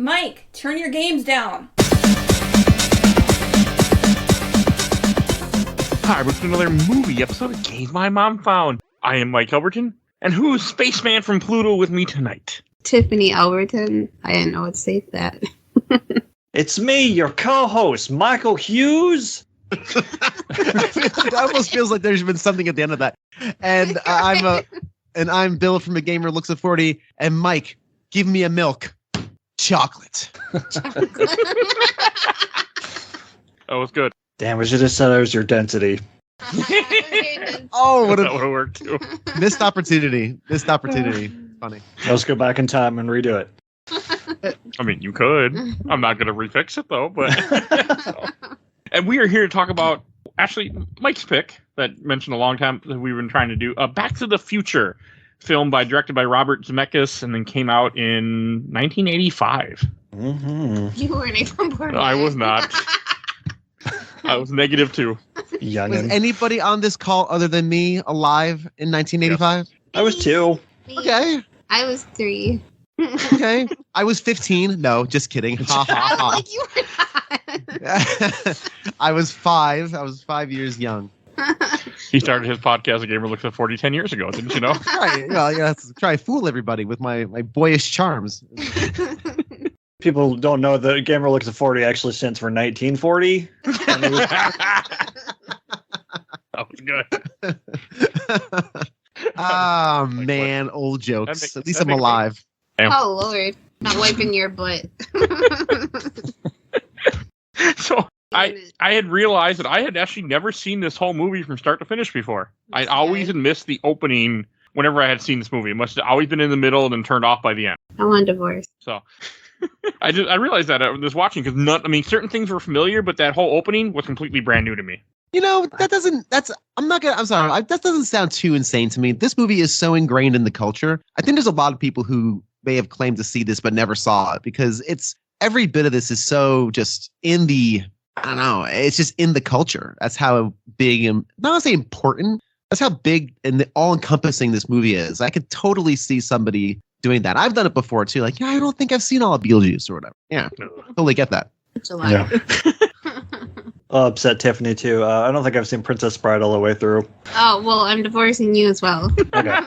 Mike, turn your games down. Hi, we're to another movie episode of Games My Mom Found. I am Mike Albertin, and who's Spaceman from Pluto with me tonight? Tiffany Albertin. I didn't know what to say to that. It's me, your co-host, Michael Hughes. It almost feels like there's been something at the end of that. And I'm Bill from A Gamer Looks at 40. And Mike, give me a milk. Chocolate. That was good. Damn, we should have said it was your density. Oh, what That would a have worked too. missed opportunity. Funny. Let's go back in time and redo it. I mean, you could. I'm not going to refix it, though. But And we are here to talk about, actually, Mike's pick that mentioned a long time that we've been trying to do, Back to the Future, directed by Robert Zemeckis, and then came out in 1985. Mm-hmm. You weren't even born. No, I was not. I was -2. Youngin. Was anybody on this call other than me alive in 1985? I was 2. Okay. I was 3. Okay. I was 15. No, just kidding. Ha I ha was ha. like, you were not. I was 5. I was 5 years young. He started his podcast, A Gamer Looks at 40, 10 years ago, didn't you know? Right. Well, yeah, to try to fool everybody with my boyish charms. People don't know that Gamer Looks at 40 actually stands for 1940. That was good. Oh, man. Old jokes. At least I'm makes alive. Oh, Lord. Not wiping your butt. So I had realized that I had actually never seen this whole movie from start to finish before. I'd always had missed the opening whenever I had seen this movie. It must have always been in the middle and then turned off by the end. I want a divorce. So I realized that I was watching because certain things were familiar, but that whole opening was completely brand new to me. You know, that doesn't sound too insane to me. This movie is so ingrained in the culture. I think there's a lot of people who may have claimed to see this but never saw it because every bit of this is so just in the, I don't know, it's just in the culture. That's how big and not to say important. That's how big and all-encompassing this movie is. I could totally see somebody doing that. I've done it before too. Like, yeah, I don't think I've seen all of Beetlejuice or whatever. Yeah, totally get that. It's a lot. Yeah. I'll upset Tiffany too. I don't think I've seen Princess Bride all the way through. Oh, well, I'm divorcing you as well. Okay.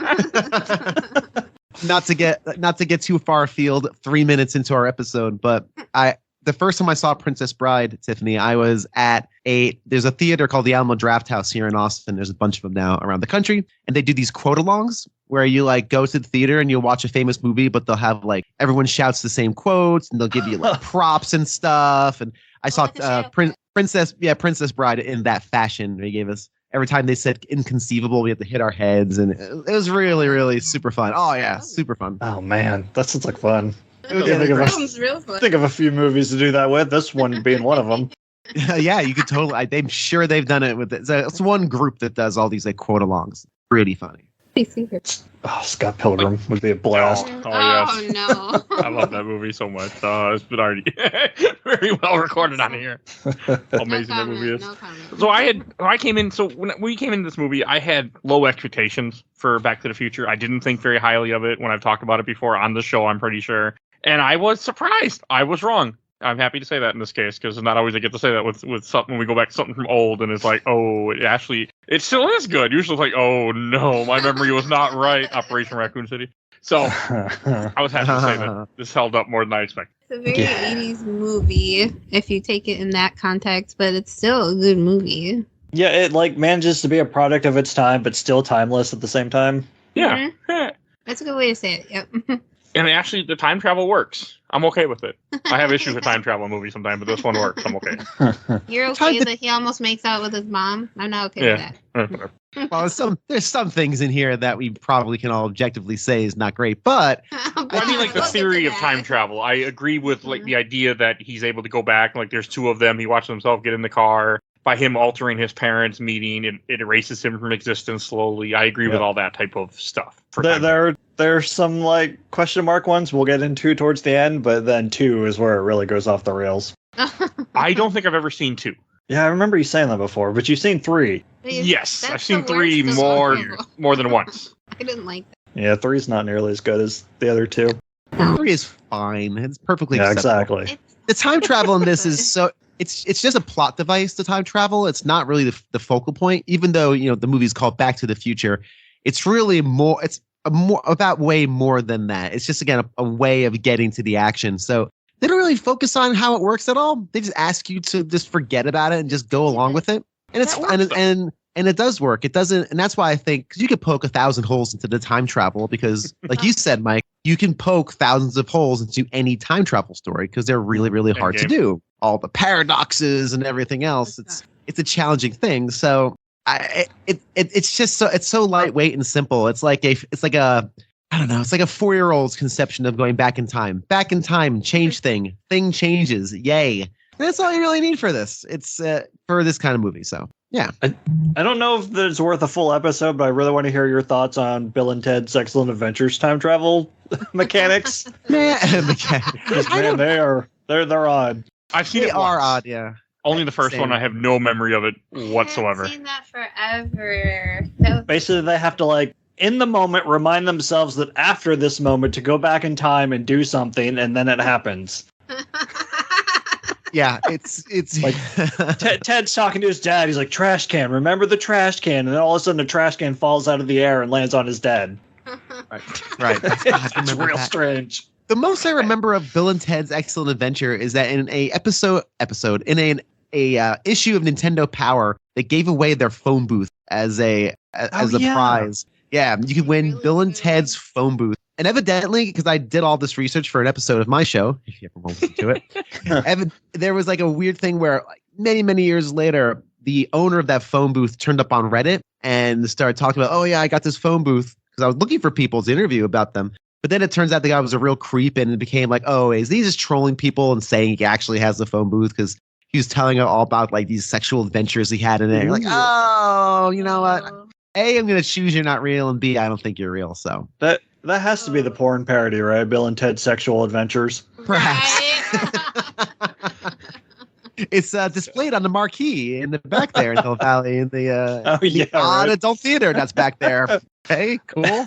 Not to get too far afield 3 minutes into our episode, but the first time I saw Princess Bride, Tiffany, I was at there's a theater called the Alamo Drafthouse here in Austin. There's a bunch of them now around the country. And they do these quote-alongs where you like go to the theater and you'll watch a famous movie, but they'll have like everyone shouts the same quotes and they'll give you like props and stuff. And I saw Princess Bride in that fashion. They gave us every time they said inconceivable, we had to hit our heads. And it was really, really super fun. Oh, yeah, super fun. Oh, man. That sounds like fun. Sounds real fun. Think of a few movies to do that with, this one being one of them. Yeah, you could totally. I'm sure they've done it with it. So it's one group that does all these like quote-alongs. Pretty funny. Oh, Scott Pilgrim would be a blast. Yes. Oh, no. I love that movie so much. It's been already very well recorded on here. How amazing that movie is. No comment. So when we came into this movie, I had low expectations for Back to the Future. I didn't think very highly of it when I've talked about it before on the show, I'm pretty sure. And I was surprised. I was wrong. I'm happy to say that in this case, because it's not always I get to say that with something when we go back to something from old and it's like, oh, it still is good. Usually it's like, oh no, my memory was not right. Operation Raccoon City. So I was happy to say that this held up more than I expected. It's a very 80s movie, if you take it in that context, but it's still a good movie. Yeah, it like manages to be a product of its time, but still timeless at the same time. Yeah. Mm-hmm. That's a good way to say it. Yep. And actually, the time travel works. I'm okay with it. I have issues with time travel in movies sometimes, but this one works. I'm okay. You're okay that he almost makes out with his mom? I'm not okay with that. Well, there's some things in here that we probably can all objectively say is not great, but I mean, like the theory of time travel. I agree with like the idea that he's able to go back. Like, there's 2 of them. He watches himself get in the car. By him altering his parents' meeting, it erases him from existence slowly. I agree with all that type of stuff. There's some like question mark ones we'll get into towards the end, but then 2 is where it really goes off the rails. I don't think I've ever seen 2. Yeah, I remember you saying that before, but you've seen 3. Yes, I've seen 3 more than once. I didn't like that. Yeah, 3's not nearly as good as the other 2. 3 is fine. It's perfectly Yeah, acceptable. exactly. The time travel in this is so it's just a plot device. The time travel. It's not really the focal point. Even though the movie's called Back to the Future, it's really more. It's about way more than that. It's just again a way of getting to the action. So they don't really focus on how it works at all. They just ask you to just forget about it and just go along with it. And it's and it does work. It doesn't, and that's why I think because you could poke 1,000 holes into the time travel because, like you said, Mike, you can poke thousands of holes into any time travel story because they're really, really hard to do. All the paradoxes and everything else. It's a challenging thing. So it's just it's so lightweight and simple. It's like a I don't know. It's like a 4-year-old's conception of going back in time. Back in time, change thing. Thing changes. Yay. That's all you really need for this. It's for this kind of movie. So yeah. I don't know if it's worth a full episode, but I really want to hear your thoughts on Bill and Ted's Excellent Adventures time travel mechanics. Man, they're odd. I've seen they it are once. odd. Yeah. Only the first one. I have no memory of it whatsoever. I've seen that forever. Basically, they have to in the moment remind themselves that after this moment to go back in time and do something, and then it happens. Yeah, it's like Ted's talking to his dad. He's like, "Trash can, remember the trash can?" And then all of a sudden, the trash can falls out of the air and lands on his dad. Right. It's real strange. The most I remember of Bill and Ted's Excellent Adventure is that in a episode in an issue of Nintendo Power, they gave away their phone booth as a prize. Yeah, you could win Bill and Ted's phone booth. And evidently, because I did all this research for an episode of my show, if you ever want to listen to it, there was a weird thing where many, many years later, the owner of that phone booth turned up on Reddit and started talking about, oh yeah, I got this phone booth because I was looking for people to interview about them. But then it turns out the guy was a real creep and it became like, oh, is he just trolling people and saying he actually has the phone booth because he was telling all about these sexual adventures he had in it. You're like, oh, you know what? A, I'm going to choose you're not real, and B, I don't think you're real. So that has to be the porn parody, right? Bill and Ted's Sexual Adventures. Perhaps. It's displayed on the marquee in the back there in Hill Valley in the odd adult theater that's back there. Hey, cool.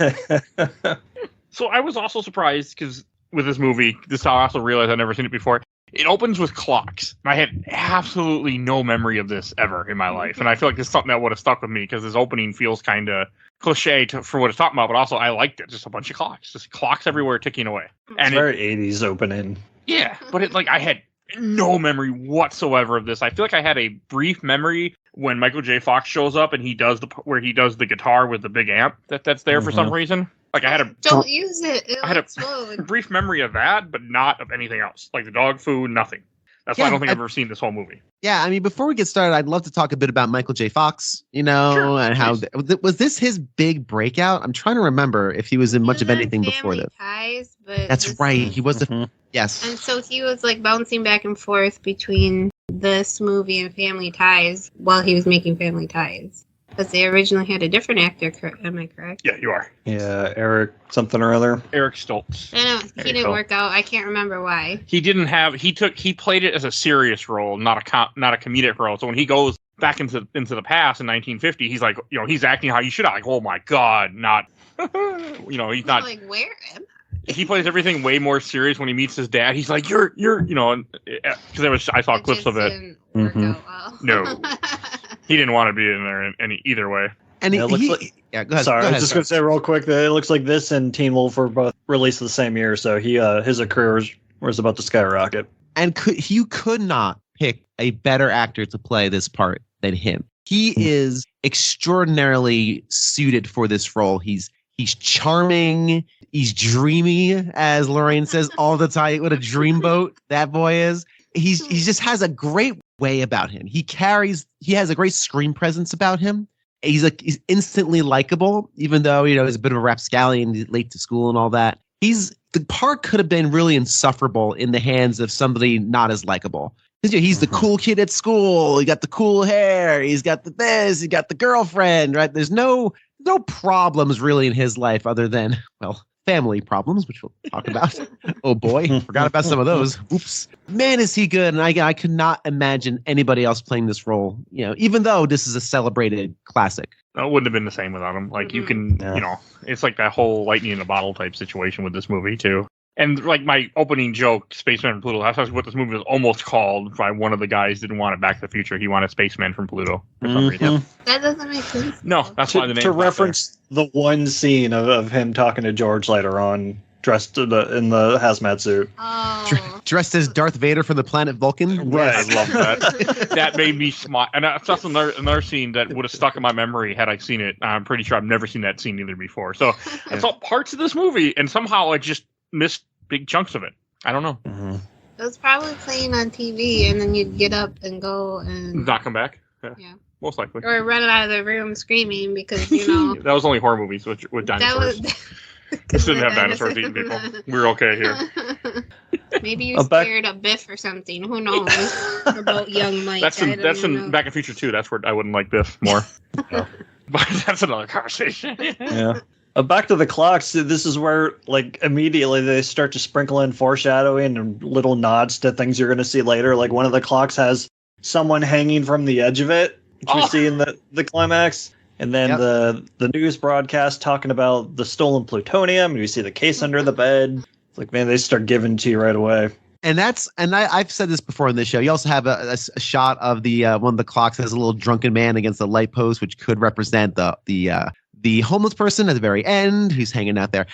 So I was also surprised because with this movie, I also realized I'd never seen it before. It opens with clocks. I had absolutely no memory of this ever in my life. And I feel like this is something that would have stuck with me because this opening feels kind of cliche for what it's talking about, but also I liked it. Just a bunch of clocks. Just clocks everywhere ticking away. And it's very 80s opening. Yeah, but I had no memory whatsoever of this. I feel like I had a brief memory when Michael J. Fox shows up and he does the guitar with the big amp that's there for some reason. Don't use it. It'll I had explode. a brief memory of that, but not of anything else. Like the dog food, nothing. That's why I don't think I've ever seen this whole movie. Yeah, I mean, before we get started, I'd love to talk a bit about Michael J. Fox, and how was this his big breakout? I'm trying to remember if he was in much of anything before this. Ties, but that's right. He was yes. And so he was bouncing back and forth between this movie and Family Ties while he was making Family Ties. Because they originally had a different actor, am I correct? Yeah, you are. Yeah, Eric something or other. Eric Stoltz. I know, he didn't work out. I can't remember why. He played it as a serious role, not a comedic role. So when he goes back into the past in 1950, he's like, he's acting how you should act. Like, oh my God, not, he's not. Like, where am I? He plays everything way more serious when he meets his dad. He's like, you're, because I saw clips of it. Didn't work out well. No. He didn't want to be in there in either way. And go ahead. Sorry, I was just going to say real quick that it looks like this and Teen Wolf were both released the same year, so his career was about to skyrocket. And you could not pick a better actor to play this part than him. He is extraordinarily suited for this role. He's charming. He's dreamy, as Lorraine says all the time. What a dreamboat that boy is. He just has a great way about him. He has a great screen presence about him. He's instantly likable, even though, he's a bit of a rapscallion, late to school and all that. The part could have been really insufferable in the hands of somebody not as likable. Because he's the cool kid at school. He got the cool hair. He's got he got the girlfriend, right? There's no problems really in his life other than, family problems, which we'll talk about. Oh boy, forgot about some of those. Oops. Man, is he good. And I could not imagine anybody else playing this role, even though this is a celebrated classic. It wouldn't have been the same without him. Like you can, it's like that whole lightning in a bottle type situation with this movie too. And like my opening joke, Spaceman from Pluto, that's what this movie was almost called by one of the guys didn't want it Back to the Future. He wanted Spaceman from Pluto for some reason. That doesn't make sense. No, that's why the name. To reference the one scene of him talking to George later on, dressed in the hazmat suit. Oh. Dressed as Darth Vader from the planet Vulcan. Right. I love that. That made me smile. And that's another scene that would have stuck in my memory had I seen it. I'm pretty sure I've never seen that scene either before. So it's all parts of this movie, and somehow I just missed big chunks of it. I don't know. Mm-hmm. It was probably playing on TV, and then you'd get up and go and Not come back. Yeah. Most likely. Or run out of the room screaming because you know That was only horror movies with that dinosaurs. was. This didn't have dinosaurs eating people. We're okay here. Maybe you're scared of Biff or something. Who knows about young Mike? That's in Back in Future 2. That's where I wouldn't like Biff more. But that's another conversation. Yeah. Back to the clocks. This is where, like, immediately they start to sprinkle in foreshadowing and little nods to things you're going to see later. Like, one of the clocks has someone hanging from the edge of it, which we see in the climax. And then the news broadcast talking about the stolen plutonium. And you see the case under the bed. It's like, man, they start giving to you right away. And I've said this before in this show. You also have a shot of the one of the clocks has a little drunken man against the light post, which could represent the homeless person at the very end who's hanging out there.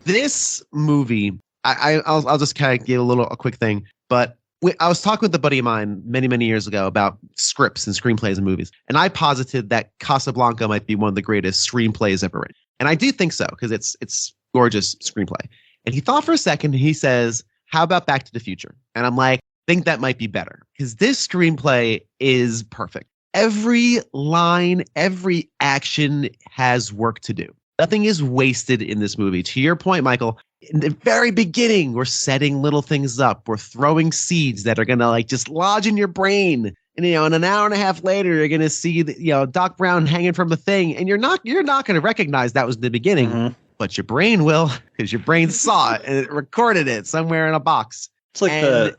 This movie, I'll just kind of give a quick thing, but I was talking with a buddy of mine many years ago about scripts and screenplays and movies, and I posited that Casablanca might be one of the greatest screenplays ever written, and I do think so because it's gorgeous screenplay. And he thought for a second, and he says, "How about Back to the Future?" And I'm like, I think that might be better because this screenplay is perfect. Every line, every action has work to do. Nothing is wasted in this movie. To your point, Michael, in the very beginning, we're setting little things up. We're throwing seeds that are going to like just lodge in your brain. And, and an hour and a half later, you're going to see, Doc Brown hanging from the thing. And you're not going to recognize that was the beginning, but your brain will, because your brain saw it and it recorded it somewhere in a box. It's like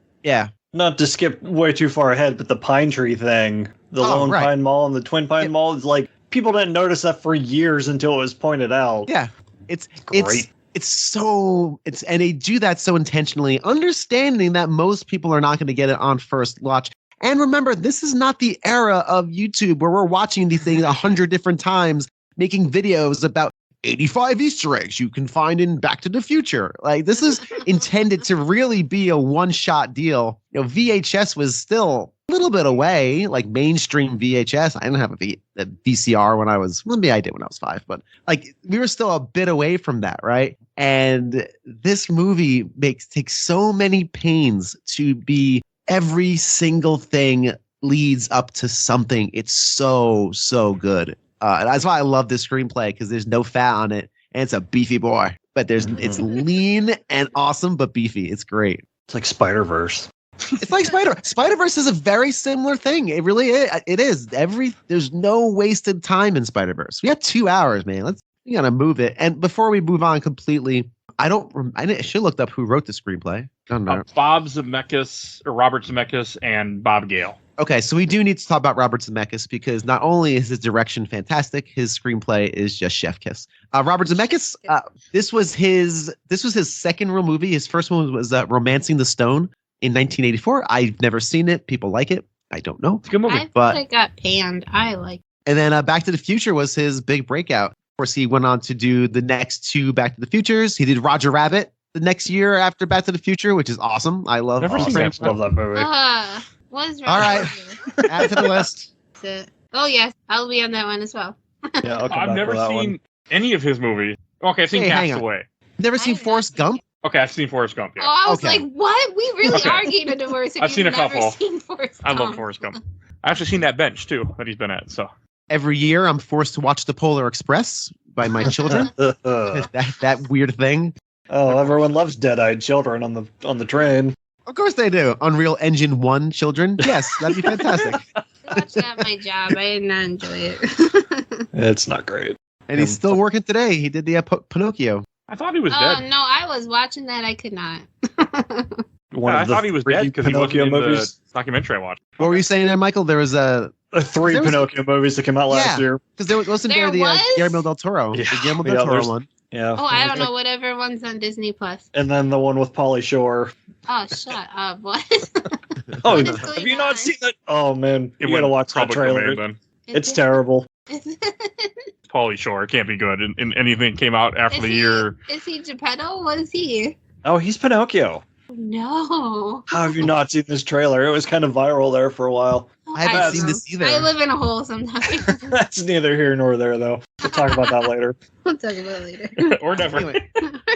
not to skip way too far ahead, but the pine tree thing, the Lone Pine Mall and the Twin Pine Mall, is like, people didn't notice that for years until it was pointed out. Yeah. It's great. And they do that so intentionally, understanding that most people are not going to get it on first watch. And remember, this is not the era of YouTube where we're watching these things 100 different times, making videos about 85 Easter eggs you can find in Back to the Future. Like, this is intended to really be a one-shot deal. VHS was still a little bit away, like mainstream VHS. I didn't have a VCR when I was, maybe I did when I was 5, but like we were still a bit away from that, right? And this movie takes so many pains to be every single thing leads up to something. It's so good. And that's why I love this screenplay, because there's no fat on it, and it's a beefy boy. But it's lean and awesome, but beefy. It's great. It's like Spider-Verse. It's like Spider-Verse is a very similar thing. It really is. It is. There's no wasted time in Spider-Verse. We have 2 hours, man. We gotta move it. And before we move on completely, I should have looked up who wrote the screenplay. I don't know. Bob Zemeckis, or Robert Zemeckis, and Bob Gale. Okay, so we do need to talk about Robert Zemeckis, because not only is his direction fantastic, his screenplay is just chef kiss. Robert Zemeckis, this was his second real movie. His first one was Romancing the Stone in 1984. I've never seen it. People like it. I don't know. It's a good movie. I thought it got panned. I like it. And then Back to the Future was his big breakout. Of course, he went on to do the next 2 Back to the Futures. He did Roger Rabbit the next year after Back to the Future, which is awesome. I love Never seen that. Love that movie. What is wrong? All right. Add to the list. Oh, yes. I'll be on that one as well. Yeah, I've never seen any of his movies. Okay, I've seen Castaway. Never seen Forrest Gump? Okay, I've seen Forrest Gump. Yeah. Oh, I was like, what? We really are getting a divorce if I've seen a you've never couple. seen Forrest I Gump. love Forrest Gump. I've actually seen that bench too that he's been at. So Every year, I'm forced to watch The Polar Express by my children. that weird thing. Oh, everyone loves dead-eyed children on the train. Of course they do. Unreal Engine 1 children. Yes, that'd be fantastic. I watched that at my job. I did not enjoy it. It's not great. And he's still working today. He did the Pinocchio. I thought he was Oh, dead. no, I was watching that. I could not. I thought he was dead because he wasn't Pinocchio in movies. the documentary I watched. What were you saying there, Michael? There was a... 3 There was- Pinocchio movies that came out last year. Because wasn't There there the was? Guillermo del Toro. Yeah. The Guillermo Yeah, del Toro there's- one. Yeah. Oh, I don't know. Whatever one's on Disney Plus. And then the one with Pauly Shore. Oh, shut up! What? Oh, What is have going you not on? seen that? Oh man, It you gotta went watch that public trailer. domain then. It's terrible. Pauly Shore can't be good. And anything came out after the year. Is he Geppetto? What is he? Oh, he's Pinocchio. No. How have you not seen this trailer? It was kind of viral there for a while. I haven't don't seen know. this either. I live in a hole sometimes. That's neither here nor there, though. We'll talk about that later. We'll talk about it later. Or never. Anyway,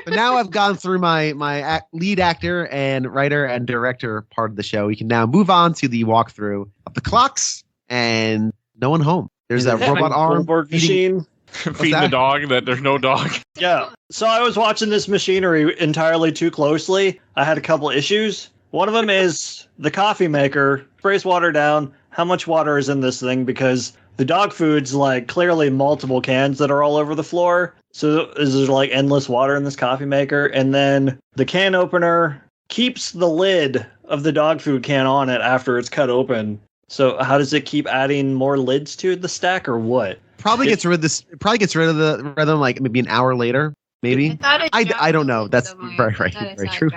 but now I've gone through my lead actor and writer and director part of the show. We can now move on to the walkthrough of the clocks and no one home. There's a robot arm Bloomberg feeding- machine. Feeding that? the dog that there's no dog. Yeah. So I was watching this machinery entirely too closely. I had a couple issues. One of them is the coffee maker sprays water down. How much water is in this thing? Because the dog food's like clearly multiple cans that are all over the floor. So is there like endless water in this coffee maker? And then the can opener keeps the lid of the dog food can on it after it's cut open. So how does it keep adding more lids to the stack or what? Probably gets rid of this. Probably gets rid of the rather than like maybe an hour later. Maybe I don't know. That's very true.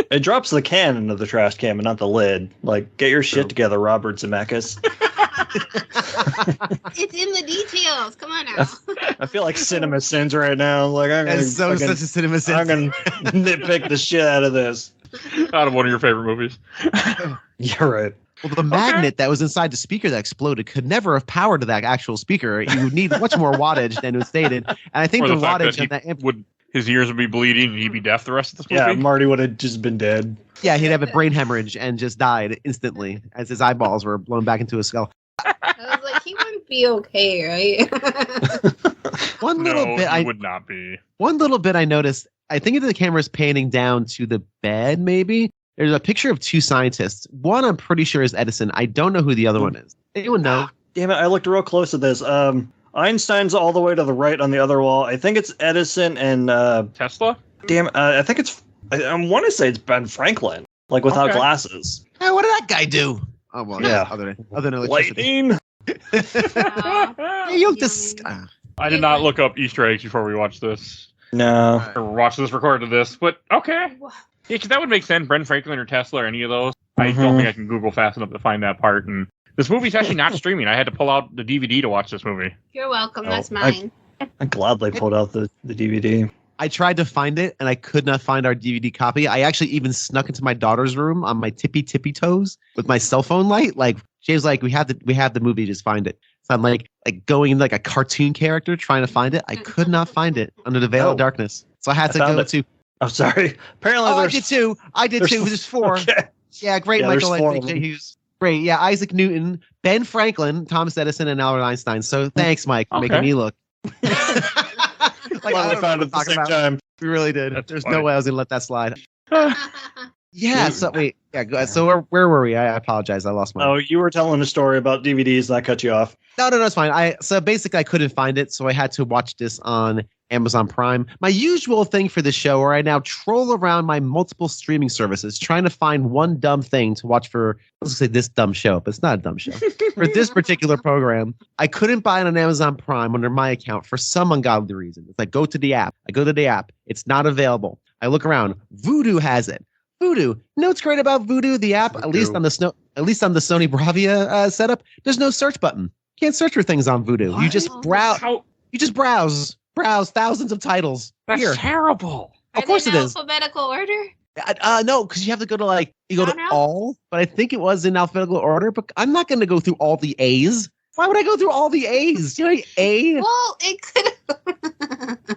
It drops the can into the trash can, but not the lid. Like, get your shit together, Robert Zemeckis. It's in the details. Come on now. I feel like Cinema Sins right now. Like, That's such a cinema sense. I'm gonna nitpick the shit out of this. Out of one of your favorite movies. You're right. Well, the magnet that was inside the speaker that exploded could never have powered to that actual speaker. You would need much more wattage than was stated. And I think Or the the fact wattage that of that amp- would his ears would be bleeding and he'd be deaf the rest of this movie. Yeah, Marty would have just been dead. yeah, he'd have a brain hemorrhage and just died instantly as his eyeballs were blown back into his skull. I was like, he wouldn't be okay, right? One little No, bit he I would not be. One little bit I noticed, I think the camera's panning down to the bed, maybe. There's a picture of two scientists. One I'm pretty sure is Edison. I don't know who the other one is. Anyone know? Damn it, I looked real close at this. Einstein's all the way to the right on the other wall. I think it's Edison and Tesla? I think it's I want to say it's Ben Franklin, like without Okay. glasses. Hey, what did that guy do? Oh well, Yeah. Other than electricity. Lightning. Hey, you just I did not look up Easter eggs before we watched this. No. Or watched this, recorded this, but okay. Yeah, because that would make sense. Ben Franklin or Tesla or any of those. I don't think I can Google fast enough to find that part. And this movie's actually not streaming. I had to pull out the DVD to watch this movie. You're welcome. Oh, That's mine. I gladly pulled out the DVD. I tried to find it and I could not find our DVD copy. I actually even snuck into my daughter's room on my tippy toes with my cell phone light. Like she was like, "We have the movie, just find it." So I'm like going like a cartoon character trying to find it. I could not find it under the veil of darkness. So I had to go to. I'm sorry. Apparently, I did too. There's four. Okay. Yeah, great, Yeah, Michael. there's four I of think them. Hughes. Great. Yeah, Isaac Newton, Ben Franklin, Thomas Edison, and Albert Einstein. So thanks, Mike, for making Okay. me look. Like, I I don't found know it at what the to same talk about. time. We really did. That's There's funny. no way I was gonna let that slide. Yeah. So wait. Yeah. Go ahead. So where were we? I apologize. I lost my. Oh, you were telling a story about DVDs and I cut you off. No, it's fine. So basically I couldn't find it, so I had to watch this on Amazon Prime. My usual thing for the show, where I now troll around my multiple streaming services trying to find one dumb thing to watch for. Let's say this dumb show, but it's not a dumb show. For this particular program, I couldn't buy it on Amazon Prime under my account for some ungodly reason. It's like go to the app. I go to the app. It's not available. I look around. Vudu has it. Vudu. You know what's great about Vudu, the app? At least on the Sony Bravia setup, there's no search button. You can't search for things on Vudu. What? You just browse. How? You just browse thousands of titles. That's Here. terrible. Of course Are it they in is. alphabetical order? No, because you have to go to you go to no. all, but I think it was in alphabetical order. But I'm not going to go through all the A's. Why would I go through all the A's? You know, A. Well, it could.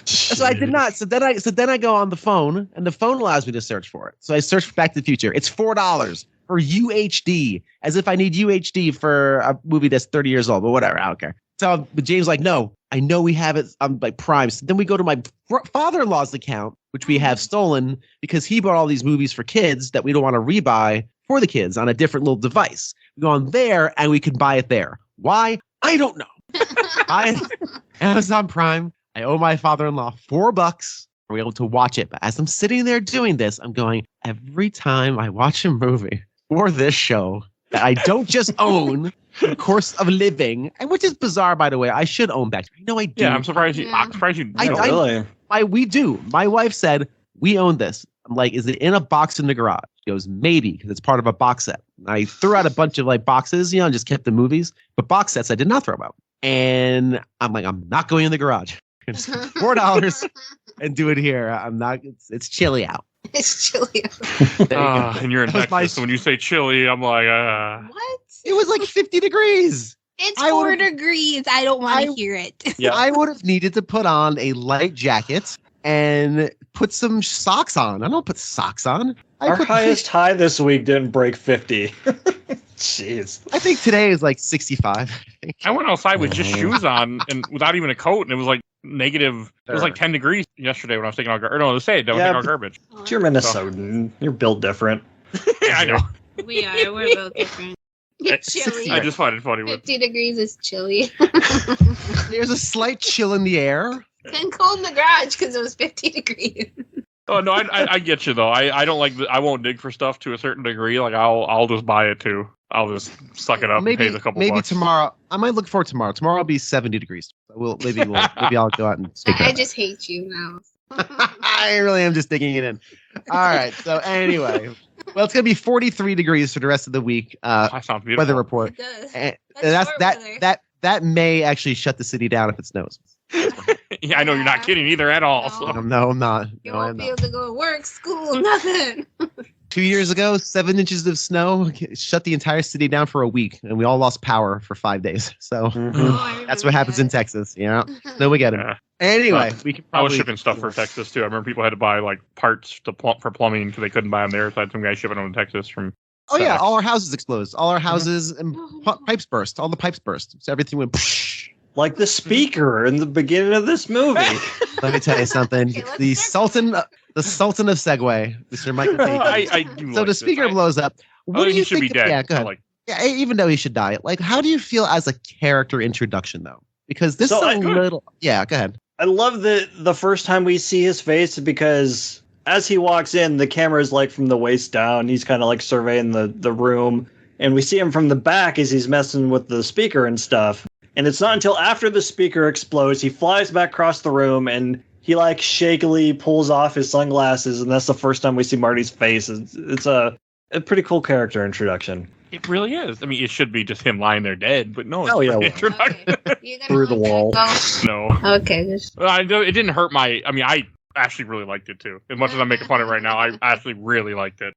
So I did not. So then I go on the phone, and the phone allows me to search for it. So I search for Back to the Future. It's $4 for UHD, as if I need UHD for a movie that's 30 years old. But whatever, I don't care. So, but James like, no, I know we have it on like Prime. So then we go to my father-in-law's account, which we have stolen because he bought all these movies for kids that we don't want to rebuy for the kids on a different little device. We go on there and we can buy it there. Why? I don't know. Amazon Prime. I owe my father-in-law $4. We're able to watch it. But as I'm sitting there doing this, I'm going, every time I watch a movie for this show that I don't just own the course of living, and which is bizarre, by the way. I should own Back. No, I do. Yeah, I'm surprised you. Yeah. I'm surprised you. I- Oh, really? We do. My wife said, we own this. I'm like, is it in a box in the garage? She goes, maybe, because it's part of a box set. I threw out a bunch of like boxes, and just kept the movies. But box sets I did not throw out. And I'm like, I'm not going in the garage. It's $4 and do it here. I'm not. It's chilly out. It's chilly. And you're in That was Texas. So when you say chilly, I'm like, What? It was like 50 degrees. It's I 4 would've- degrees. I don't want to hear it. Yeah. I would have needed to put on a light jacket and put some socks on. I don't put socks on. Our highest high this week didn't break 50. Jeez. I think today is like 65. I went outside with just shoes on and without even a coat, and it was like negative. It was like 10 degrees yesterday when I was taking out garbage. No, the same. I was taking out garbage. You're Minnesotan. You're built different. Yeah, I know. We are. We're both different. It's chilly. I just find it funny. 50 degrees is chilly. There's a slight chill in the air. It's been cold in the garage because it was 50 degrees. Oh no, I get you though. I don't like. I won't dig for stuff to a certain degree. Like I'll just buy it too. I'll just suck it up and pay the couple bucks. Tomorrow. I might look for tomorrow. Tomorrow will be 70 degrees. Maybe I'll go out and stick I it. just hate you now. I really am just digging it in. All right. So anyway, well, it's gonna be 43 degrees for the rest of the week. That sounds beautiful. Weather report. It does. And That's short weather. that may actually shut the city down if it snows. Yeah, I know you're not kidding either at all. No. So. No, I'm not. You No, I'm won't be not. able to go to work, school, nothing. 2 years ago, 7 inches of snow shut the entire city down for a week, and we all lost power for 5 days. So Mhm. Oh, that's what happens in Texas. Yeah. No, we get it. Yeah. Anyway, we can I probably was shipping stuff for Texas too. I remember people had to buy like parts for plumbing because they couldn't buy them there. So I had some guy shipping them to Texas from. Oh yeah, FedEx. all our houses exploded. All our houses and pipes burst. All the pipes burst. So everything went. Like the speaker in the beginning of this movie. Let me tell you something. Okay, let's the start Sultan of Segway, Mr. Mike. I do. So like the speaker this. blows up. I What do think you he should think? be dead. Yeah, go ahead. Like, Yeah, even though he should die. Like, how do you feel as a character introduction though? Because this So is I- a little. Yeah, go ahead. I love the first time we see his face because as he walks in, the camera is like from the waist down. He's kind of like surveying the room. And we see him from the back as he's messing with the speaker and stuff. And it's not until after the speaker explodes, he flies back across the room and he like shakily pulls off his sunglasses. And that's the first time we see Marty's face. It's a pretty cool character introduction. it really is. I mean, it should be just him lying there dead, but no. Oh, yeah, well. Introduction. Okay. You gonna Through the let that wall. go? No. Okay, just Well, I know it didn't hurt my. I mean, I actually really liked it too. As much as I'm making fun of it right now, I actually really liked it.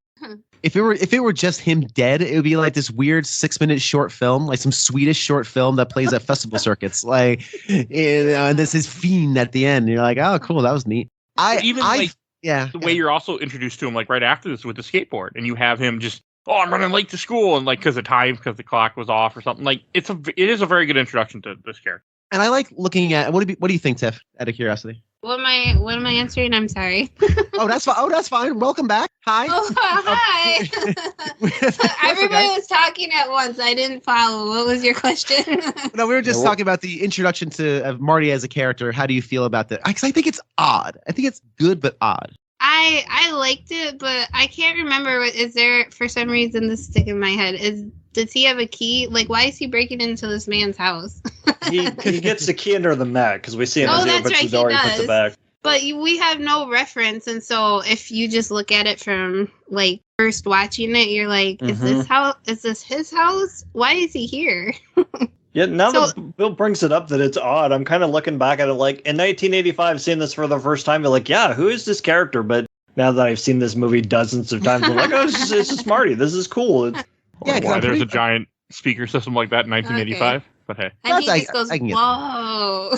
If it were just him dead, it would be like this weird 6-minute short film, like some Swedish short film that plays at festival circuits. Like, and this is Fiend at the end. And you're like, oh, cool, that was neat. Yeah. The way you're also introduced to him, like right after this with the skateboard, and you have him just, oh, I'm running late to school, and like because of time, because the clock was off or something. Like it is a very good introduction to this character. And I like looking at what do you think, Tiff? Out of curiosity. what am I answering? I'm sorry. Oh, that's fine. Oh, that's fine. Welcome back. Hi. Oh, hi. Everybody was talking at once. I didn't follow. What was your question? No, we were just Yeah, talking about the introduction of Marty as a character. How do you feel about that? Because I think it's odd. I think it's good but odd. I liked it, but I can't remember. Is there, for some reason, this stick in my head? Does he have a key? Like, why is he breaking into this man's house? He gets the key under the mat because we see him Oh, as he that's opens right, the door, he he puts does. it back. But we have no reference, and so if you just look at it from like first watching it, you're like, is this how? Is this his house? Why is he here? Yeah, now So- that Bill brings it up that it's odd, I'm kind of looking back at it like in 1985, seeing this for the first time, you're like, yeah, who is this character? But now that I've seen this movie dozens of times, I'm like, oh, it's just Marty. This is cool. It's, Yeah, 'cause Why I'm there's pretty- a giant speaker system like that in 1985? But hey, And he That's- just goes, I can get whoa.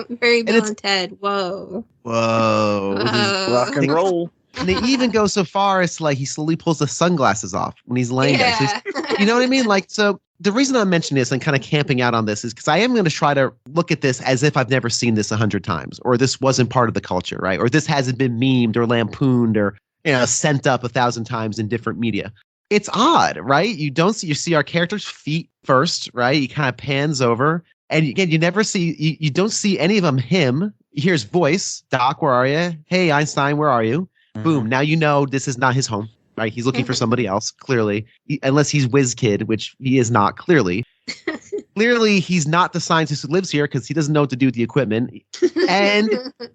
Very Bill it's- and Ted. Whoa. Whoa. Whoa. rock and roll. And they even go so far as like he slowly pulls the sunglasses off when he's laying there. So he's- you know what I mean? Like, so the reason I'm mentioning this and kind of camping out on this is because I am going to try to look at this as if I've never seen this 100 times, or this wasn't part of the culture, right? Or this hasn't been memed or lampooned or, sent up 1,000 times in different media. It's odd, right? You see our character's feet first, right? He kind of pans over. And again, you never see, you don't see any of them him. You hear his voice. Doc, where are you? Hey, Einstein, where are you? Boom. Now you know this is not his home, right? He's looking for somebody else, clearly. Unless he's WizKid, which he is not, clearly. clearly he's not the scientist who lives here because he doesn't know what to do with the equipment.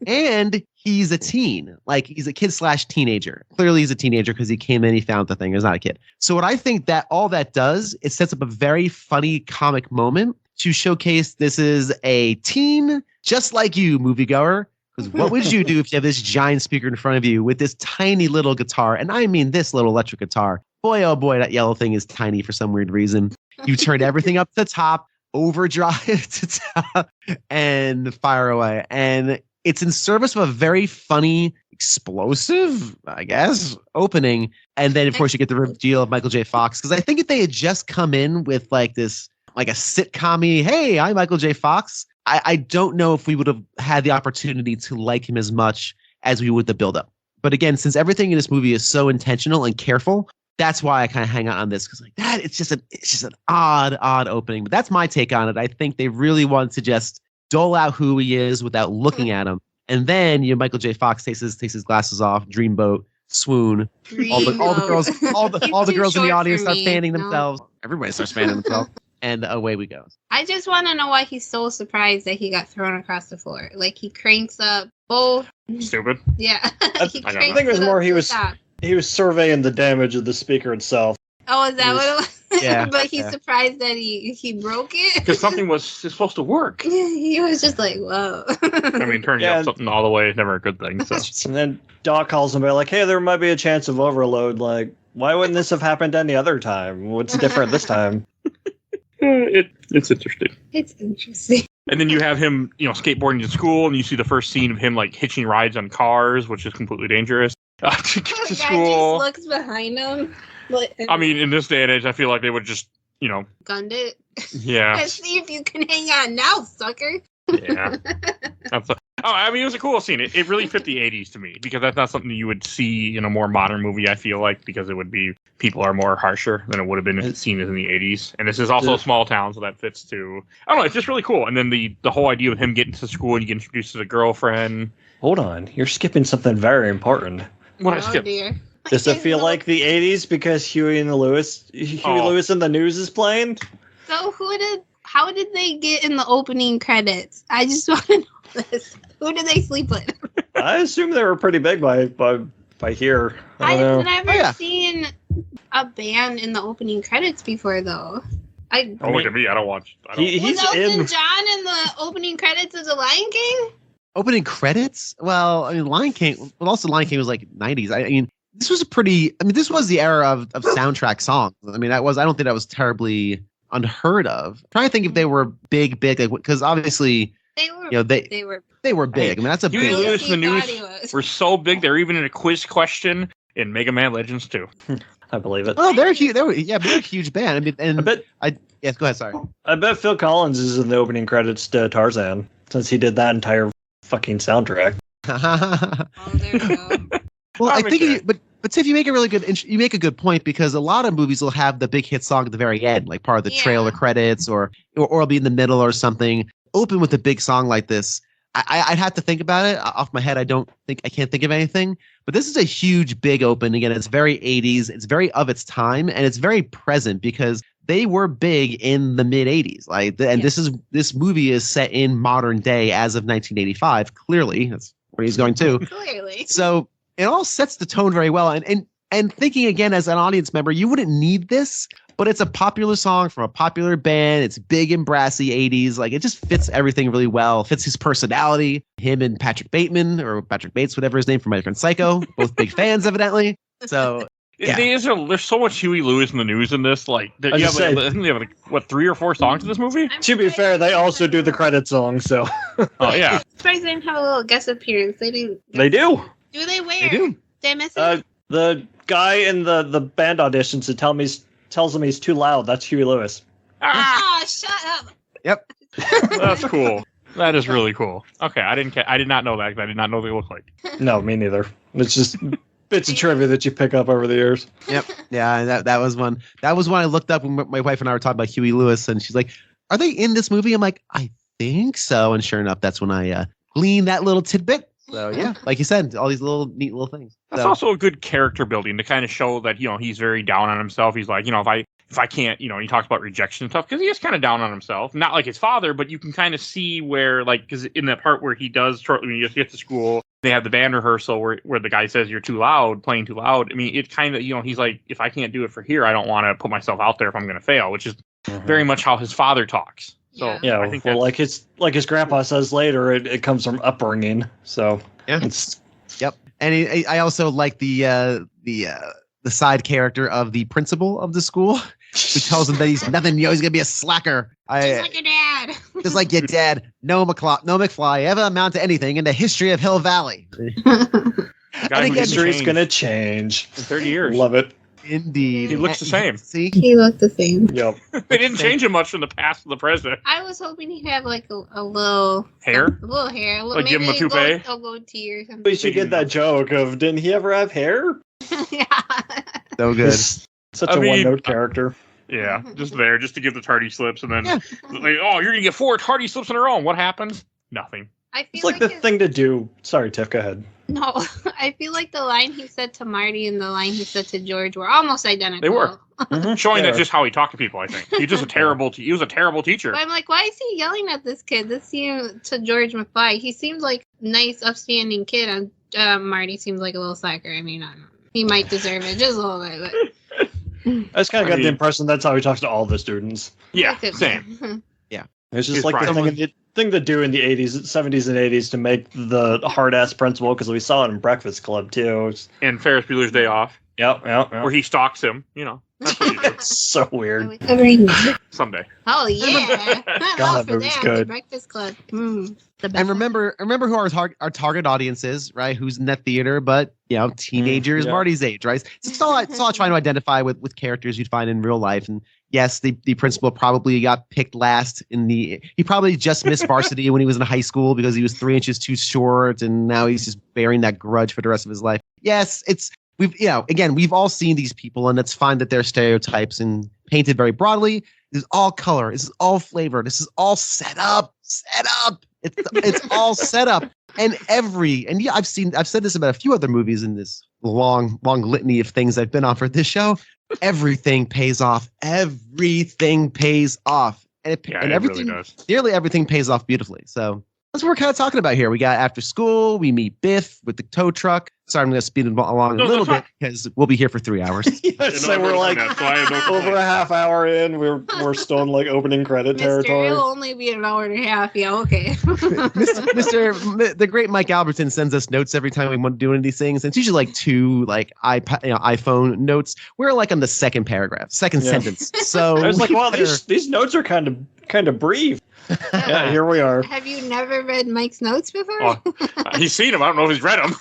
And he's a teen. Like, he's a kid/teenager. Clearly he's a teenager because he came in, he found the thing. He's not a kid. So what I think that all that does, it sets up a very funny comic moment to showcase this is a teen just like you, moviegoer. Because what would you do if you have this giant speaker in front of you with this tiny little guitar? And I mean this little electric guitar. Boy, oh boy, that yellow thing is tiny for some weird reason. You turn everything up to the top, overdrive to top, and fire away. And it's in service of a very funny, explosive, I guess, opening. And then, of course, you get the reveal of Michael J. Fox. Because I think if they had just come in with like this, like a sitcom-y, hey, I'm Michael J. Fox, I don't know if we would have had the opportunity to like him as much as we would the build-up. But again, since everything in this movie is so intentional and careful, that's why I kind of hang out on this, because like that, it's just an odd opening. But that's my take on it. I think they really want to just dole out who he is without looking at him, and then Michael J. Fox takes his glasses off, dreamboat, swoon. All the girls in the audience start fanning themselves. Everybody starts fanning themselves. And away we go. I just want to know why he's so surprised that he got thrown across the floor. Like, he cranks up both. Stupid. Yeah. I think it was more he was surveying the damage of the speaker itself. Oh, is that what it was? Yeah. But he's surprised that he broke it? Because something was supposed to work. He was just like, whoa. I mean, turning up something all the way is never a good thing. So. And then Doc calls him by like, hey, there might be a chance of overload. Like, why wouldn't this have happened any other time? What's different this time? It's interesting. It's interesting. And then you have him, skateboarding to school, and you see the first scene of him like hitching rides on cars, which is completely dangerous. To get to school. Guy just looks behind him. I mean, in this day and age, I feel like they would just, gunned it. Yeah. Let's see if you can hang on now, sucker. Yeah. It was a cool scene. It really fit the 80s to me, because that's not something you would see in a more modern movie, I feel like, because it would be, people are more harsher than it would have been seen in the 80s. And this is also a small town, so that fits too. I don't know, it's just really cool. And then the whole idea of him getting to school and you get introduced to the girlfriend. Hold on, you're skipping something very important. What I skip? Dear. Does it feel like the 80s because Huey Lewis in the News is playing? So how did they get in the opening credits? I just want to know this. Who did they sleep with? I assume they were pretty big by here. I've never seen a band in the opening credits before, though. Look at me. I don't watch. He's was Elton in John in the opening credits of The Lion King? Opening credits? Well, I mean, Lion King, but also Lion King was like 90s. I mean, this was this was the era of soundtrack songs. I mean, I don't think that was terribly unheard of. I'm trying to think if they were big, because obviously they were big. I mean, that's a Huey big. Lewis and the News were so big. They're even in a quiz question in Mega Man Legends 2. I believe it. Oh, they're huge. They're a huge band. I mean, and yes, go ahead. Sorry. I bet Phil Collins is in the opening credits to Tarzan, since he did that entire fucking soundtrack. Oh, there we go. Well, I think, but Tiff, you make a good point, because a lot of movies will have the big hit song at the very end, like part of the trailer credits, or it'll be in the middle or something. Open with a big song like this, I'd have to think about it off my head. I can't think of anything. But this is a huge, big open. Again, it's very 80s. It's very of its time, and it's very present because they were big in the mid 80s. This movie is set in modern day as of 1985. Clearly, that's where he's going to. Clearly. So it all sets the tone very well. And thinking again as an audience member, you wouldn't need this, but it's a popular song from a popular band. It's big and brassy 80s. Like, it just fits everything really well. Fits his personality. Him and Patrick Bateman, or Patrick Bates, whatever his name from American Psycho, both big fans evidently. So yeah. There's so much Huey Lewis in the News in this. Like, they have 3 or 4 songs in this movie? To be fair, they also do the credit song, so. Oh, yeah. Surprised they didn't have a little guest appearance. They do. They do. Do they wear? They do. Did I miss it? The guy in the band auditions tells him he's too loud. That's Huey Lewis. Ah, shut up. Yep. That's cool. That is really cool. Okay, I did not know that, because I did not know what they look like. No, me neither. It's just bits of trivia that you pick up over the years. Yep. Yeah, that was one. That was one I looked up when my wife and I were talking about Huey Lewis, and she's like, "Are they in this movie?" I'm like, "I think so." And sure enough, that's when I gleaned that little tidbit. So yeah, like you said, all these neat little things. That's also a good character building to kind of show that, he's very down on himself. He's like, if I if I can't, he talks about rejection and stuff because he is kind of down on himself. Not like his father, but you can kind of see where, like, because in that part where he does shortly when he just gets to school, they have the band rehearsal where the guy says you're too loud, playing too loud. I mean, it kind of, he's like, if I can't do it for here, I don't want to put myself out there if I'm going to fail, which is very much how his father talks. So Yeah. I think well, like his grandpa says later, it comes from upbringing. So Yeah. Yep. And I also like the side character of the principal of the school who tells him that he's nothing. He's gonna be a slacker. Just like your dad. Just like your dad. No McFly ever amount to anything in the history of Hill Valley. guy who history's changed gonna change in 30 years. Love it. Indeed. He looks the same. See? He looked the same. Yep. They didn't change him much from the past to the present. I was hoping he'd have like a little Hair? a little hair. Like give him a toupee? A goatee or something. We should get that joke of, didn't he ever have hair? Yeah. So good. He's such a one-note character. Yeah, just there, just to give the tardy slips, and then, like, oh, you're going to get 4 tardy slips in a row. What happens? Nothing. I feel It's like the thing to do. Sorry, Tiff, go ahead. No, I feel like the line he said to Marty and the line he said to George were almost identical. They were. Showing Yeah. that's just how he talked to people, I think. He was a terrible teacher. But I'm like, why is he yelling at this kid? This seemed to George McFly. He seems like a nice, upstanding kid, and Marty seems like a little slacker. I mean, I don't know. He might deserve it just a little bit, but I just kind of got the impression that's how he talks to all the students. Yeah, it could same. be. It's just He's like the right. thing to do in the 80s, 70s, and 80s to make the hard-ass principal, because we saw it in Breakfast Club, too. And Ferris Bueller's Day Off, Yep. where he stalks him. That's what he did. It's so weird. Someday. Oh yeah! God, For that was that, good. The Breakfast Club. The best. And remember who our target audience is, right? Who's in that theater, but teenagers, yeah. Marty's age, right? So it's all trying to identify with characters you'd find in real life. And yes, the principal probably got picked last he probably just missed varsity when he was in high school because he was 3 inches too short, and now he's just bearing that grudge for the rest of his life. Yes, we've all seen these people, and it's fine that they're stereotypes and painted very broadly. This is all color. This is all flavor. This is all set up. It's all set up. And I've said this about a few other movies in this long litany of things I've been on for this show. Everything pays off. Everything pays off. And everything really does. Nearly everything pays off beautifully. So that's what we're kind of talking about here. We got after school, we meet Biff with the tow truck. Sorry, I'm going to speed it along a little bit because we'll be here for 3 hours. So we're like over a half hour in. We're still in like opening credit territory. It'll only be an hour and a half. Yeah, okay. The great Mike Albertin sends us notes every time we want to do one of these things. And it's usually like 2 iPhone notes. We're like on the second paragraph, second sentence. So I was like, wow, these notes are kind of brief. Yeah, here we are. Have you never read Mike's notes before? Oh, he's seen them. I don't know if he's read them.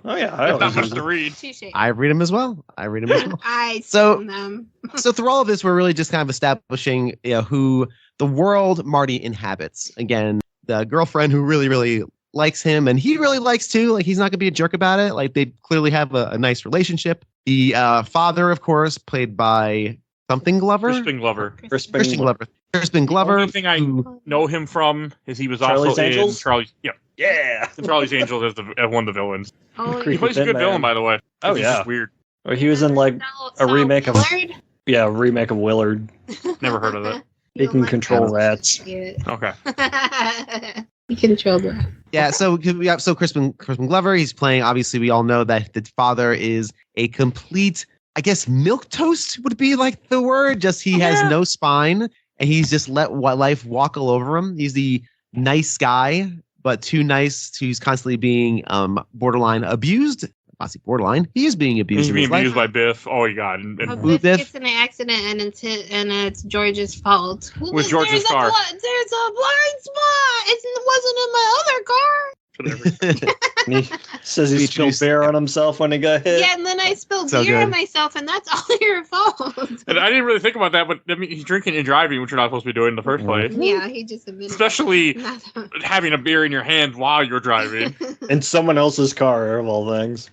Oh yeah, There's not much to read. I read them as well. I So- seen them. So through all of this, we're really just kind of establishing who the world Marty inhabits. Again, the girlfriend who really, really likes him, and he really likes too. Like, he's not gonna be a jerk about it. Like, they clearly have a nice relationship. The father, of course, played by something Glover. Crispin Glover. Crispin Glover. Crispin Glover. The only thing I know him from is he was Charlie's also Angels? in Charlie's. Yeah, in Charlie's Angels as one of the villains. Oh, He Creepy plays a thin good man. villain, by the way. Oh, It's yeah. just weird. He was in like a remake of Willard? Willard. Never heard of it. He can control rats. Okay. He controlled that. Yeah, so Crispin Glover, he's playing, obviously we all know that the father is a complete, I guess, milquetoast would be like the word, just he has no spine, and he's just let life walk all over him. He's the nice guy, but too nice, he's constantly being borderline abused. Not say borderline, he is being abused. He's being in his abused life. by Biff. Oh my god. And Biff Biff- gets in an accident and it's George's fault. With George's car. There's a blind spot. It wasn't in my other car. And he says he spilled beer on himself when he got hit. Yeah, and then I spilled So beer good. on myself, and that's all your fault. And I didn't really think about that, but I mean, he's drinking and driving, which you're not supposed to be doing in the first place. Yeah, he just admitted. Especially Not- having a beer in your hand while you're driving. In someone else's car, of all things.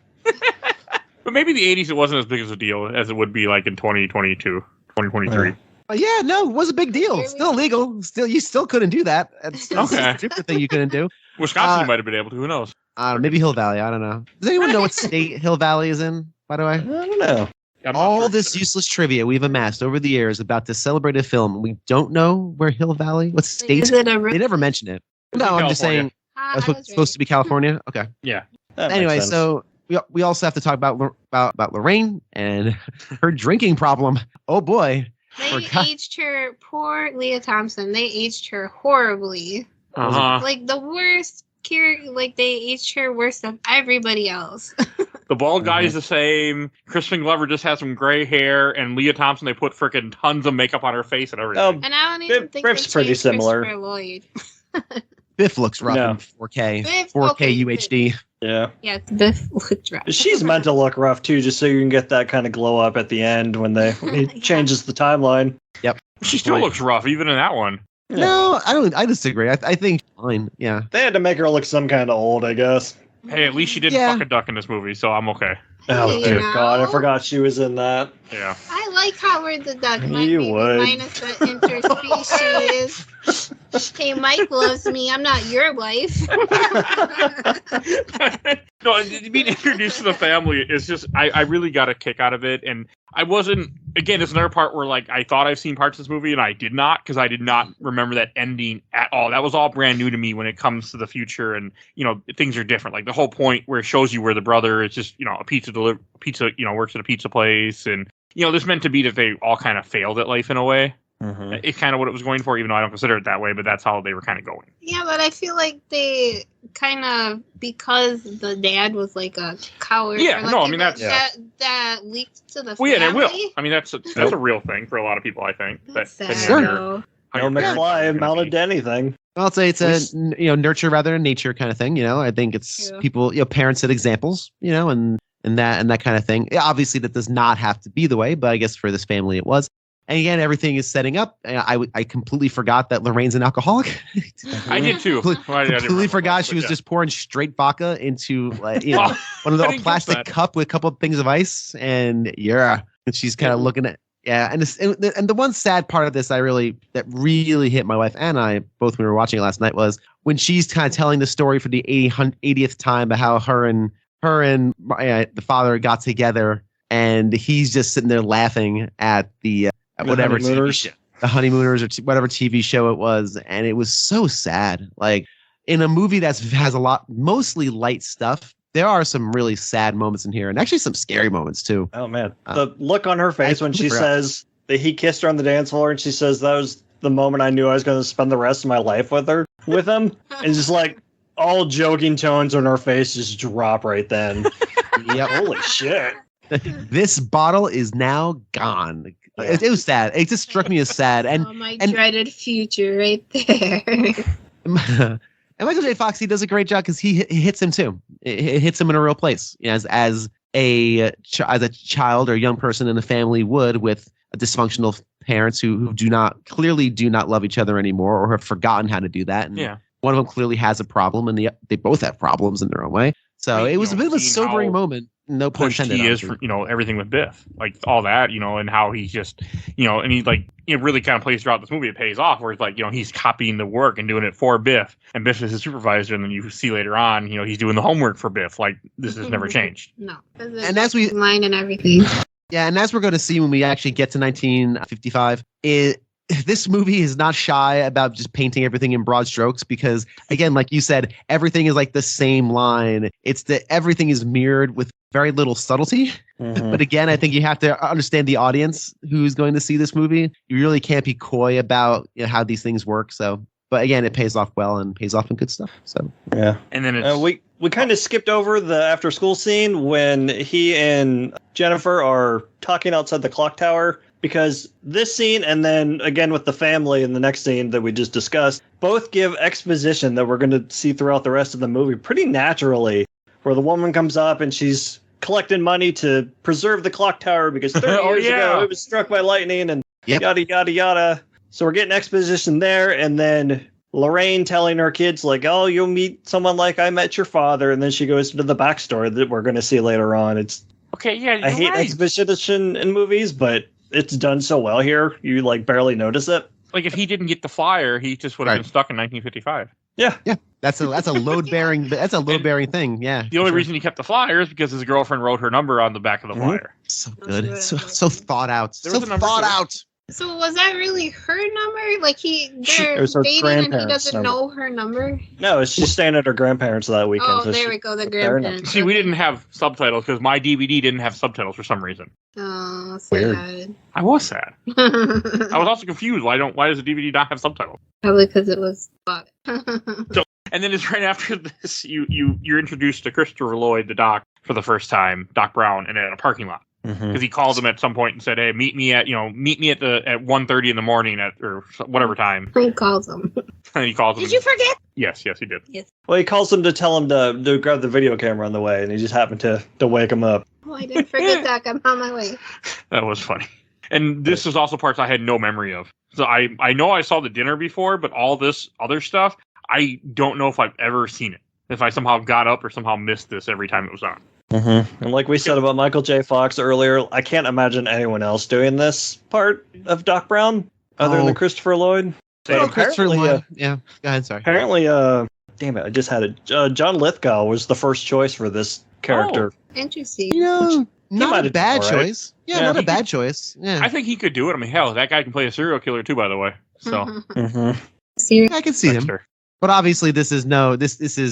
But maybe the 80s, it wasn't as big of a deal as it would be like in 2022, 2023. But yeah, no, it was a big deal. Here we Still illegal. You still couldn't do that. That's Okay. a stupid thing you couldn't do. Wisconsin might have been able to. Who knows? Maybe Hill Valley. I don't know. Does anyone know what state Hill Valley is in, by the way? I don't know. I'm not All sure this either. useless trivia we've amassed over the years about this celebrated film. We don't know where Hill Valley, what state. Is it a They never mention it. It's No, in I'm just California. saying I it's was supposed to be California. Okay. Yeah. That makes Anyway, sense. so we also have to talk about Lorraine and her drinking problem. Oh boy. They Forgot. aged her, poor Leah Thompson. They aged her horribly. Uh-huh. Like the worst like they aged her worse than everybody else. The bald guy's the same. Kristen Glover just has some gray hair, and Leah Thompson, they put freaking tons of makeup on her face and everything. And I don't even think Biff's they pretty changed similar. Christopher Lloyd. Biff looks rough No. in 4K. Biff, 4K okay, UHD. Yeah. Yeah, Biff looked rough. She's meant to look rough too, just so you can get that kind of glow up at the end when it changes the timeline. She still Right. looks rough, even in that one. No, I disagree. I think fine. Yeah. They had to make her look some kind of old, I guess. Hey, at least she didn't Yeah. fuck a duck in this movie, so I'm okay. Oh, You dear know? God, I forgot she was in that. Yeah. I like Howard the Duck. You would. Minus the interspecies. Hey, Mike loves me. I'm not your wife. No, being introduced to the family is just, I really got a kick out of it. And I wasn't, again, it's another part where, like, I thought I've seen parts of this movie and I did not, because I did not remember that ending at all. That was all brand new to me when it comes to the future, and, you know, things are different. Like, the whole point where it shows you where the brother is just, you know, works at a pizza place. And, you know, this meant to be that they all kind of failed at life in a way. Mhm. It's kind of what it was going for, even though I don't consider it that way, but that's how they were kind of going. Yeah, but I feel like they kind of, because the dad was like a coward. Yeah, or like no, I mean, that's- that leaked to the Well, family. yeah, and it will. I mean, that's a real thing for a lot of people, I think. That's that sad. Sure. though. how No your parents are McFly gonna amounted be. to anything. I'll say it's a We nurture rather than nature kind of thing. You know, I think it's True. people, parents set examples. You know, and that kind of thing. Yeah, obviously, that does not have to be the way, but I guess for this family, it was. And again, everything is setting up. I completely forgot that Lorraine's an alcoholic. I did too. Well, I didn't completely remember forgot that, she but was yeah. just pouring straight vodka into one of I the didn't catch plastic that. cup with a couple of things of ice, and she's kind of looking at and the one sad part of this that really hit my wife and I both when we were watching it last night was when she's kind of telling the story for the 80th time about how her and the father got together, and he's just sitting there laughing at the whatever TV Honeymooners. show, the Honeymooners or whatever TV show it was, and it was so sad. Like in a movie that has a lot, mostly light stuff, there are some really sad moments in here, and actually some scary moments too. Oh, man. The look on her face I when she forgot. says that he kissed her on the dance floor, and she says that was the moment I knew I was going to spend the rest of my life with him. And just like all joking tones on her face just drop right then. Yep. Holy shit. This bottle is now gone. It was sad. It just struck me as sad. And Oh, my and- dreaded future right there. and Michael J. Fox, he does a great job because he hits him too. It hits him in a real place, as a child or young person in a family would, with dysfunctional parents who clearly do not love each other anymore or have forgotten how to do that. And Yeah. one of them clearly has a problem, and they both have problems in their own way. So Right, it was a bit of a seeing sobering how moment. No pun Pushed intended. he is obviously. for, everything with Biff, like all that, and how he's just, and he like, it really kind of plays throughout this movie. It pays off where it's like, he's copying the work and doing it for Biff, and Biff is his supervisor. And then you see later on, he's doing the homework for Biff. Like, this has never changed. No. And as we- line and everything. Yeah, and as we're going to see when we actually get to 1955, this movie is not shy about just painting everything in broad strokes because, again, like you said, everything is like the same line. Everything is mirrored with very little subtlety. Mhm. But again, I think you have to understand the audience who's going to see this movie. You really can't be coy about how these things work. So, but again, it pays off well and pays off in good stuff. So Yeah. And then it's We kind of skipped over the after school scene when he and Jennifer are talking outside the clock tower, because this scene and then again with the family in the next scene that we just discussed both give exposition that we're going to see throughout the rest of the movie pretty naturally, where the woman comes up and she's collecting money to preserve the clock tower because 30 Oh, years yeah. ago it was struck by lightning and Yep. yada, yada, yada. So we're getting exposition there, and then Lorraine telling her kids, like, oh, you'll meet someone like I met your father, and then she goes into the backstory that we're going to see later on. okay. Yeah, I hate exposition in movies, but it's done so well here, you like barely notice it. Like if he didn't get the flyer, he just would have Right. been stuck in 1955. Yeah. That's a load bearing thing. Yeah. The only for sure. reason he kept the flyer is because his girlfriend wrote her number on the back of the flyer. So good. So thought out. There So was a number thought too. out. So was that really her number? Like It they're was her dating and he grandparents' doesn't number. know her number? No, it's just staying at her grandparents that weekend. Oh, so there she- we go, the fair enough. grandparents. See, we Okay. didn't have subtitles because my DVD didn't have subtitles for some reason. Oh, Weird. sad. I was sad. I Probably was also confused. Why does the DVD not have subtitles? because it was bought. And then it's right after this, you're introduced to Christopher Lloyd, the Doc, for the first time, Doc Brown, and at a parking lot. Mhm. Because he called him at some point and said, "Hey, meet me at 1:30 in the morning or whatever time." Who calls them? And he calls him. Did you forget? Yes, he did. Well, he calls him to tell him to grab the video camera on the way, and he just happened to wake him up. Oh, I didn't forget that. I'm on my way. That was funny. And this was also parts I had no memory of. So I know I saw the dinner before, but all this other stuff, I don't know if I've ever seen it. If I somehow got up or somehow missed this every time it was on. Mm-hmm. And like we said about Michael J. Fox earlier, I can't imagine anyone else doing this part of Doc Brown other Oh. than Christopher Lloyd. Oh, And Christopher apparently, Lloyd. Yeah. Go ahead. Sorry. apparently, damn it, I just had it. John Lithgow was the first choice for this character. Interesting. You know, not might a have bad done all right. choice. Yeah, Yeah, not a he bad could- choice. Yeah. I think he could do it. I mean, hell, that guy can play a serial killer too, by the way. So Mm-hmm. Serious. I can see him. Dexter. But obviously, this is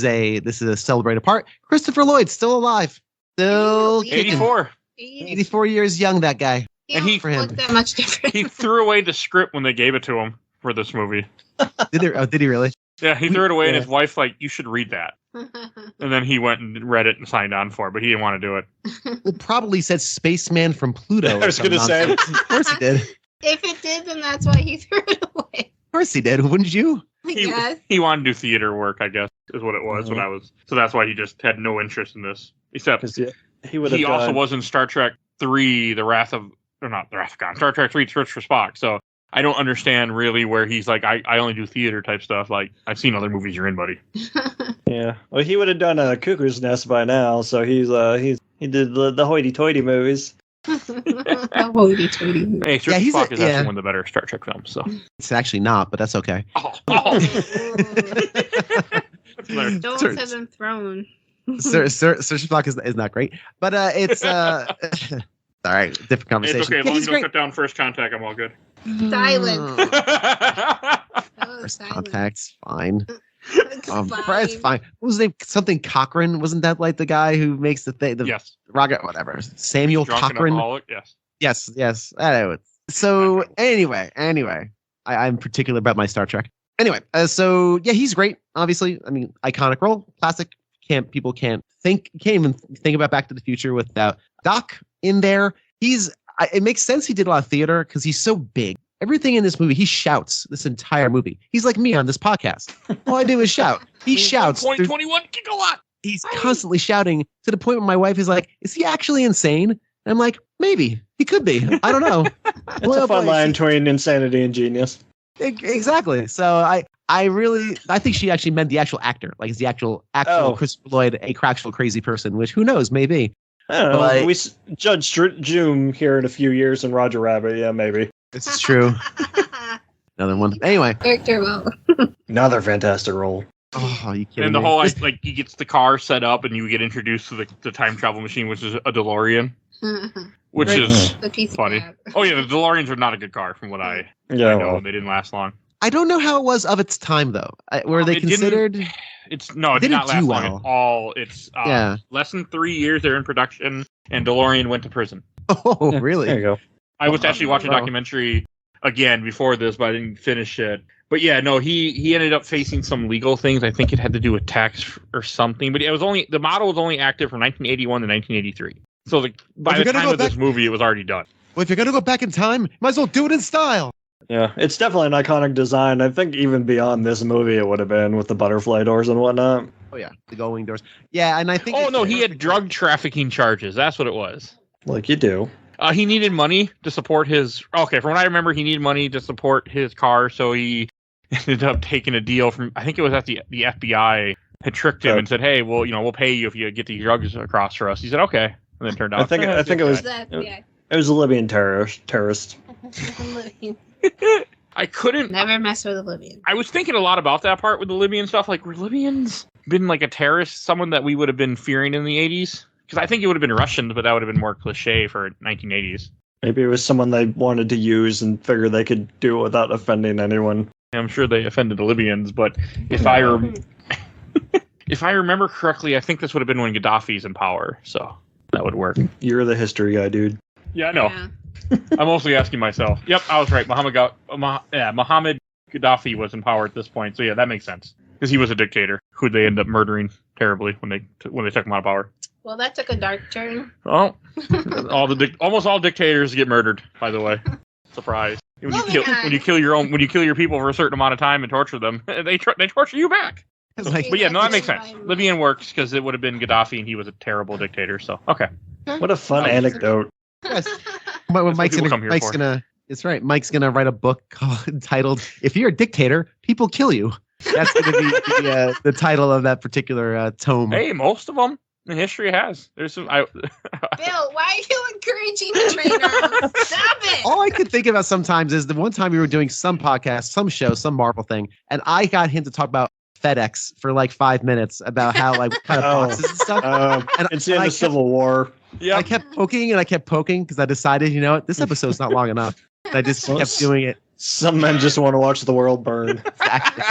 a celebrated part. Christopher Lloyd still alive, still Really? kicking. 84. 84 years young. That guy. And he- For him. looked that much different. He threw away the script when they gave it to him for this movie. Did he really? Yeah, he threw it away, and Yeah. his wife you should read that. And then he went and read it and signed on for it, but he didn't want to do it. It probably said Spaceman from Pluto. I was gonna say. Of course he did. Of If it did, then that's why he threw it away. course he did. Wouldn't you? I guess. He wanted to do theater work, I guess, is what it was when I was. So that's why he just had no interest in this. Except Because he would have he also done. was in Star Trek 3, not The Wrath of Khan, Star Trek 3, Search for Spock. So I don't understand really where he's like, I only do theater type stuff. Like, I've seen other movies you're in, buddy. Yeah, well, he would have done a Cuckoo's Nest by now. So he did the hoity-toity movies. The hoity-toity. Hey, Search Yeah, for he's Spock a- is yeah. actually one of the better Star Trek films. So. It's actually not, but that's okay. Oh. Stones Sir- have been thrown. Search Block is not great, but it's all right. Different conversation. It's okay. As Yeah, long as he's you don't great. cut down First Contact, I'm all good. Silent. Oh, First silent. Contact's fine. Fine. It's fine. What was his name? Something Cochran? Wasn't that like the guy who makes the thing? The Yes. rocket, whatever. Samuel Drunken Cochran. alcoholic, yes. Yes. Anyway. So anyway, I'm particular about my Star Trek. Anyway, so yeah, he's great. Obviously, I mean, iconic role, classic. Can't even think about Back to the Future without Doc in there. It makes sense he did a lot of theater because he's so big. Everything in this movie, he shouts this entire movie. He's like me on this podcast. All I do is shout. He shouts. 1.21 gigawatt. He's constantly shouting to the point where my wife is like, "Is he actually insane?" And I'm like, "Maybe he could be. I don't know." It's a fun line between insanity and genius. Exactly. So I think she actually meant the actual actor, like is the actual Christopher Lloyd a actual crazy person, which who knows, maybe. I don't know. But- We Judge Joom here in a few years in Roger Rabbit. Yeah, maybe. This is true. Another one. Anyway. Character well. Another fantastic role. Oh, you kidding And the me? whole he gets the car set up, and you get introduced to the time travel machine, which is a DeLorean, which Right. is The piece funny. of crap. Oh yeah, the DeLoreans are not a good car, from what I Yeah, know. well, They didn't last long. I don't know how it was of its time though. Were they It didn't- considered? It It did didn't not last do long well. at all. It's Yeah. less than 3 years they're in production, and DeLorean went to prison. Oh, there really? you go. I was actually watching a Wow. documentary again before this, but I didn't finish it. But yeah, no, he ended up facing some legal things. I think it had to do with tax or something. But the model was only active from 1981 to 1983. So by you're the gonna time go of this back- movie, it was already done. Well, if you're gonna go back in time, might as well do it in style. Yeah, it's definitely an iconic design. I think even beyond this movie, it would have been with the butterfly doors and whatnot. Oh yeah, the going doors. Yeah, and I think. Oh no, he had drug trafficking charges. That's what it was. Like you do. He needed money to support his. Okay, from what I remember, he needed money to support his car, so he ended up taking a deal from. I think it was at the FBI had tricked him and said, "Hey, well, we'll pay you if you get these drugs across for us." He said, "Okay," and then it turned out. I think it was That, yeah. it was a Libyan terrorist. I couldn't. Never mess with a Libyan. I was thinking a lot about that part with the Libyan stuff. Like, were Libyans been like a terrorist, someone that we would have been fearing in the 80s? Because I think it would have been Russians, but that would have been more cliche for 1980s. Maybe it was someone they wanted to use and figured they could do it without offending anyone. I'm sure they offended the Libyans, but if I remember correctly, I think this would have been when Gaddafi's in power, so that would work. You're the history guy, dude. Yeah, I know. Yeah. I'm mostly asking myself. Yep, I was right. Mohammed Gaddafi was in power at this point, so yeah, that makes sense. Because he was a dictator who they ended up murdering terribly when they took him out of power. Well, that took a dark turn. Oh, almost all dictators get murdered. By the way, surprise. When you kill your people for a certain amount of time and torture them, they torture you back. It's like, But yeah, no, that makes sense. Libyan works because it would have been Gaddafi and he was a terrible dictator. So okay. What a fun anecdote. yes. But Mike's people come here for. gonna. It's right. Mike's gonna write a book entitled "If You're a Dictator, People Kill You." That's gonna be the title of that particular tome. Hey, most of them in history has. There's some. Bill, why are you encouraging the trainer? Stop it! All I could think about sometimes is the one time we were doing some podcast, some show, some Marvel thing, and I got him to talk about FedEx for like 5 minutes about how like kind of boxes and stuff. And it's in the Civil War. Yeah. I kept poking because I decided, you know what, this episode's not long enough. And I just kept doing it. Some men just want to watch the world burn. Exactly.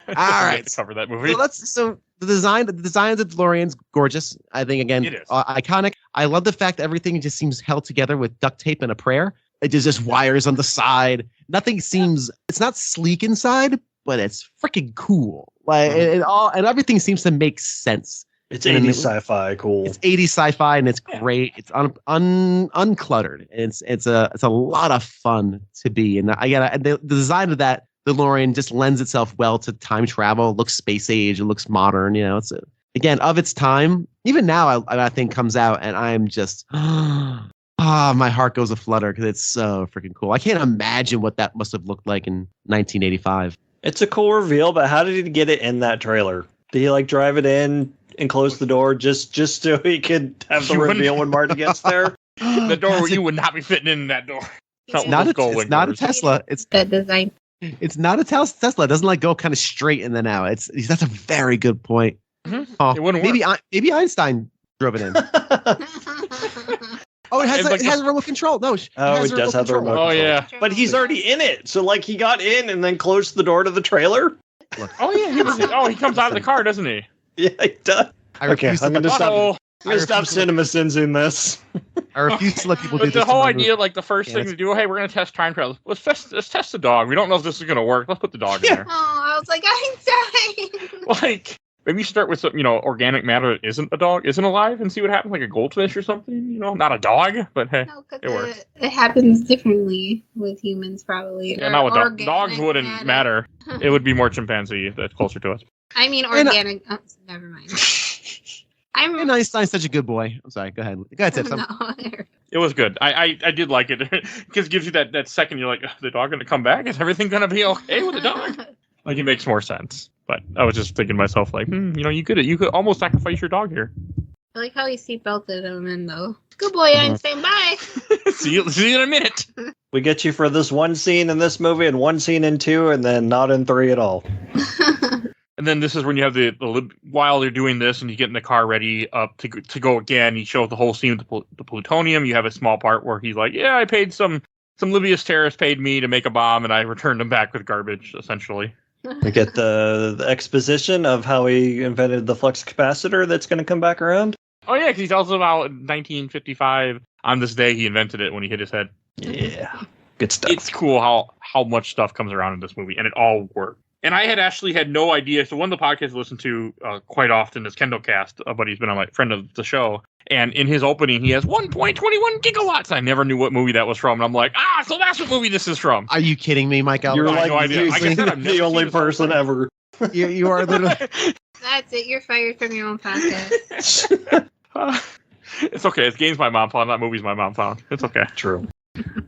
All right. To cover that movie. So the design of the DeLorean's gorgeous. I think again, It is. iconic. I love the fact that everything just seems held together with duct tape and a prayer. It just wires on the side. Nothing seems. It's not sleek inside, but it's freaking cool. Like and everything seems to make sense. It's 80s sci-fi, cool. It's 80s sci-fi and it's great. It's uncluttered. It's a lot of fun to be. And the design of that DeLorean just lends itself well to time travel. It looks space age. It looks modern. You know, it's again of its time. Even now, I think comes out and I'm just my heart goes a flutter because it's so freaking cool. I can't imagine what that must have looked like in 1985. It's a cool reveal, but how did he get it in that trailer? Did he like drive it in and close the door just so he could have the reveal when Marty gets there? The door you would not be fitting in that door. It's not a Tesla. It's that design. It's not a Tesla. It doesn't like go kind of straight in and out. That's a very good point. Mm-hmm. Oh, it wouldn't work. Maybe Einstein drove it in. Oh, it has a remote control. No, it does have the remote control. Oh yeah, but he's already in it. So like he got in and then closed the door to the trailer. Oh yeah, he comes out of the car, doesn't he? Yeah, he does. Okay, I'm gonna stop cinema sins-ing this. I refuse to let people do this. But the whole idea, like the first thing to do, hey, we're gonna test time travel. Let's test the dog. We don't know if this is gonna work. Let's put the dog in there. Oh, I was like, Einstein. Like maybe start with some, organic matter that isn't alive, and see what happens, like a goldfish or something. Not a dog, but hey, no, it works. It happens differently with humans, probably. Yeah, not with dogs. Wouldn't matter. It would be more chimpanzee that's closer to us. I mean, organic. Never mind. And Einstein's such a good boy. I'm sorry. Go ahead. Go ahead, Tiff. No. It was good. I did like it because it gives you that second. You're like, the dog gonna come back? Is everything gonna be okay with the dog? Like it makes more sense. But I was just thinking to myself, like, you could almost sacrifice your dog here. I like how he seatbelted him in though. Good boy, Einstein. Bye. See you in a minute. We get you for this one scene in this movie and one scene in 2, and then not in 3 at all. And then this is when you have while they're doing this and you get in the car ready up to go again. You show the whole scene with the plutonium. You have a small part where he's like, "Yeah, I paid some Libyan terrorists paid me to make a bomb, and I returned them back with garbage." Essentially, we get the exposition of how he invented the flux capacitor that's going to come back around. Oh yeah, because he tells about 1955 on this day he invented it when he hit his head. Yeah, good stuff. It's cool how much stuff comes around in this movie, and it all works. And I had actually had no idea. So one of the podcasts I listen to quite often is KendallCast, but he's been on my friend of the show. And in his opening, he has 1.21 gigawatts. I never knew what movie that was from. And I'm like, so that's what movie this is from. Are you kidding me, Mike? You're like no idea. Like I said, I've the only person ever. You are literally. That's it. You're fired from your own podcast. It's okay. It's games my mom found, not movies my mom found. It's okay. True.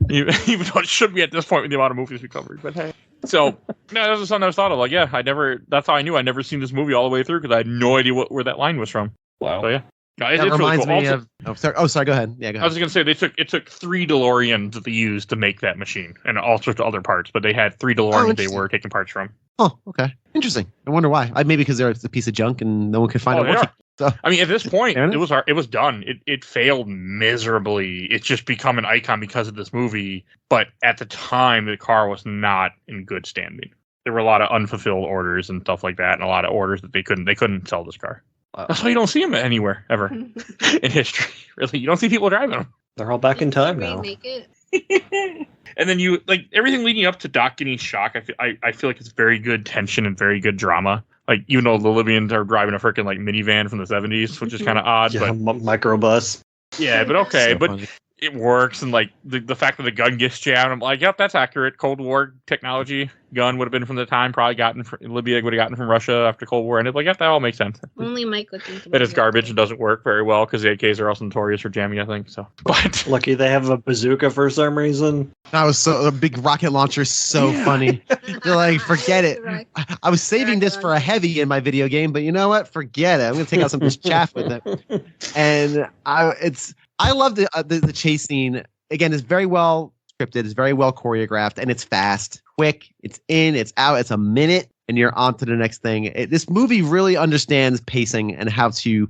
Even though it should be at this point with the amount of movies we covered. But hey. So, that was something I was thought of. Like, yeah, that's how I knew I'd never seen this movie all the way through because I had no idea where that line was from. Wow. So, yeah. No, That it's reminds really me cool. Also, of. Sorry. Go ahead. Yeah, go I was ahead. just gonna say it took 3 DeLoreans that they used to make that machine, and all sorts of other parts. But they had 3 DeLoreans they interesting. were taking parts from. Oh, okay. Interesting. I wonder why. Maybe because they're a piece of junk and no one could find it they working. are. So, I mean, at this point, Fair enough. it was done. It failed miserably. It's just become an icon because of this movie. But at the time, the car was not in good standing. There were a lot of unfulfilled orders and stuff like that, and a lot of orders that they couldn't sell this car. That's why you don't see them anywhere ever in history. Really, you don't see people driving them. They're all back in time now. Remake it. And then you like everything leading up to Doc getting shocked. I feel like it's very good tension and very good drama. Like even though the Libyans are driving a freaking like minivan from the 70s, which is kind of odd. Yeah, But microbus. yeah, but okay, so but funny. it works. And like the fact that the gun gets jammed, I'm like, yep, that's accurate. Cold War technology gun would have been from the time, probably gotten from Libya would have gotten from Russia after Cold War ended. Like, yep, that all makes sense. Only Mike would think about That is it. garbage and doesn't work very well because the AKs are also notorious for jamming, I think. So, but Lucky they have a bazooka for some reason. That was a big rocket launcher. So funny. They're like, forget it. Right. I was saving this for a heavy in my video game, but you know what? Forget it. I'm gonna take out some of this chaff with it. And I love the chase scene. Again, it's very well scripted. It's very well choreographed, and it's fast, quick. It's in, it's out. It's a minute, and you're on to the next thing. This movie really understands pacing and how to.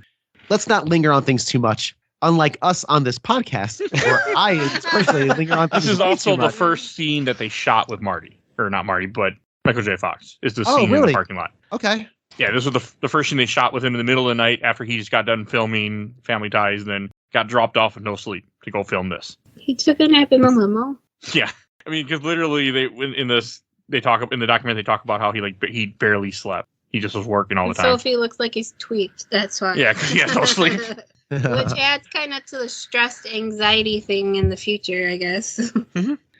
Let's not linger on things too much. Unlike us on this podcast, where I personally linger on things this is way also too the much. first scene that they shot with Marty, or not Marty, but Michael J. Fox. Is the Oh, scene in really? the parking lot. Okay. Yeah, this was the first scene they shot with him in the middle of the night after he just got done filming Family Ties, and then got dropped off with no sleep to go film this. He took a nap in the limo. Yeah, I mean, because literally in the documentary they talk about how he barely slept. He just was working all the And time. Sophie looks like he's tweaked. That's why. Yeah, because he has no sleep. Which adds kind of to the stress anxiety thing in the future, I guess.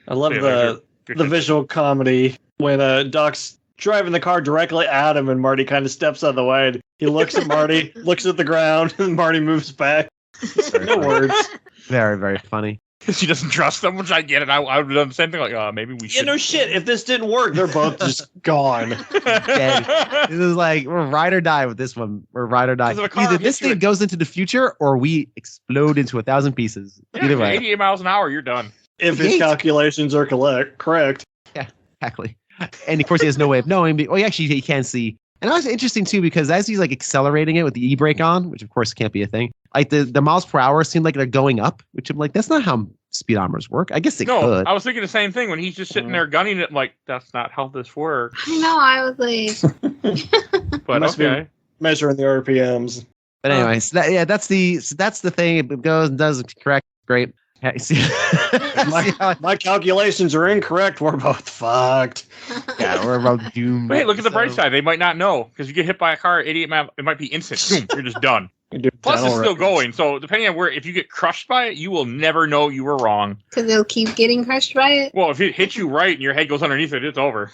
I love Yeah, the Good visual comedy when Doc's driving the car directly at him and Marty kind of steps out of the way. And he looks at Marty, looks at the ground, and Marty moves back. No words. Very, very funny. Because he doesn't trust them, which I get it. I would have done the same thing. Like, maybe we Yeah, should. no shit. If this didn't work, they're both just gone. This is like we're ride or die with this one. We're ride or die. 'Cause if a car Either this hits you thing goes into the future or we explode into 1,000 pieces. Either way. 88 miles an hour, you're done. If his calculations are correct. Exactly. And of course, he has no way of knowing. Well, he can see. And that was interesting too because as he's like accelerating it with the e-brake on, which of course can't be a thing, like the miles per hour seem like they're going up, which I'm like, that's not how speedometers work. I guess they could. I was thinking the same thing when he's just sitting there gunning it. I'm like, that's not how this works. I know. I was like, But Must be okay. measuring the RPMs. But anyway, that's the thing. It goes and does correct. Great. Yeah, see My calculations are incorrect. We're both fucked. yeah, we're about doomed. Wait, look at the bright So- side. They might not know because you get hit by a car at 88 miles, it might be instant. Boom, you're just done. You do Plus, it's dental still records. going. So depending on where, if you get crushed by it, you will never know you were wrong. because they'll keep getting crushed by it. Well, if it hits you right and your head goes underneath it, it's over.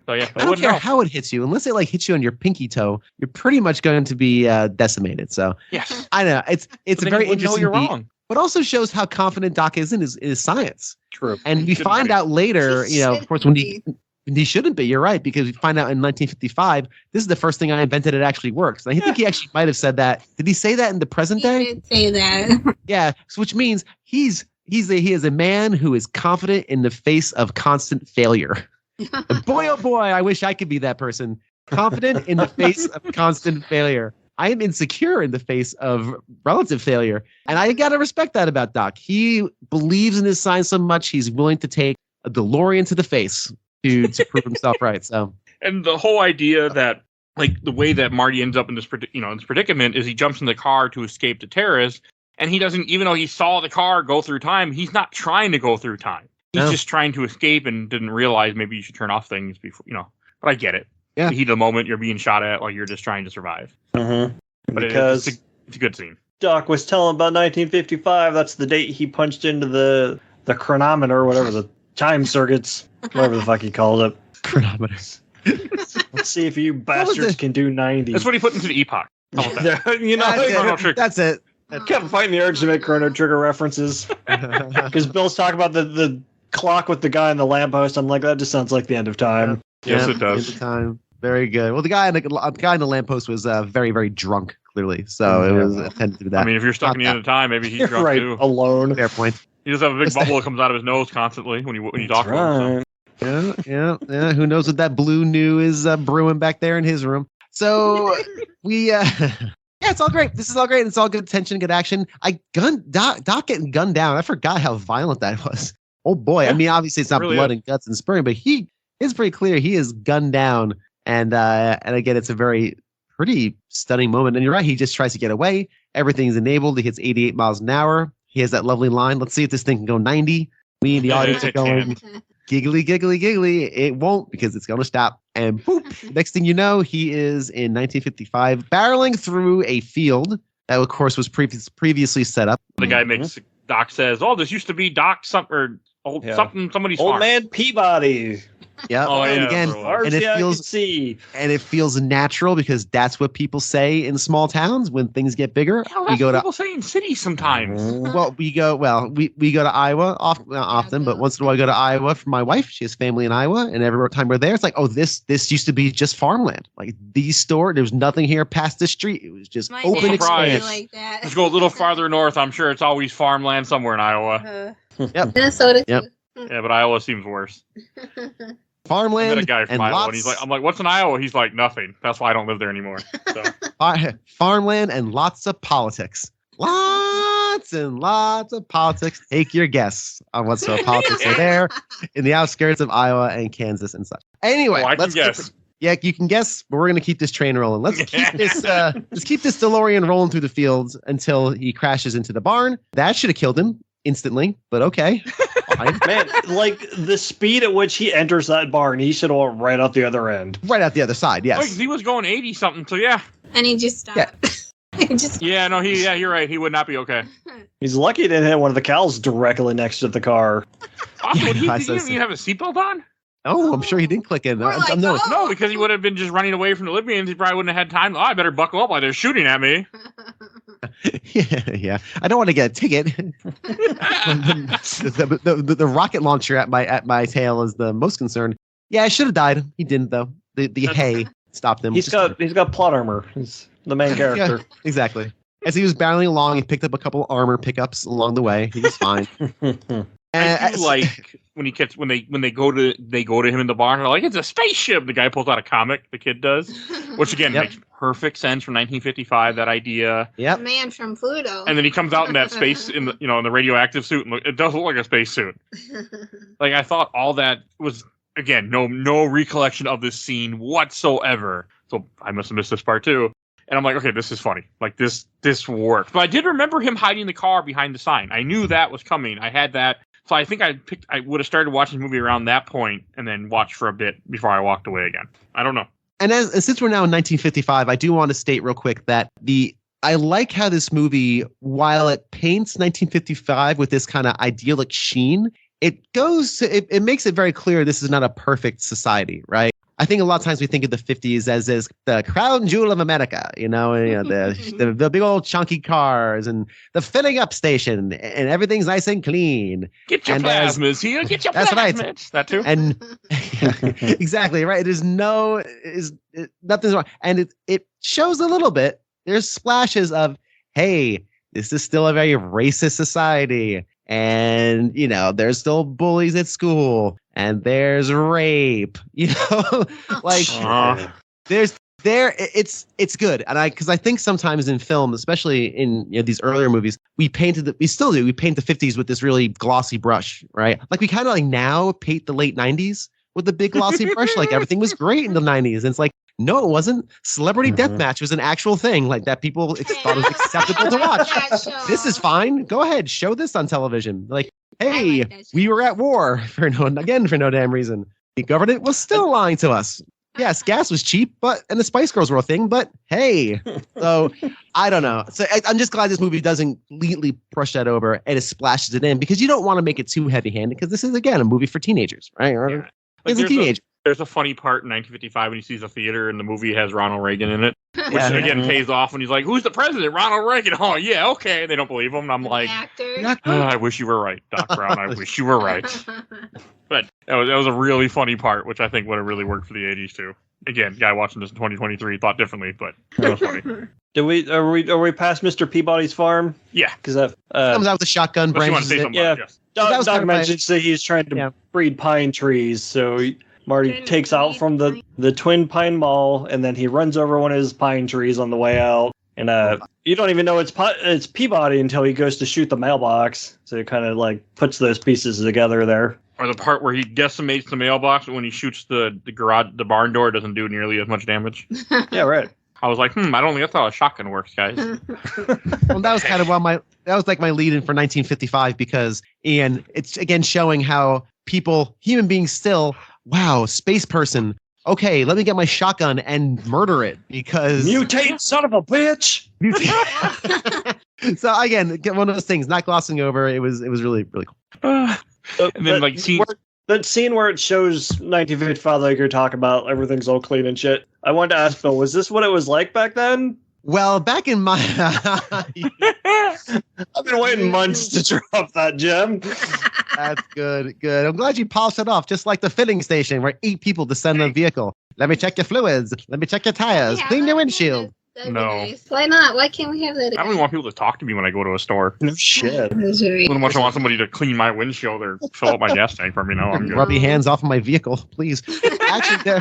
So yeah, I don't wouldn't care know. how it hits you, unless it like hits you on your pinky toe. You're pretty much going to be decimated. So Yes, I know it's But a then very you wouldn't know interesting you're beat, wrong. but also shows how confident Doc is in his science. True. And we Shouldn't find be. out later, He of course, when he shouldn't shouldn't be. You're right, because we find out in 1955, this is the first thing I invented. It actually works. And I think he actually might have said that. Did he say that in the present He day? did say that. Yeah, so which means he is a man who is confident in the face of constant failure. And boy, oh boy, I wish I could be that person. Confident in the face of constant failure. I am insecure in the face of relative failure. And I got to respect that about Doc. He believes in his science so much, he's willing to take a DeLorean to the face to prove himself right. So, And the whole idea that, like, the way that Marty ends up in this predicament is he jumps in the car to escape the terrorists, and he doesn't, even though he saw the car go through time, he's not trying to go through time. He's No. just trying to escape and didn't realize maybe you should turn off things before, But I get it. Yeah. The heat of the moment, you're being shot at while you're just trying to survive. Mm-hmm. But Because it's a good scene. Doc was telling about 1955. That's the date he punched into the chronometer, whatever the time circuits, whatever the fuck he called it. chronometers. Let's see if you was bastards it? can do 90. That's what he put into the epoch. How about that? You know, Chrono I Trigger. That's it. kept fighting the urge to make Chrono Trigger references. Because Bill's talking about the clock with the guy in the lamppost. I'm like, that just sounds like the end of time. Yes, Yeah, it does. at the time. Very good. Well, the guy in the lamppost was very, very drunk, clearly. So it was intended to do that. I mean, if you're stuck Not in the end of time, maybe he's You're drunk right, too. alone. Fair point. He just have a big bubble that comes out of his nose constantly when you talk to him. So. Yeah. Who knows what that blue new is brewing back there in his room? So we, yeah, it's all great. This is all great. It's all good tension, good action. Doc getting gunned down. I forgot how violent that was. Oh boy. I mean, obviously it's not really blood and guts and spurring, but it's pretty clear he is gunned down. And again, it's a pretty stunning moment. And you're right. He just tries to get away. Everything's enabled. He hits 88 miles an hour. He has that lovely line. Let's see if this thing can go 90. We in the audience are going giggly, giggly, giggly. It won't because it's going to stop. And boop. Next thing you know, he is in 1955 barreling through a field that, of course, was previously set up. The guy Doc says, "Oh, this used to be Doc something somebody's Old farm." man Peabody. Yeah. Oh, and yeah, again, totally. and it feels natural because that's what people say in small towns when things get bigger. Hell, that's what people say in cities sometimes. Well, we go to Iowa often, but once in a while we go to Iowa for my wife. She has family in Iowa, and every time we're there, it's like, oh, this used to be just farmland. Like there was nothing here past the street. It was just My open dad expanse. like that. Let's go a little farther north. I'm sure it's always farmland somewhere in Iowa. Yep. Minnesota too. Yep. Yeah, but Iowa seems worse. I Farmland met a guy from and Iowa, and I'm like, "What's in Iowa?" He's like, "Nothing." That's why I don't live there anymore. So. farmland and lots of politics. Lots and lots of politics. Take your guess on what sort of politics are there in the outskirts of Iowa and Kansas and such. Anyway, I can guess. Yeah, you can guess, but we're going to keep this train rolling. Let's keep this DeLorean rolling through the fields until he crashes into the barn. That should have killed him instantly, but okay. Fine. Man, like the speed at which he enters that barn, he should have went right out the other end. Right out the other side, yes. Like, he was going 80 something, so yeah. And he just stopped. Yeah. You're right. He would not be okay. He's lucky he didn't hit one of the cows directly next to the car. Also, Yeah, he I didn't so even have a seatbelt on? Oh, I'm sure he didn't click in. We're like, No, oh. No, because he would have been just running away from the Libyans. He probably wouldn't have had time. Oh, I better buckle up while they're shooting at me. yeah. I don't want to get a ticket. the rocket launcher at my tail is the most concerned. Yeah, I should have died. He didn't though. The hay stopped him. He's got plot armor. He's the main character. Yeah, exactly. As he was barreling along, he picked up a couple armor pickups along the way. He was fine. I do like when they go to him in the barn. They're like, "It's a spaceship." The guy pulls out a comic. The kid does, which again makes perfect sense from 1955. That idea. Yep. Man from Pluto. And then he comes out in that space in the radioactive suit, and it does look like a space suit. Like I thought all that was again no recollection of this scene whatsoever. So I must have missed this part too. And I'm like, okay, this is funny. Like this worked. But I did remember him hiding the car behind the sign. I knew that was coming. I had that. So I think I would have started watching the movie around that point and then watched for a bit before I walked away again. I don't know. And since we're now in 1955, I do want to state real quick that I like how this movie, while it paints 1955 with this kind of idyllic sheen, it makes it very clear this is not a perfect society, right? I think a lot of times we think of the 50s as the crown jewel of America, the big old chunky cars and the filling up station and everything's nice and clean. Get your plasmas here. Get your plasmas. Right. That too. And exactly right. Nothing's wrong. And it shows a little bit. There's splashes of, hey, this is still a very racist society. And, there's still bullies at school and there's rape, it's good. And because I think sometimes in film, especially in these earlier movies, we paint the 50s with this really glossy brush, right? Like we kind of like now paint the late 90s with the big glossy brush. Like everything was great in the 90s. And it's like, no, it wasn't. Celebrity Deathmatch was an actual thing like that people thought was acceptable to watch. This is fine. Go ahead. Show this on television. Like, hey, we were at war for no damn reason. The government was still lying to us. Yes, gas was cheap, and the Spice Girls were a thing, but hey. So, I don't know. So I'm just glad this movie doesn't completely brush that over and it splashes it in because you don't want to make it too heavy-handed because this is, again, a movie for teenagers, right? Yeah. As a teenager. There's a funny part in 1955 when he sees a theater and the movie has Ronald Reagan in it, which again pays off when he's like, "Who's the president? Ronald Reagan." Oh yeah, okay. They don't believe him. And I'm like, I wish you were right, Doc Brown. I wish you were right. But that was a really funny part, which I think would have really worked for the 80s too. again, guy watching this in 2023 thought differently, but it was funny. Are we past Mr. Peabody's farm? Yeah. Because that Comes out with a shotgun, Unless you want to branches say it. something yeah. about it, yes. That was Doc kind of my- mentions that he's trying to breed pine trees, so Marty Trying to takes out breed from the Twin Pine Mall, and then he runs over one of his pine trees on the way out. And you don't even know it's Peabody until he goes to shoot the mailbox. So it kind of like puts those pieces together there. Or the part where he decimates the mailbox, but when he shoots the barn door, it doesn't do nearly as much damage. Yeah, right. I was like, I don't think that's how a shotgun works, guys. Well, that was kind of that was like my lead in for 1955 because Ian, it's again showing how human beings still, wow, space person. Okay, let me get my shotgun and murder it because Mutate, son of a bitch! So again, one of those things, not glossing over. It was really really cool. And then That scene where it shows 1955, like you're talking about, everything's all clean and shit. I wanted to ask Phil, was this what it was like back then? Well, back in my I've been waiting months to drop that gem. That's good. I'm glad you polished it off, just like the filling station where 8 people descend the vehicle. Let me check your fluids. Let me check your tires. Yeah, Clean your that'd windshield. be No. nice. Why not? Why can't we have that? I don't even want people to talk to me when I go to a store. No shit. I wouldn't much want somebody to clean my windshield or fill up my gas tank for me. No, I'm good. Rub your hands off of my vehicle, please. Actually,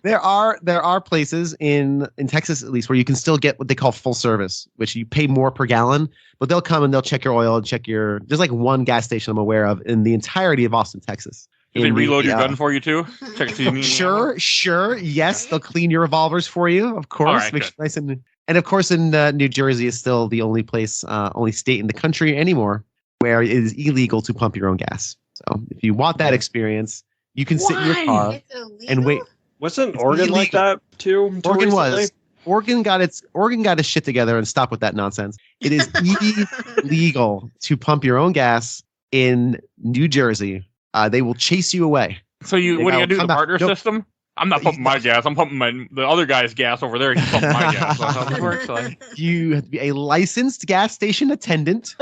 there are places in Texas at least where you can still get what they call full service, which you pay more per gallon, but they'll come and they'll check your oil and check your. There's like one gas station I'm aware of in the entirety of Austin, Texas. Do they In reload the, your gun for you too? Check to see Sure. Yes, they'll clean your revolvers for you, of course. All right, Make sure nice and of course, in New Jersey is still the only place, only state in the country anymore where it is illegal to pump your own gas. So if you want that experience, you can sit in your car It's illegal? and wait. Wasn't It's Oregon like illegal. that too? Oregon recently? was. Oregon got its shit together and stopped with that nonsense. It is illegal to pump your own gas in New Jersey. They will chase you away. So what are you gonna do? The come back. barter Nope. system? I'm not pumping my gas. I'm pumping the other guy's gas over there. He's pumping my gas. That's how this works. Like, You have to be a licensed gas station attendant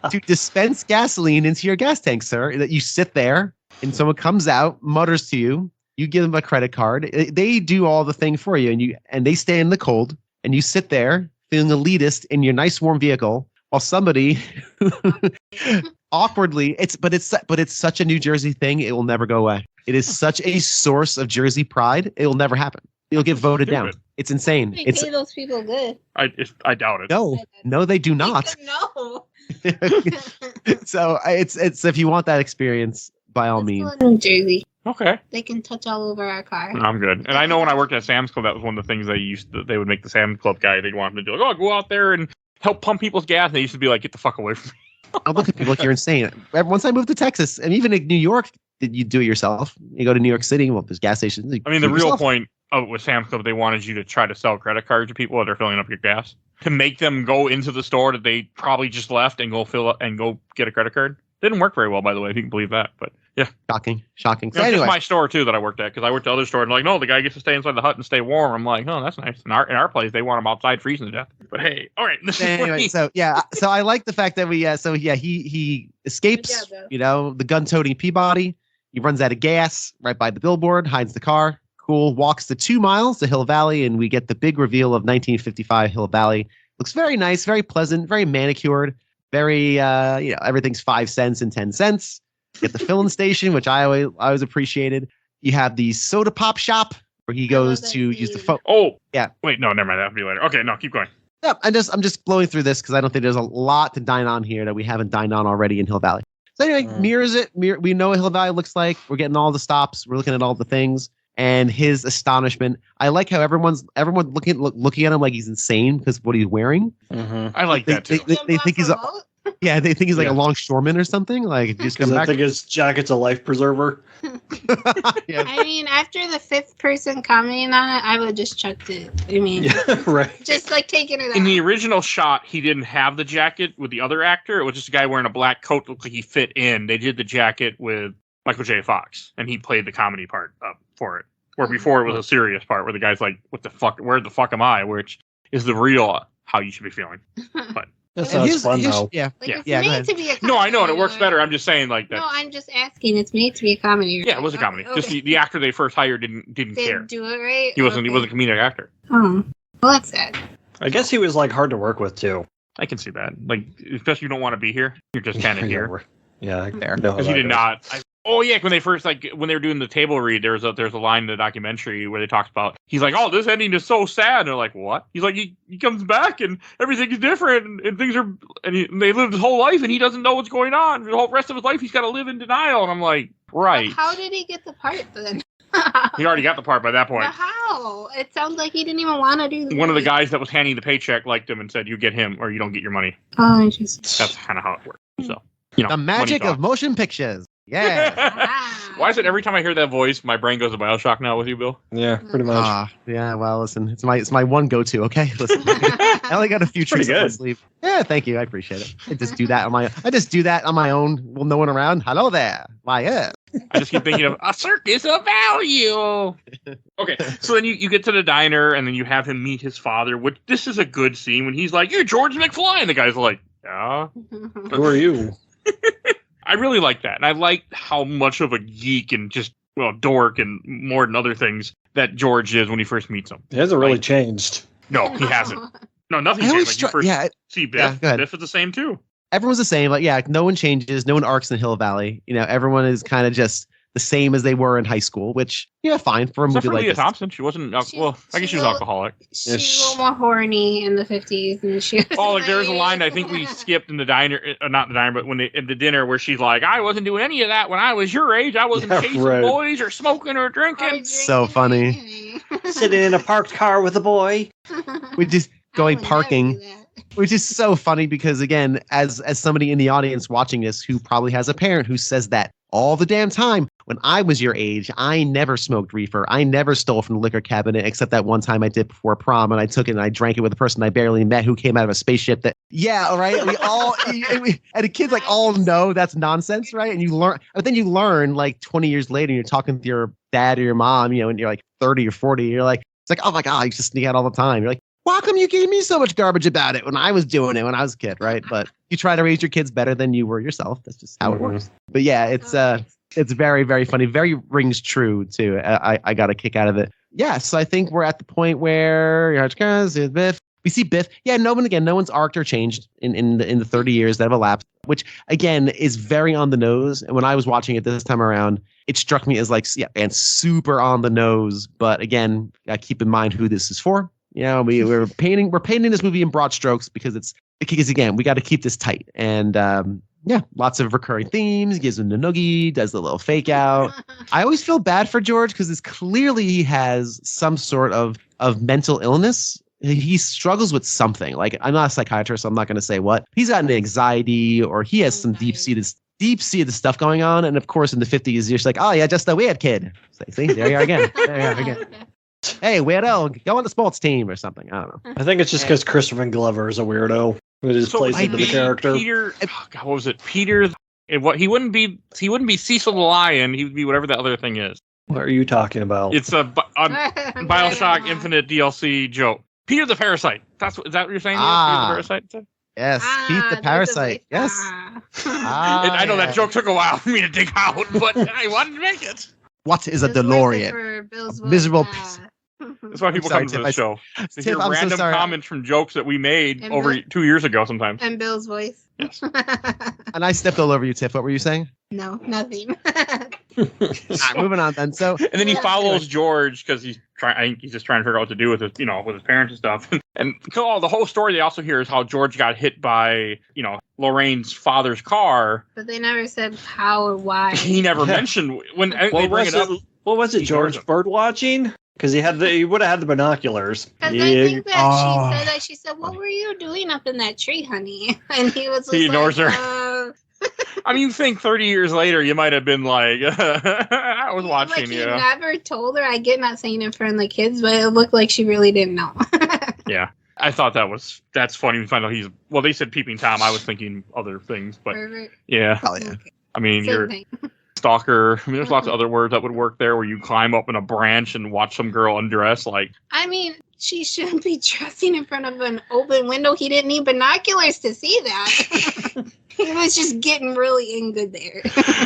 to dispense gasoline into your gas tank, sir. That you sit there and someone comes out, mutters to you. You give them a credit card. They do all the thing for you, and they stay in the cold, and you sit there feeling elitist in your nice warm vehicle while somebody awkwardly. But it's such a New Jersey thing. It will never go away. It is such a source of Jersey pride. It will never happen. It'll get voted down. Stupid. It's insane. They It's pay those people good. I doubt it. no, they do not. No. So it's if you want that experience, by all Let's means. go to New Jersey. Okay, They can touch all over our car. I'm good. And I know when I worked at Sam's Club, that was one of the things they would make the Sam's Club guy. They'd want him to do, like, oh, go out there and help pump people's gas. And they used to be like, get the fuck away from me. I'll look at people like you're insane. Once I moved to Texas, and even in New York, you do it yourself. You go to New York City, well, there's gas stations. I mean, the real point of it with Sam's Club, they wanted you to try to sell credit cards to people that are filling up your gas to make them go into the store that they probably just left and go fill up and go get a credit card. Didn't work very well, by the way, if you can believe that. But yeah, Shocking. So it's anyway, my store too that I worked at, because I worked at other stores and like, no, the guy gets to stay inside the hut and stay warm. I'm like, oh, that's nice. In our place, they want him outside freezing to death. But hey, all right. This is anyway, so I like the fact that he escapes. Good job, The gun-toting Peabody. He runs out of gas right by the billboard, hides the car. Cool. Walks the 2 miles to Hill Valley, and we get the big reveal of 1955 Hill Valley. Looks very nice, very pleasant, very manicured. Very, everything's 5 cents and 10 cents. Get the filling station, which I always appreciated. You have the soda pop shop where he goes to use the phone. Oh, Yeah. Wait, no, never mind. That'll be later. Okay, no, keep going. Yeah, I'm just blowing through this because I don't think there's a lot to dine on here that we haven't dined on already in Hill Valley. So anyway, mirrors it. We know what Hill Valley looks like. We're getting all the stops. We're looking at all the things. And his astonishment. I like how everyone's looking at him like he's insane because of what he's wearing. Mm-hmm. I like that too. They think he's like a longshoreman or something. Like just come Because I back. think his jacket's a life preserver. Yeah. I mean, after the 5th person commenting on it, I would just chucked it. I mean, Yeah, right. just like taking it out. In the original shot, he didn't have the jacket with the other actor. It was just a guy wearing a black coat that looked like he fit in. They did the jacket with Michael J. Fox, and he played the comedy part for it. Where before it was a serious part where the guy's like, what the fuck, where the fuck am I? Which is the real how you should be feeling. But That And sounds fun though. yeah. Like, Yeah. it's Yeah, go made ahead. to be a comedy. No, I know, and it works right? better. I'm just saying, like that. No, I'm just asking. It's made to be a comedy. Yeah, it was a comedy. Okay. Just the actor they first hired didn't care. Didn't do it right. He wasn't Okay. a comedic actor. Oh, well, that's sad. I guess he was like hard to work with too. I can see that. Like, especially if you don't want to be here, you're just kind of here. Yeah, Fair. Because he did not. Oh yeah, when they first when they were doing the table read, there's a line in the documentary where they talked about. He's like, "Oh, this ending is so sad." And they're like, "What?" He's like, "He comes back and everything is different and things are and they lived his whole life and he doesn't know what's going on. The whole rest of his life he's got to live in denial." And I'm like, right. But how did he get the part then? He already got the part by that point. But how? It sounds like he didn't even want to do the One of the movie. guys that was handing the paycheck liked him and said, "You get him or you don't get your money." Oh, interesting. That's kind of how it works. So, you know, The magic money of motion pictures. Yeah. Ah. Why is it every time I hear that voice, my brain goes to BioShock now with you, Bill? Yeah, pretty much. Yeah. Well, listen, it's my one go-to. Okay, listen. I only got a few Pretty tricks up my good. sleeve. Yeah, thank you. I appreciate it. I just do that on my own. Well, no one around. Hello there. Why, yeah. I just keep thinking of a circus of value. Okay, so then you get to the diner and then you have him meet his father. Which this is a good scene when he's like, "You're George McFly," and the guy's like, "Yeah." Who are you? I really like that, and I like how much of a geek and just dork and more than other things that George is when he first meets him. He hasn't really Like- changed. No, he hasn't. No, nothing I changed. always Like you stru- first yeah, see Biff. yeah, go ahead. Biff is the same too. Everyone's the same. Like, yeah, no one changes. No one arcs in Hill Valley. You know, everyone is kind of just the same as they were in high school, which, yeah, fine for a Except movie for like Leah this. Thompson, she wasn't. Well, I guess she was a- alcoholic. She's a little more horny in the 50s, and she. Oh, like there's a line I think we skipped in the diner, not the diner, but when at the dinner where she's like, "I wasn't doing any of that when I was your age. I wasn't Yeah, chasing right. boys or smoking or drinking." So funny. Sitting in a parked car with a boy. We just going parking, which is so funny because, again, as somebody in the audience watching this who probably has a parent who says that all the damn time, when I was your age, I never smoked reefer. I never stole from the liquor cabinet, except that one time I did before prom, and I took it and I drank it with a person I barely met who came out of a spaceship. That, yeah, all right. We all and the kids like all know that's nonsense, right? And you learn, but then you learn like 20 years later, you're talking to your dad or your mom, and you're like 30 or 40, you're like, it's like, oh my god, I used to sneak out all the time. You're like, why come you gave me so much garbage about it when I was doing it when I was a kid, right? But you try to raise your kids better than you were yourself. That's just how it works. But yeah, it's very, very funny. Very rings true too. I got a kick out of it. Yeah, so I think we're at the point where Biff. We see Biff. Yeah, no one's arced or changed in the 30 years that have elapsed, which again is very on the nose. And when I was watching it this time around, it struck me as like, yeah, and super on the nose. But again, keep in mind who this is for. You know, we're painting this movie in broad strokes because again, we got to keep this tight. And yeah, lots of recurring themes. Gives him the noogie, does the little fake out. I always feel bad for George because it's clearly he has some sort of mental illness. He struggles with something. Like, I'm not a psychiatrist, so I'm not going to say what. He's got an anxiety, or he has some deep-seated stuff going on. And of course, in the 50s, you're just like, oh yeah, just a weird kid. See, there you are again. There you are again. Hey, weirdo, go on the sports team or something. I don't know. I think it's just because Christopher Glover is a weirdo. It just plays might into the be character. Peter, God, what was it? Peter. What he wouldn't be Cecil the Lion. He would be whatever the other thing is. What are you talking about? It's a BioShock Infinite DLC joke. Peter the Parasite. Is that what you're saying? Peter the Parasite. Yes, Pete the Parasite. Yes. I know that joke took a while for me to dig out, but I wanted to make it. What is a DeLorean? Miserable piece. That's why people Sorry, come to Tiff, the show. To Tiff, hear I'm so random sorry. comments from jokes that we made And over Bill- 2 years ago sometimes. And Bill's voice. Yes. And I stepped all over you, Tiff. What were you saying? No, nothing. All right, moving on then. So, And then he follows George because I think he's just trying to figure out what to do with his, with his parents and stuff. And the whole story they also hear is how George got hit by, Lorraine's father's car. But they never said how or why. He never mentioned when they bring it up. What was it, He George? ignores him. Bird watching? Because he would have had the binoculars. Because I think that she said, "What were you doing up in that tree, honey?" And he was He ignores her. her. I mean, you think 30 years later, you might have been like, I was watching He you. never told her. I get not saying it in front of the kids, but it looked like she really didn't know. Yeah. I thought that's funny. We find out they said Peeping Tom. I was thinking other things, but Perfect. yeah. oh yeah. Okay. I mean, Same you're thing. stalker. I mean, there's lots of other words that would work there where you climb up in a branch and watch some girl undress. Like, I mean, she shouldn't be dressing in front of an open window. He didn't need binoculars to see that. He was just getting really in good there.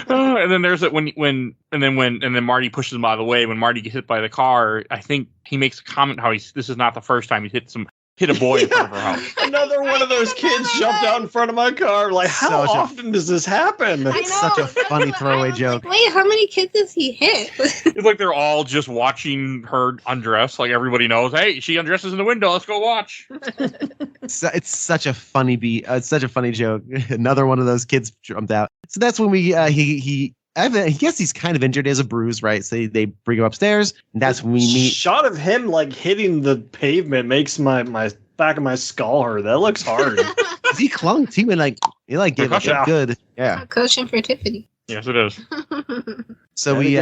And then there's it when Marty pushes him out of the way. When Marty gets hit by the car, I think he makes a comment how this is not the first time he's hit a boy in front of her house. Another one of those kids jumped out in front of my car. Like, how often does this happen? It's such a funny throwaway joke. Like, wait, how many kids does he hit? It's like they're all just watching her undress. Like everybody knows, hey, she undresses in the window. Let's go watch. It's such a funny beat. It's such a funny joke. Another one of those kids jumped out. So that's when I guess he's kind of injured. He has a bruise, right? So they bring him upstairs, and that's when we meet. Shot of him like hitting the pavement makes my back of my skull hurt. That looks hard. He clunked. He gave it a good. Yeah. Cushion for Tiffany. Yes, it is. So we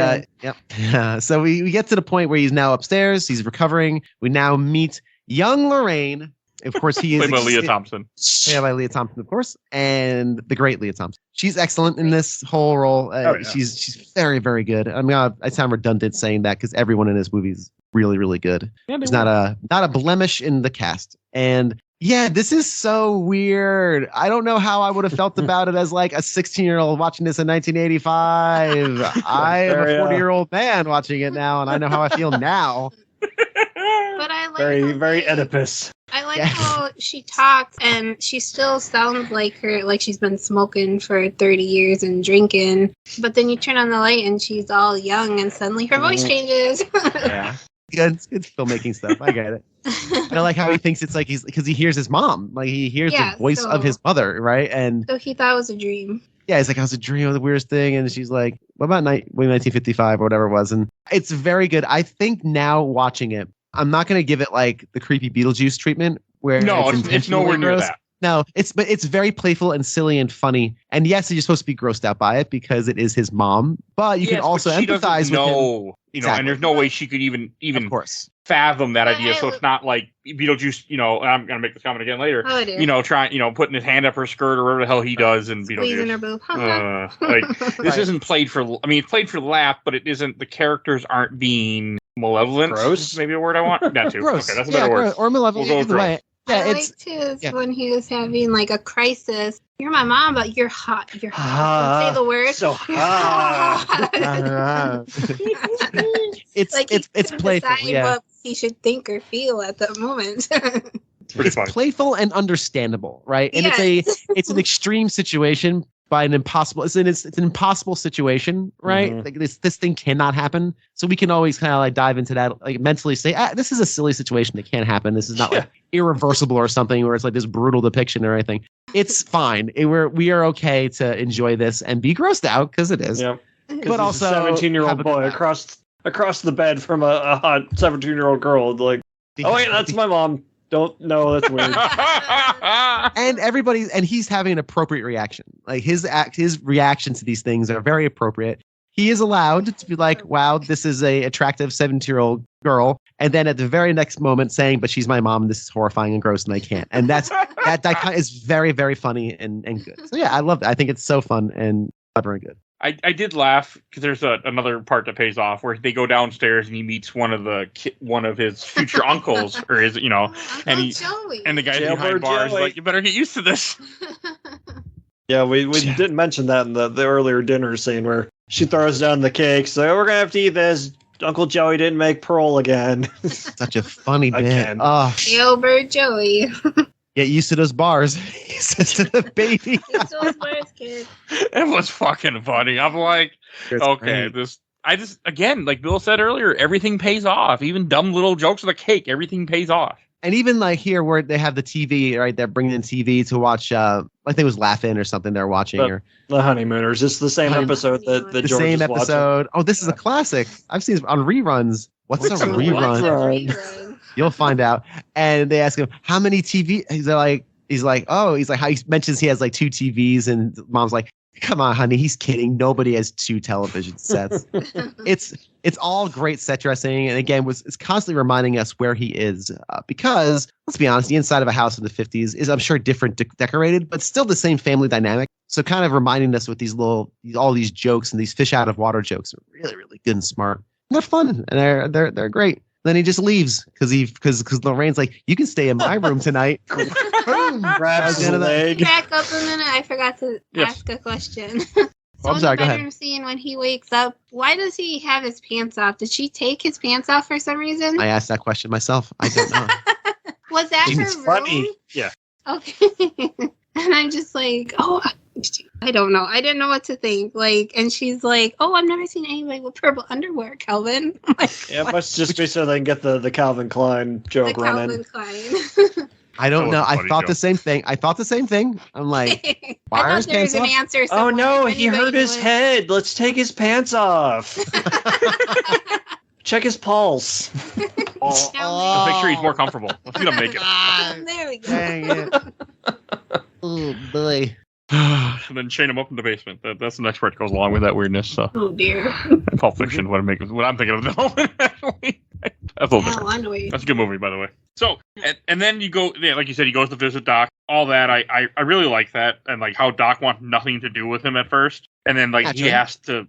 So we get to the point where he's now upstairs. He's recovering. We now meet young Lorraine. Of course, he is played by Leah Thompson. Yeah, by Leah Thompson, of course, and the great Leah Thompson. She's excellent in this whole role. She's very, very good. I mean, I sound redundant saying that because everyone in this movie is really, really good. Yeah, there's not a blemish in the cast. And yeah, this is so weird. I don't know how I would have felt about it as like a 16-year-old watching this in 1985. I am a 40-year-old man watching it now, and I know how I feel now. But I like very Oedipus. I like how she talks and she still sounds like she's been smoking for 30 years and drinking. But then you turn on the light and she's all young and suddenly her voice changes. Yeah. It's good filmmaking stuff. I get it. And I like how he thinks it's like because he hears his mom. Like he hears the voice of his mother, right? And so he thought it was a dream. Yeah, he's like, I was a dream of the weirdest thing. And she's like, what about 1955 or whatever it was? And it's very good. I think now watching it, I'm not going to give it like the creepy Beetlejuice treatment where it's nowhere near that. No, it's very playful and silly and funny. And yes, you're supposed to be grossed out by it because it is his mom, but you can also empathize with him. Exactly. And there's no way she could even of course fathom that idea. So it's not like Beetlejuice, and I'm going to make this comment again later, putting his hand up her skirt or whatever the hell he does in Beetlejuice. Squeezing her boob. This isn't played for, it's played for laugh, but it isn't, the characters aren't being malevolent. Gross? Maybe a word I want? That too. Gross. Okay, that's a better word. Or malevolent. We'll go with way. Yeah, I liked when he was having like a crisis. You're my mom, but you're hot. You're hot. Don't say the word. So hot. It's playful. Yeah. What he should think or feel at the moment. It's playful and understandable, right? And it's an extreme situation by an impossible. It's an impossible situation, right? Mm-hmm. Like this thing cannot happen. So we can always kind of like dive into that, like mentally say, this is a silly situation that can't happen. This is not like irreversible or something where it's like this brutal depiction or anything. It's fine. We are okay to enjoy this and be grossed out because it is. Yeah. But also, a 17-year-old boy across the bed from a hot 17-year-old girl. Like, oh wait, that's my mom. Don't know. That's weird. And he's having an appropriate reaction. Like his reaction to these things are very appropriate. He is allowed to be like, wow, this is a attractive 17-year-old girl. And then at the very next moment saying, but she's my mom. This is horrifying and gross and I can't. And that is very, very funny and good. So yeah, I love it. I think it's so fun and clever and good. I did laugh because there's another part that pays off where they go downstairs and he meets one of his future uncles or his and the guy behind bars is like, you better get used to this. Yeah, we didn't mention that in the earlier dinner scene where she throws down the cake. So we're gonna have to eat this. Uncle Joey didn't make pearl again. Such a funny bit. Again. Oh, Gilbert Joey. Get used to those bars. He says to the baby. Get those bars, kid. It was fucking funny. I'm like, okay, I just again, like Bill said earlier, everything pays off. Even dumb little jokes with a cake, everything pays off. And even like here where they have the TV, right? They're bringing in TV to watch, I think it was Laugh-In or something they're watching. Or The Honeymooners. It's the same episode that the George same is episode. watching. Oh, this is a classic. I've seen it on reruns. What's a rerun? You'll find out. And they ask him, how many TV? He's like, how he mentions he has like 2 TVs. And mom's like, come on, honey, he's kidding. Nobody has 2 television sets. It's all great set dressing. And again, it's constantly reminding us where he is. Because, let's be honest, the inside of a house in the 50s is, I'm sure, different decorated, but still the same family dynamic. So kind of reminding us with all these jokes and these fish out of water jokes are really, really good and smart. And they're fun. And they're great. Then he just leaves because Lorraine's like, you can stay in my room tonight. Grabs his leg. Back up a minute. I forgot to ask a question. So I'm sorry, in the go ahead. bedroom scene when he wakes up, why does he have his pants off? Did she take his pants off for some reason? I asked that question myself. I don't know. Was that her It's room? funny. Yeah. Okay. And I'm just like, oh, I don't know. I didn't know what to think. Like, and she's like, oh, I've never seen anybody with purple underwear, Calvin. I'm like, Yeah, it must just be so they can get the Calvin Klein the joke running. Calvin Klein. I don't That know. was a I funny thought joke. the same thing. I'm like, why I are thought his there was pants an off? answer Oh somewhere. no, if he hurt anybody his knew it. head. Let's take his pants off. Check his pulse. Let's make sure he's more comfortable. Let's get him naked. There we go. Dang it. Oh boy. And then chain him up in the basement. That's the next part that goes along with that weirdness. So Oh dear. Pulp Fiction, what I'm thinking of the moment. Actually, that's a little different. Hell, anyway. That's a good movie, by the way. So, and then you go, yeah, like you said, he goes to visit Doc. All that, I really like that, and like how Doc wants nothing to do with him at first, and then like he Naturally. has to,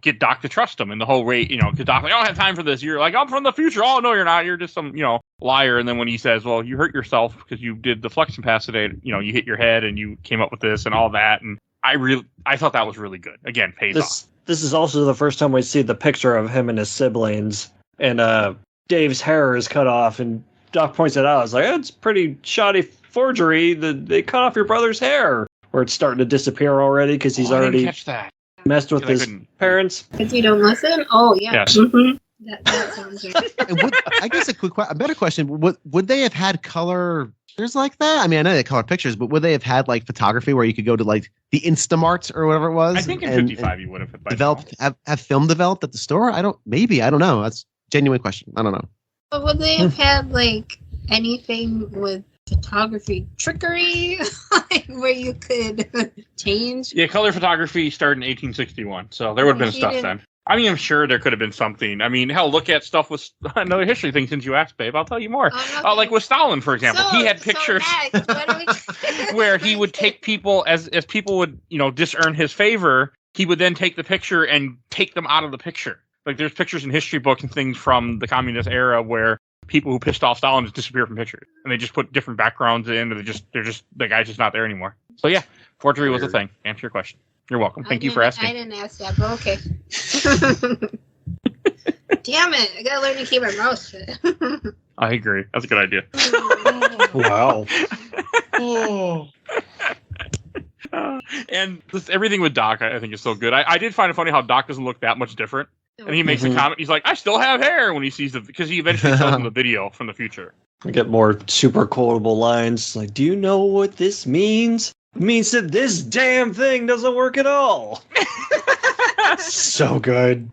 get Doc to trust him, and the whole way, because Doc's like, I don't have time for this. You're like, I'm from the future. Oh no, you're not. You're just some, liar. And then when he says, well, you hurt yourself because you did the flex capacitor, you hit your head and you came up with this and all that, and I thought that was really good. Again, pays off. This is also the first time we see the picture of him and his siblings, and Dave's hair is cut off, and Doc points it out. I was like, it's pretty shoddy forgery. They cut off your brother's hair, where it's starting to disappear already because he's I didn't already catch that. messed with Yeah, I his couldn't- parents. Because you don't listen? Oh, yeah. Yes. Mhm. That sounds right. And I guess a better question: would they have had color pictures like that? I mean, I know they color pictures, but would they have had like photography where you could go to like the Instamart or whatever it was? I think in and 55 you would have. developed have film developed at the store. I don't know. That's a genuine question. I don't know. But would they have had like anything with photography trickery, like where you could change? Yeah, color photography started in 1861, so there would have been He stuff didn't- then. I mean, I'm sure there could have been something. I mean, hell, look at stuff with another history thing since you asked, babe. I'll tell you more. Oh, Like with Stalin, for example. He had pictures next, what are we- where he would take people, as people would, disearn his favor, he would then take the picture and take them out of the picture. Like there's pictures in history books and things from the communist era where people who pissed off Stalin just disappear from pictures. And they just put different backgrounds in, or the guy's just not there anymore. So yeah, forgery was a thing. Answer your question. You're welcome. Thank you for asking. I didn't ask that, but okay. Damn it! I gotta learn to keep my mouth shut. I agree. That's a good idea. Wow. And everything with Doc, I think, is so good. I did find it funny how Doc doesn't look that much different. And he makes a comment. He's like, I still have hair when he sees because he eventually shows him the video from the future. I get more super quotable lines like, do you know what this means? It means that this damn thing doesn't work at all. So good.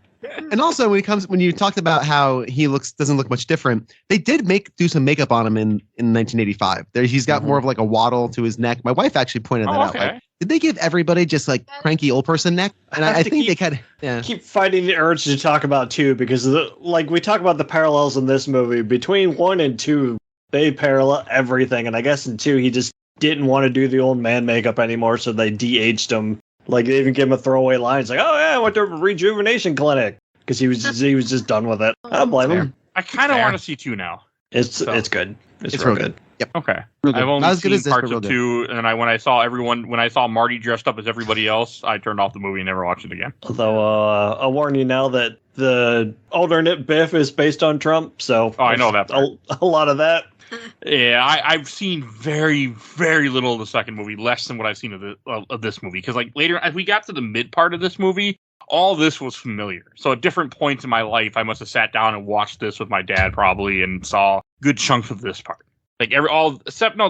And also when you talked about how he doesn't look much different, they did do some makeup on him in 1985. He's got more of like a waddle to his neck. My wife actually pointed that out. Okay. Like, did they give everybody just like cranky old person neck? And I think they kind of I keep fighting the urge to talk about 2 because we talk about the parallels in this movie between 1 and 2. They parallel everything, and I guess in 2 he just didn't want to do the old man makeup anymore, so they de-aged him. Like they even gave him a throwaway line. It's like, oh yeah, I went to a rejuvenation clinic because he was just done with it. I don't blame him. I kind of Fair. want to see 2 now. It's good. It's real real good. Yep. Okay. Real good. I've only Not as good seen as this, parts but real of good. 2, and when I saw Marty dressed up as everybody else, I turned off the movie and never watched it again. Although I'll warn you now that the alternate Biff is based on Trump, so Oh, I know that part. a lot of that. Yeah, I've seen very, very little of the second movie, less than what I've seen of this movie. Because like later, as we got to the mid part of this movie, all this was familiar. So at different points in my life, I must have sat down and watched this with my dad probably, and saw good chunks of this part. Like the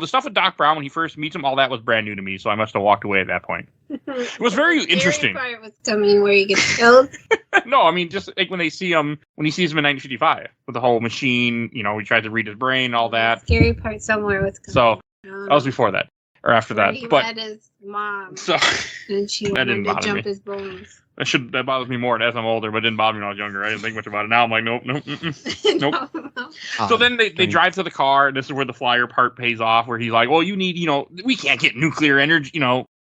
stuff with Doc Brown when he first meets him, all that was brand new to me. So I must have walked away at that point. It was very interesting. The scary part was coming where he gets killed. No, I mean just like when he sees him in 1955 with the whole machine. He tries to read his brain, all that. The scary part somewhere was coming. So that was before that, or after that. He But met his mom, so. and she That wanted didn't to bother jump me. his bones. That bothers me more as I'm older, but it didn't bother me when I was younger. I didn't think much about it. Now I'm like, nope. Nope. So then they drive to the car, and this is where the flyer part pays off, where he's like, well, you need, we can't get nuclear energy,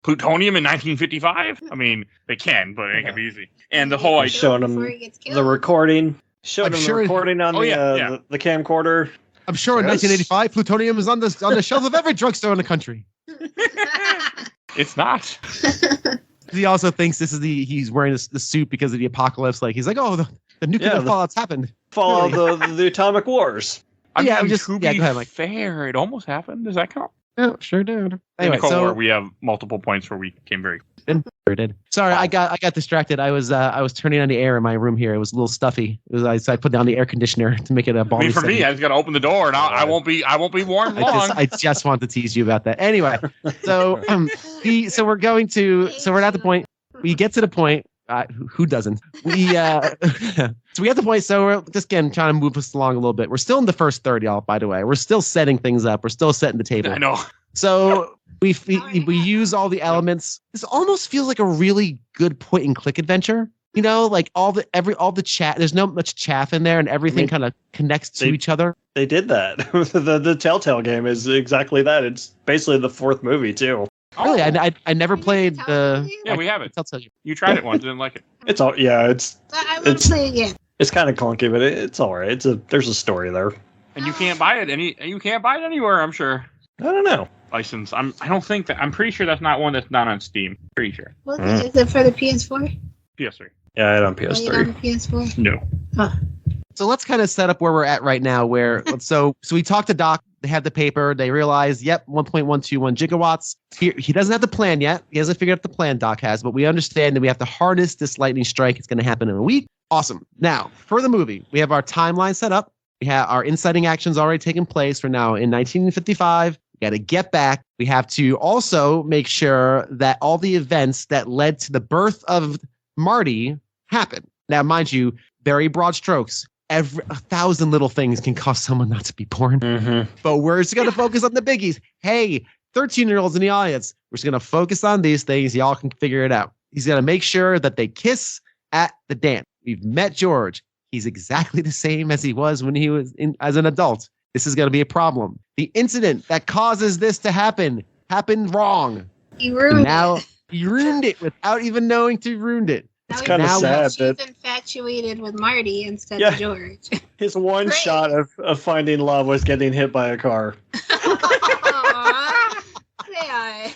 plutonium in 1955. I mean, they can, but it ain't gonna be easy. And the whole He's showing him Before he gets killed. the recording Showed I'm him sure- the recording on the camcorder. I'm sure in Yes. 1985, plutonium is on the shelves of every drugstore in the country. It's not. He also thinks he's wearing the suit because of the apocalypse. Like he's like, oh, the nuclear fallout's happened. Follow the atomic wars. I Yeah, mean, just- to yeah, be go ahead, Mike. fair, it almost happened. Does that count? Yeah, sure did. In Anyway, the Cold War, so we have multiple points where we came very. sure did. Sorry, I got distracted. I was turning on the air in my room here. It was a little stuffy. So I put down the air conditioner to make it a I balmy. mean, for me, setting. I just got to open the door, and I won't be warm long. I just want to tease you about that. Anyway, so so we're at the point. We get to the point. Who doesn't? So we have the point. So we're just again trying to move us along a little bit. We're still in the first third, y'all. By the way, we're still setting things up. We're still setting the table. I know. So we use all the elements. This almost feels like a really good point and click adventure. You know, like all the chat. There's no much chaff in there, and everything kind of connects to each other. They did that. the Telltale game is exactly that. It's basically the fourth movie too. Really, I never played the. Yeah, we have it. I'll tell you. You tried it once, didn't like it. It's all I would play again. It's kind of clunky, but it's all right. There's a story there. And you can't buy it anywhere. I'm sure. I don't know. License. I'm pretty sure that's not one that's not on Steam. Pretty sure. Is it for the PS4? PS3. Yeah, I had on Play it on PS3. the PS4? No. So let's kind of set up where we're at right now. Where so we talked to Doc. They have the paper. They realize, 1.121 gigawatts. He doesn't have the plan yet. He hasn't figured out the plan Doc has, but we understand that we have to harness this lightning strike. It's going to happen in a week. Awesome. Now, for the movie, we have our timeline set up. We have our inciting actions already taking place. We're now in 1955. We got to get back. We have to also make sure that all the events that led to the birth of Marty happen. Now, mind you, very broad strokes. 1,000 little things can cause someone not to be born. Mm-hmm. But we're just going to focus on the biggies. Hey, 13-year-olds in the audience, we're just going to focus on these things. Y'all can figure it out. He's going to make sure that they kiss at the dance. We've met George. He's exactly the same as he was when he was as an adult. This is going to be a problem. The incident that causes this to happen happened wrong. You ruined it. He ruined it without even knowing to ruined it. It's Now kind of now sad She's that infatuated with Marty instead Yeah. of George. his one Great. shot of finding love was getting hit by a car. Aw. Yeah.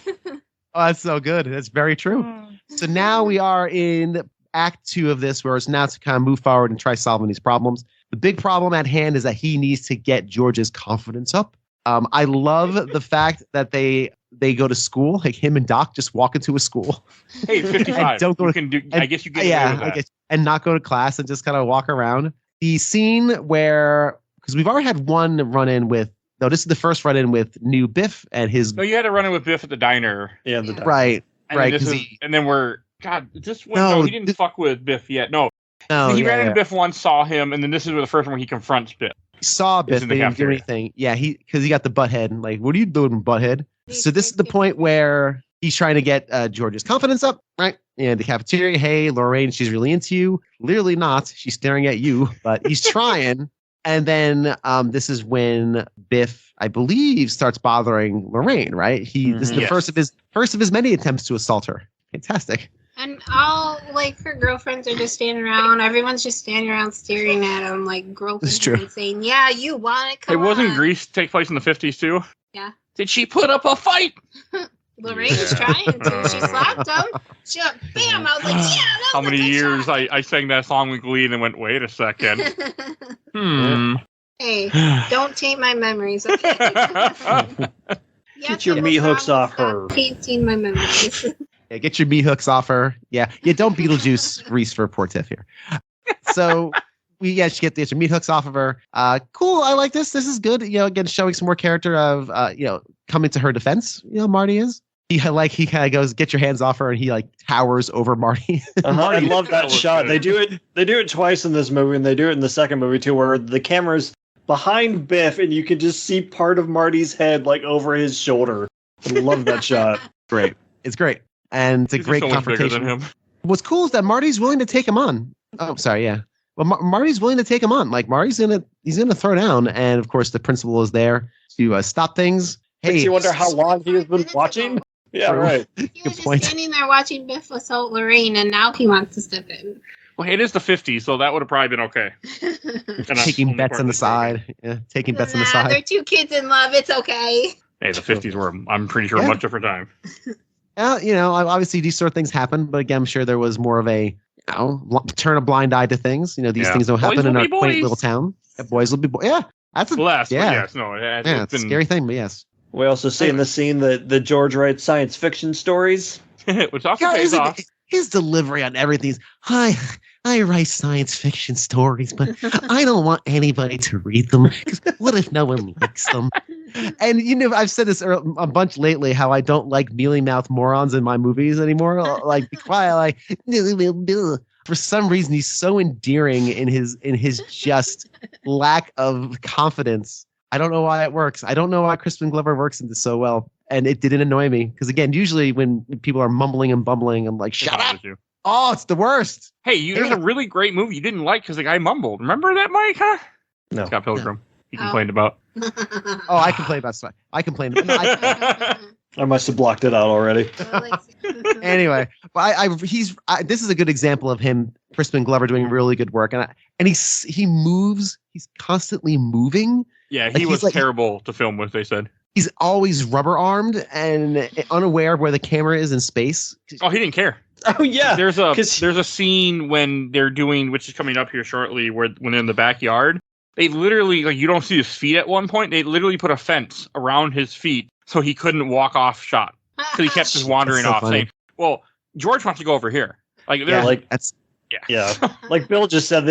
Oh, that's so good. That's very true. So now we are in Act 2 of this, where it's now to kind of move forward and try solving these problems. The big problem at hand is that he needs to get George's confidence up. I love the fact that they go to school, like him and Doc just walk into a school. Hey, 55. Don't go you to- can do. and- I guess you get away with that. I guess, and not go to class and just kind of walk around. The scene where, because we've already had one run in with, no, this is the first run in with new Biff and his, No, you had to run in with Biff at the diner. Yeah, right, And right. Then, Because and then we're God. This one, No, no, he didn't fuck with Biff yet. No, no, he yeah, ran into yeah. Biff once, saw him, and then this is the first one where he confronts Biff. He saw Biff, in but the he didn't do cafeteria. anything. Yeah, because he got the butthead. And like, what are you doing, butthead? So this is the point where he's trying to get George's confidence up, right? In the cafeteria, hey, Lorraine, she's really into you. Clearly not. She's staring at you, but he's trying. And then this is when Biff, I believe, starts bothering Lorraine, right? This is the Yes. first of his many attempts to assault her. Fantastic. And all like her girlfriends are just standing around. Everyone's just standing around staring at him, like groping That's him true. and saying, "Yeah, you want it? Hey, Come wasn't on." Grease take place in the 50s too? Yeah. Did she put up a fight? Lorraine was trying to. She slapped him. She went, bam! I was like, "Yeah." That's How a many good years shot. I sang that song with Glee and then went, wait a second. Hey, don't taint my memories, okay? Get your meat hooks off her. Tainting my memories. Yeah, get your meat hooks off her. Yeah, don't Beetlejuice Reese for poor Tiff here. So she get your meat hooks off of her. Cool. I like this. This is good. Again, showing some more character of coming to her defense. Marty is. He kind of goes, get your hands off her, and he like towers over Marty. I love that That shot. looks good. They do it twice in this movie, and they do it in the second movie too, where the camera's behind Biff, and you can just see part of Marty's head like over his shoulder. I love that shot. Great. It's great. And it's a He's great so much bigger confrontation. than him. What's cool is that Marty's willing to take him on. Oh, sorry, yeah. Well, Marty's willing to take him on. Like Marty's gonna throw down, and of course the principal is there to stop things. Makes Hey, you wonder how long he has been Minutes watching. ago. Yeah, True. right. He was Good just point. standing there watching Biff assault Lorraine, and now he wants to step in. Well, it is the 50s, so that would have probably been okay. And Taking only bets part on the that's broken. side. Yeah, taking bets on the Nah, side. they're two kids in love. It's okay. Hey, the 50s were, I'm pretty sure, a Yeah. much different time. Obviously these sort of things happen, but again, I'm sure there was more of a, turn a blind eye to things. These Yeah. things don't Boys happen in will our be quaint boys. little town. Yeah, boys will be boys. Yeah, that's a Less, yeah. but yes, no. it's It's a been, scary thing, but yes. We also see in the scene the George writes science fiction stories. which also God, pays off. his delivery on everything is, I write science fiction stories, but I don't want anybody to read them. 'Cause what if no one likes them? And I've said this a bunch lately, how I don't like mealy mouth morons in my movies anymore. Like, be quiet. Like, for some reason, he's so endearing in his just lack of confidence. I don't know why it works. I don't know why Crispin Glover works in this so well. And it didn't annoy me. Because again, usually when people are mumbling and bumbling, I'm like, shut up. You. Oh, it's the worst. Hey, there's a really great movie you didn't like because the guy mumbled. Remember that, Mike? Huh? No. Scott Pilgrim. He Oh. complained about. Oh, I complain about stuff. I complain. No, I must have blocked it out already. anyway, but this is a good example of him, Crispin Glover, doing really good work, and he moves. He's constantly moving. Yeah, Like, he was he's like- terrible to film with, they said. He's always rubber armed and unaware of where the camera is in space. Oh, he didn't care. Oh yeah, There's 'cause- a scene when they're doing, which is coming up here shortly, when they're in the backyard. They literally, like, you don't see his feet at one point. They literally put a fence around his feet so he couldn't walk off shot. So he kept just wandering That's so off, funny. saying, "Well, George wants to go over here." Like, Yeah, there's, like- that's Yeah, like Bill just said,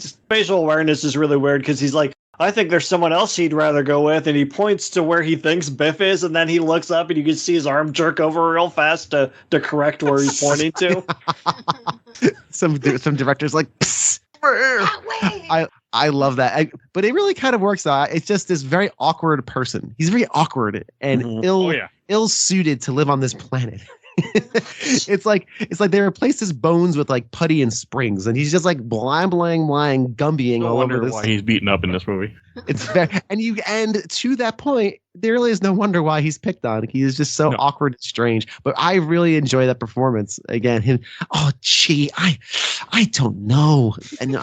spatial awareness is really weird because he's like, I think there's someone else he'd rather go with, and he points to where he thinks Biff is, and then he looks up and you can see his arm jerk over real fast to correct where he's pointing to. some directors like. Psst. I love that, but it really kind of works. It's just this very awkward person. He's very awkward and Mhm. ill suited to live on this planet. It's like they replaced his bones with like putty and springs, and he's just like blind, gumbying no all wonder over this. why he's beaten up in this movie. It's very, and to that point, there really is no wonder why he's picked on. He is just so awkward and strange. But I really enjoy that performance. Again, him. Oh, gee, I don't know, and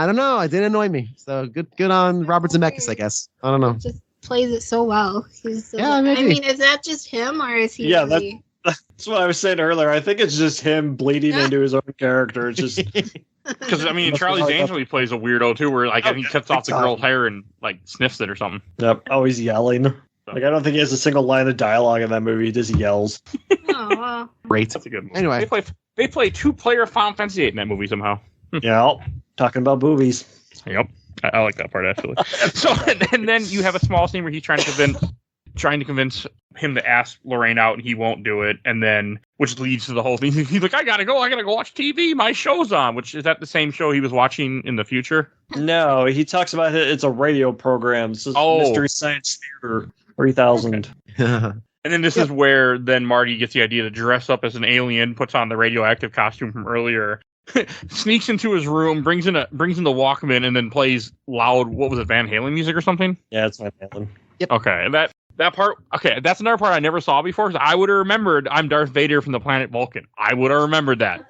I don't know. It didn't annoy me. So good on Robert Zemeckis, I guess. I don't know. Just plays it so well. Yeah, maybe. I mean, is that just him, or is he? Yeah, really... That's what I was saying earlier. I think it's just him bleeding into his own character. It's just Because, I mean, Must be Charlie's hard Angel, he plays a weirdo, too, where, like, he cuts off the girl's hair and, like, sniffs it or something. yep, always yelling. Like I don't think he has a single line of dialogue in that movie. He just yells. Oh, wow. Great. That's a good movie. Anyway. They play two-player Final Fantasy 8 in that movie somehow. Yeah, talking about boobies. Yep. I like that part, actually. So, and then you have a small scene where he's trying to convince him to ask Lorraine out, and he won't do it, and then, which leads to the whole thing. He's like, I gotta go watch TV, my show's on, which is that the same show he was watching in the future? No, he talks about it's a radio program. It's Mystery Science Theater 3000. And then this is where then Marty gets the idea to dress up as an alien, puts on the radioactive costume from earlier, sneaks into his room, brings in the Walkman, and then plays loud, what was it, Van Halen music or something? Yeah, it's Van Halen. Okay, and that part, okay, that's another part I never saw before, because I would have remembered I'm Darth Vader from the planet Vulcan. I would have remembered that.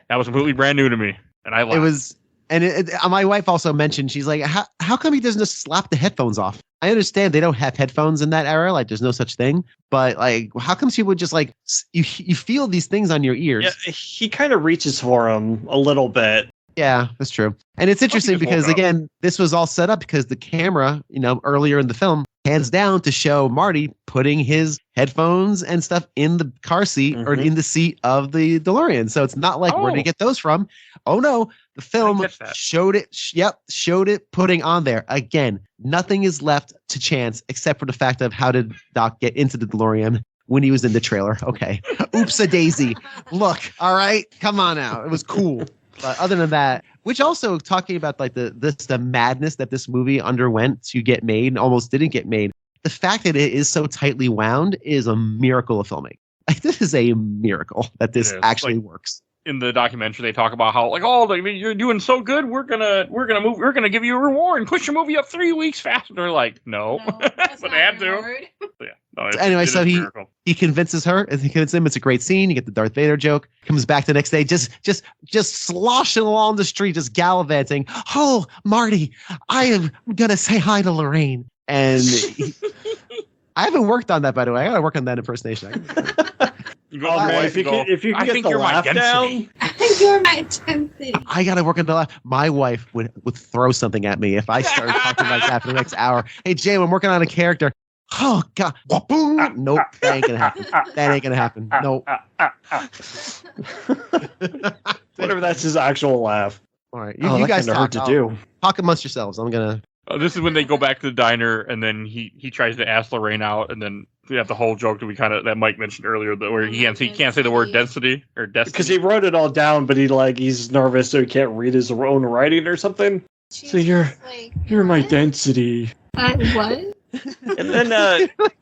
That was completely brand new to me, and I laughed. It was, and my wife also mentioned, she's like, how come he doesn't just slap the headphones off? I understand they don't have headphones in that era, like there's no such thing, but like, how come she would just like, you feel these things on your ears? Yeah, he kind of reaches for him a little bit. Yeah, that's true. And it's interesting just woke because, up. again, this was all set up because the camera, earlier in the film, hands down to show Marty putting his headphones and stuff in the car seat or in the seat of the DeLorean. So it's not like, where did he get those from? Oh, no. The film catch that. showed it. Showed it putting on there. Again, nothing is left to chance except for the fact of how did Doc get into the DeLorean when he was in the trailer. Okay. Oops-a-daisy. Look, all right? Come on now. It was cool. But other than that, which also talking about like the madness that this movie underwent to get made and almost didn't get made, the fact that it is so tightly wound is a miracle of filming. Like, this is a miracle that this actually works. In the documentary, they talk about how, like, you're doing so good, we're gonna give you a reward and push your movie up 3 weeks faster. They're like, no. But they had to. Hard. Yeah. No, Anyway, it so is a he miracle. He convinces her, and he convinces him. It's a great scene. You get the Darth Vader joke. Comes back the next day, just sloshing along the street, just gallivanting. Oh, Marty, I am gonna say hi to Lorraine. And I haven't worked on that, by the way. I gotta work on that impersonation. You go Oh, to your man, wife if you can I get think the you're my laugh density. down. I think you're my intensity. I gotta work on the laugh. My wife would throw something at me if I started talking like that for the next hour. Hey, Jay, I'm working on a character. Oh God! Boom! Nope, that ain't gonna happen. That ain't gonna happen. Nope. Whatever, that's his actual laugh. All right, Oh, you that guys kinda hurt talk. to do. Talk amongst yourselves. I'm gonna. This is when they go back to the diner, and then he tries to ask Lorraine out, and then we have the whole joke that Mike mentioned earlier, where he can't say the word density or destiny. Because he wrote it all down, but he's nervous, so he can't read his own writing or something. She's So you're just like, my what? density. What? And then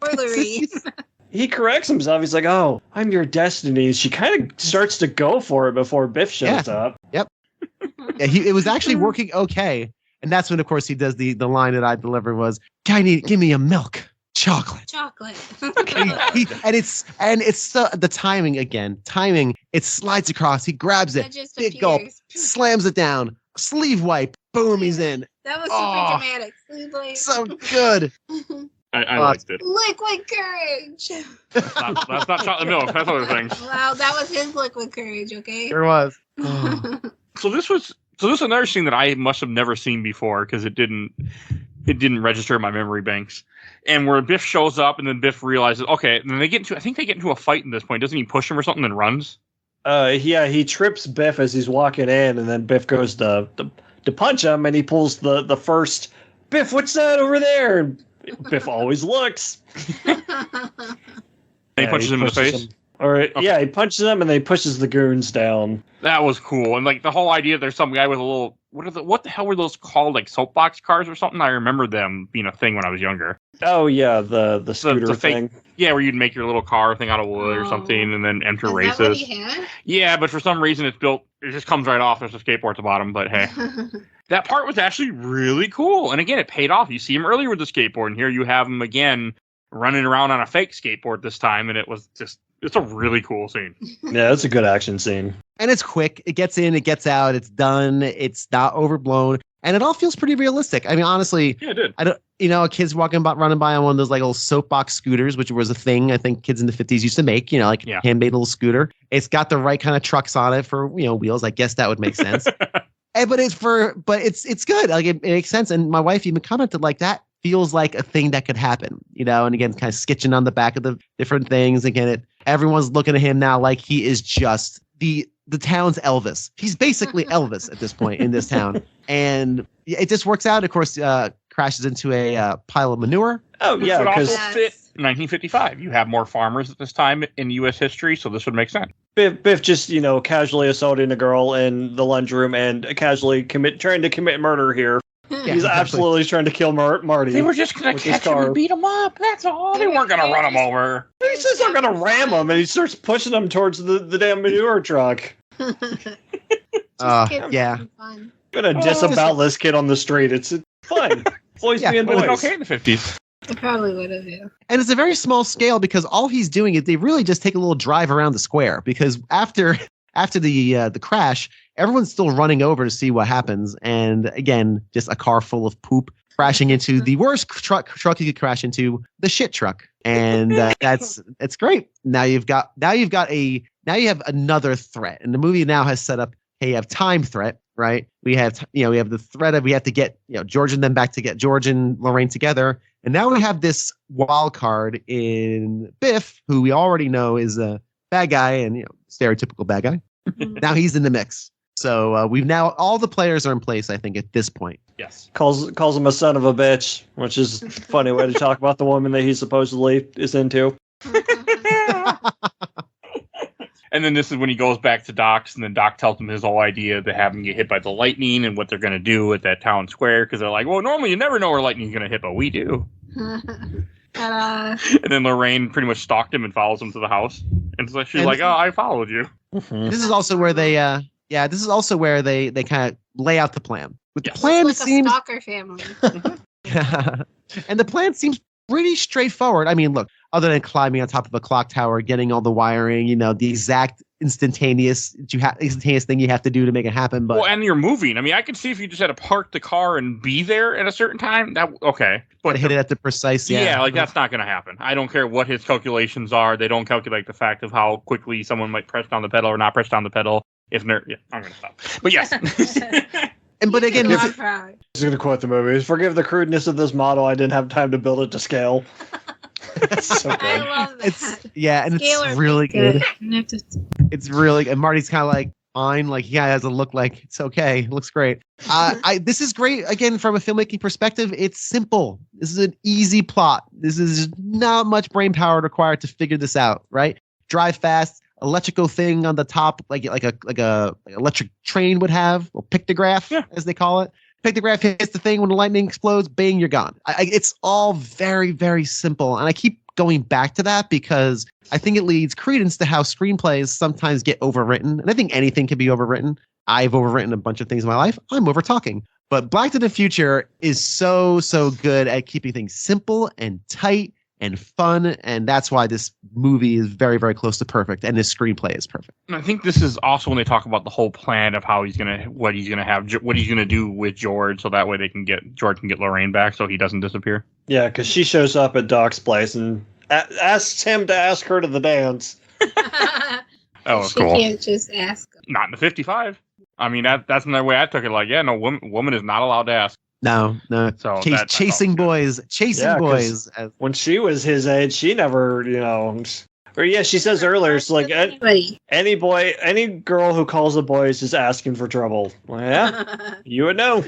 Spoilery. he corrects himself. He's like, "Oh, I'm your destiny." She kind of starts to go for it before Biff shows up. Yeah, it was actually working okay, and that's when, of course, he does the line that I delivered was, "Give me a milk chocolate." Chocolate. And it's the timing again. Timing. It slides across. He grabs it. That just Big gulp. appears. Slams it down. Sleeve wipe. Boom. He's in. That was super Oh. dramatic. Like, So good. I liked it. liquid courage. That's not chocolate milk. That's other things. Wow, that was his liquid courage, okay? There was. So this was another scene that I must have never seen before because it didn't register in my memory banks. And where Biff shows up, and then Biff realizes, okay, and then I think they get into a fight at this point. Doesn't he push him or something and runs? Yeah, he trips Biff as he's walking in, and then Biff goes to punch him, and he pulls the first, "Biff, what's that over there?" And Biff always looks. And he punches him in the face. Yeah, he punches him, and then he pushes the goons down. That was cool. And like the whole idea, there's some guy with a little what the hell were those called? Like soapbox cars or something? I remember them being a thing when I was younger. Oh yeah, the scooter the fake, thing. Yeah, where you'd make your little car thing out of wood or something, and then enter races. That what he had? Yeah, but for some reason it's built. It just comes right off. There's a skateboard at the bottom, but hey, that part was actually really cool. And again, it paid off. You see him earlier with the skateboard, and here you have him again running around on a fake skateboard this time, and it's a really cool scene. Yeah, it's a good action scene. And it's quick. It gets in, it gets out, it's done. It's not overblown. And it all feels pretty realistic. I mean, honestly, Yeah, it did. I don't, a kid's running by on one of those like little soapbox scooters, which was a thing I think kids in the 50s used to make, handmade little scooter. It's got the right kind of trucks on it for, wheels. I guess that would make sense. But it's good. Like it makes sense. And my wife even commented like that feels like a thing that could happen, and again, kind of sketching on the back of the different things. Again, everyone's looking at him now like he is just the town's Elvis. He's basically Elvis at this point in this town. And it just works out. Of course, crashes into a pile of manure. Oh yeah, Which would also because fit 1955. You have more farmers at this time in U.S. history, so this would make sense. Biff just casually assaulting a girl in the lunchroom and casually trying to commit murder here. Yeah, He's exactly. absolutely trying to kill Marty. They were just going with to his catch him car. and beat him up. That's all. They weren't going to run him over. He says they're gonna ram him, and he starts pushing him towards the damn manure truck. Yeah. Fun. I'm gonna disavow this kid on the street. It's fun. Boys Yeah, being It was boys. okay in the 50s. It probably would have, yeah. And it's a very small scale because all he's doing is they really just take a little drive around the square because after the crash, everyone's still running over to see what happens. And again, just a car full of poop crashing into the worst truck you could crash into, the shit truck. And it's great. Now you have another threat. And the movie now has set up, hey, you have time threat, right? We have the threat of we have to get, George and them back to get George and Lorraine together. And now we have this wild card in Biff, who we already know is a bad guy and, stereotypical bad guy. Now he's in the mix. So we've now, all the players are in place, I think, at this point. Yes. Calls him a son of a bitch, which is a funny way to talk about the woman that he supposedly is into. And then this is when he goes back to Doc's, and then Doc tells him his whole idea to have him get hit by the lightning and what they're going to do at that town square. Because they're like, well, normally you never know where lightning's going to hit, but we do. And then Lorraine pretty much stalked him and follows him to the house. And so she's like, oh, I followed you. This is also where they kind of lay out the plan. With the Yes. plan, It's it like seems, a stalker family. and the plan seems pretty straightforward. I mean, look, other than climbing on top of a clock tower, getting all the wiring, the exact instantaneous thing you have to do to make it happen. But and you're moving. I mean, I could see if you just had to park the car and be there at a certain time. but hit it at the precise. That's not going to happen. I don't care what his calculations are. They don't calculate the fact of how quickly someone might press down the pedal or not press down the pedal. I'm going to stop. But yes. But again, I'm proud. I'm just going to quote the movie. Forgive the crudeness of this model. I didn't have time to build it to scale. It's so good. I love that. And Scalar it's really good. good. It's really, and Marty's kind of like, fine, like, yeah, it has a look like it's okay. It looks great. This is great. Again, from a filmmaking perspective, it's simple. This is an easy plot. This is not much brain power required to figure this out, right? Drive fast, electrical thing on the top, like a electric train would have, or pictograph, as they call it. Pictograph hits the thing when the lightning explodes, bang, you're gone. It's all very, very simple. And I keep going back to that because I think it leads credence to how screenplays sometimes get overwritten. And I think anything can be overwritten. I've overwritten a bunch of things in my life. I'm over talking. But Black to the Future is so good at keeping things simple and tight and fun. And that's why this movie is very, very close to perfect. And this screenplay is perfect. I think this is also when they talk about the whole plan of how what he's going to do with George, so that way George can get Lorraine back, so he doesn't disappear. Yeah, because she shows up at Doc's place and asks him to ask her to the dance. Oh, she cool. can't just ask him. Not in the 55. I mean, that's another way I took it. Like, yeah, no, woman is not allowed to ask. No. So chasing boys. When she was his age, she never, she says earlier, it's like any girl who calls a boy is just asking for trouble. Well, yeah, you would know.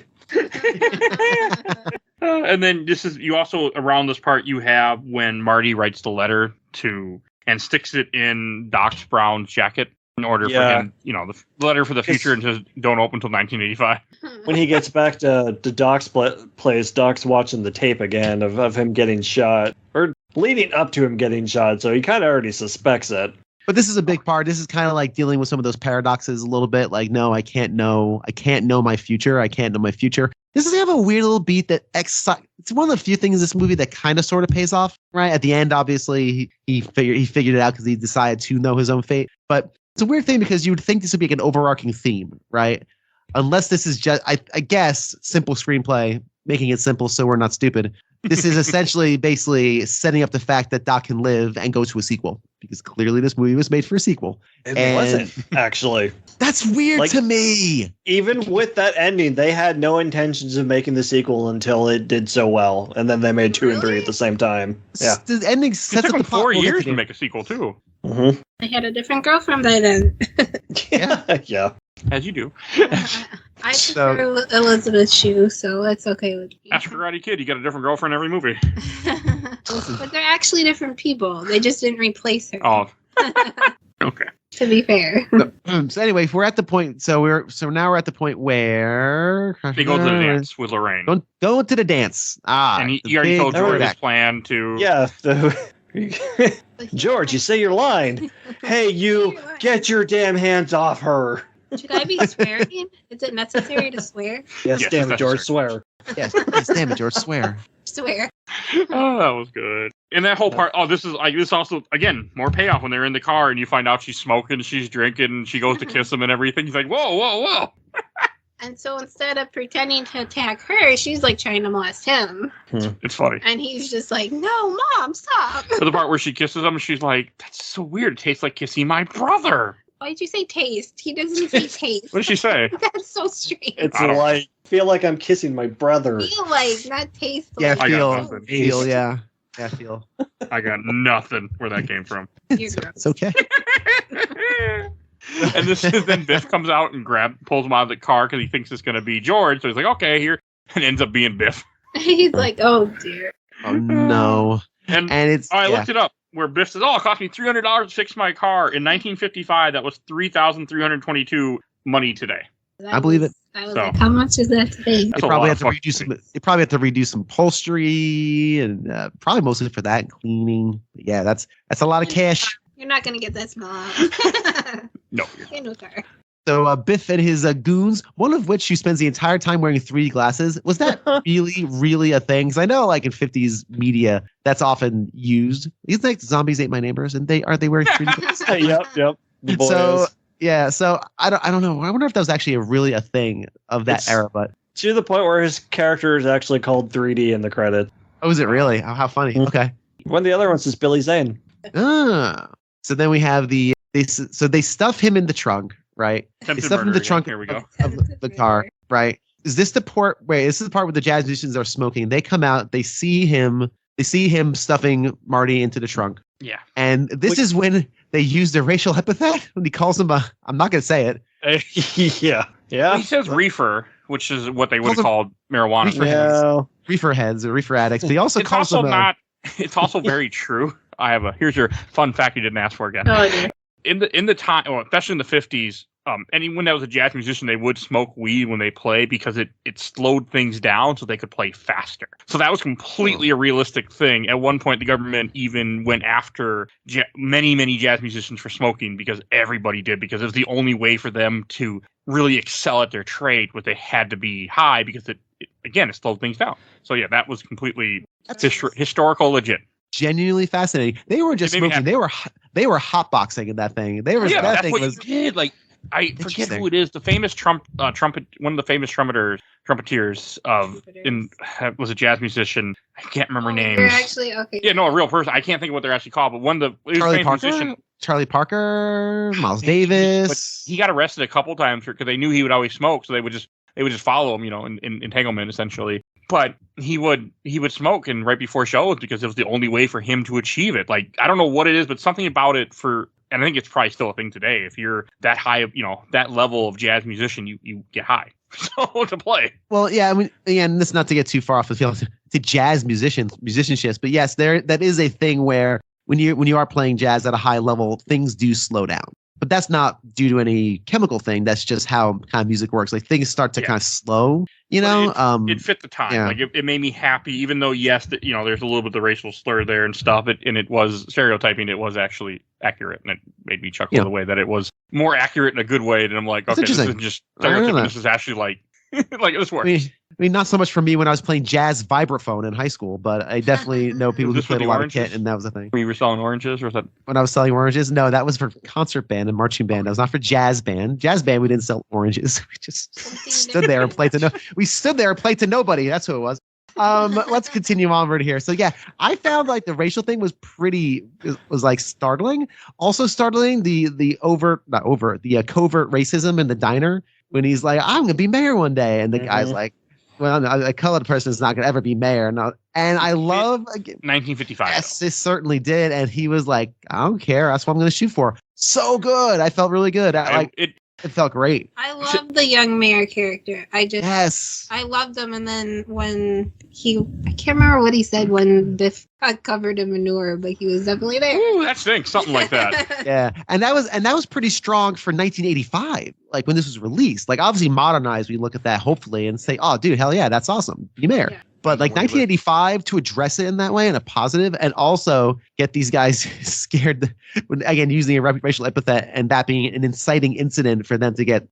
And then you also, around this part, you have when Marty writes the letter and sticks it in Doc Brown's jacket in order for him, the letter for the future, and says, don't open until 1985. When he gets back to Doc's place, Doc's watching the tape again of him getting shot, or leading up to him getting shot, so he kind of already suspects it. But this is a big part. This is kind of like dealing with some of those paradoxes a little bit. Like, no, I can't know my future. I can't know my future. This does have a weird little beat that it's one of the few things in this movie that kind of sort of pays off, right? At the end, obviously, he figured it out because he decided to know his own fate. But it's a weird thing because you would think this would be like an overarching theme, right? Unless this is just, I guess, simple screenplay, making it simple so we're not stupid. This is essentially basically setting up the fact that Doc can live and go to a sequel, because clearly this movie was made for a sequel. It wasn't, actually. That's weird to me. Even with that ending, they had no intentions of making the sequel until it did so well, and then they made 2 and 3 at the same time. Yeah, the ending sets it took up them the plot. 4 years to make a sequel too. Mm-hmm. I had a different girlfriend by then. Yeah. As you do. I prefer Elizabeth Shue, so it's okay with me. Ask Karate Kid, you got a different girlfriend every movie. But they're actually different people. They just didn't replace her. Oh. Okay. To be fair. So anyway, we're at the point. So now we're at the point where they go to the dance with Lorraine. Go to the dance. And he already told George his plan to. Yeah. George, you say your line. Hey, you, get your damn hands off her. Should I be swearing? Is it necessary to swear? Yes, damn it, George, swear. Yes, damn it, George, swear. Swear. Oh, that was good. And that whole part. Oh, this also, again, more payoff when they're in the car and you find out she's smoking, she's drinking, and she goes to kiss him and everything. He's like, whoa. And so instead of pretending to attack her, she's like trying to molest him. It's funny. And he's just like, no, Mom, stop. For the part where she kisses him, she's like, that's so weird. It tastes like kissing my brother. Why did you say taste? He doesn't say taste. What did she say? That's so strange. It's like, feel like I'm kissing my brother. Feel like, not taste. Yeah, like. feel, yeah. Yeah, feel. I got nothing where that came from. It's okay. And then Biff comes out and pulls him out of the car because he thinks it's going to be George. So he's like, okay, here. And ends up being Biff. He's like, oh, dear. Oh, no. And it's... I looked it up. Where Biff says, it cost me $300 to fix my car. In 1955, that was $3,322 money today. I believe it. I was like, how much is that today? You probably have to redo some upholstery and probably mostly for that and cleaning. But yeah, that's a lot of cash. You're not going to get that small out. No. In with her. So Biff and his goons, one of which who spends the entire time wearing 3D glasses. Was that really a thing? Because I know like in 50s media, that's often used. It's like Zombies Ate My Neighbors, and are they wearing 3D glasses? Yep. The boys. So yeah, so I don't know. I wonder if that was actually really a thing of that era. But to the point where his character is actually called 3D in the credit. oh, is it really? Oh, how funny. Okay. One of the other ones is Billy Zane. Ah. So then we have they stuff him in the trunk, right? Attempted They stuff him in the murder trunk again. Here we go. of the car, right? Is this the part where this is the part where the jazz musicians are smoking? They come out, they see him stuffing Marty into the trunk. Yeah. And this is when they use the racial epithet when he calls him I'm not gonna say it. Yeah. Well, he says reefer, which is what they would have called marijuana. Reefer heads or reefer addicts. But he also It's calls also them not. It's also very true. Here's your fun fact you didn't ask for again. Oh, dear. In the time, well, especially in the 50s, anyone that was a jazz musician, they would smoke weed when they play because it slowed things down so they could play faster. So that was completely a realistic thing. At one point, the government even went after many jazz musicians for smoking because everybody did, because it was the only way for them to really excel at their trade, was they had to be high because it slowed things down. So yeah, that was completely historical legit. genuinely fascinating. They were just smoking. They were hotboxing in that thing. They were. Yeah, that that's thing what was, you did. Like, I forget who it is. The famous trumpet, one of the famous trumpeteers was a jazz musician. I can't remember names. You're actually okay. Yeah, no, a real person. I can't think of what they're actually called, but one of the Charlie Parker, Miles Davis. But he got arrested a couple times because they knew he would always smoke, so they would just follow him, in entanglement essentially. But he would smoke and right before shows because it was the only way for him to achieve it. Like, I don't know what it is, but something about it and I think it's probably still a thing today. If you're that high of, that level of jazz musician, you get high. So to play. Well, yeah, I mean, again, this is not to get too far off the field to jazz musicianships, but yes, that is a thing where when you are playing jazz at a high level, things do slow down. But that's not due to any chemical thing. That's just how kind of music works. Like, things start to kind of slow, It fit the time. Yeah. Like, it made me happy, even though, yes, there's a little bit of the racial slur there and stuff. And it was stereotyping. It was actually accurate. And it made me chuckle the way that it was more accurate in a good way. And I'm like, okay, this isn't just stereotyping. This is actually like, like, this works. I mean, not so much for me when I was playing jazz vibraphone in high school, but I definitely know people who played a lot of kit, and that was the thing. When you were selling oranges, or was that when I was selling oranges? No, that was for concert band and marching band. That was not for jazz band. Jazz band, we didn't sell oranges. We just stood there and played to nobody. That's who it was. Let's continue onward here. So yeah, I found like the racial thing was like startling. Also startling the covert racism in the diner when he's like, I'm gonna be mayor one day, and the guy's like, well, a colored person is not going to ever be mayor. No. And I love 1955. Yes, it certainly did. And he was like, I don't care. That's what I'm going to shoot for. So good. I felt really good. It felt great. I love the young mayor character. Yes. I loved him. And then when I can't remember what he said when Biff got covered in manure, but he was definitely there. Ooh, that stinks. Something like that. Yeah. And that was pretty strong for 1985. Like, when this was released, like, obviously modernized, we look at that hopefully and say, oh dude, hell yeah, that's awesome. Be mayor. Yeah. But like 1985, to address it in that way in a positive, and also get these guys scared, again, using a racial epithet, and that being an inciting incident for them to get,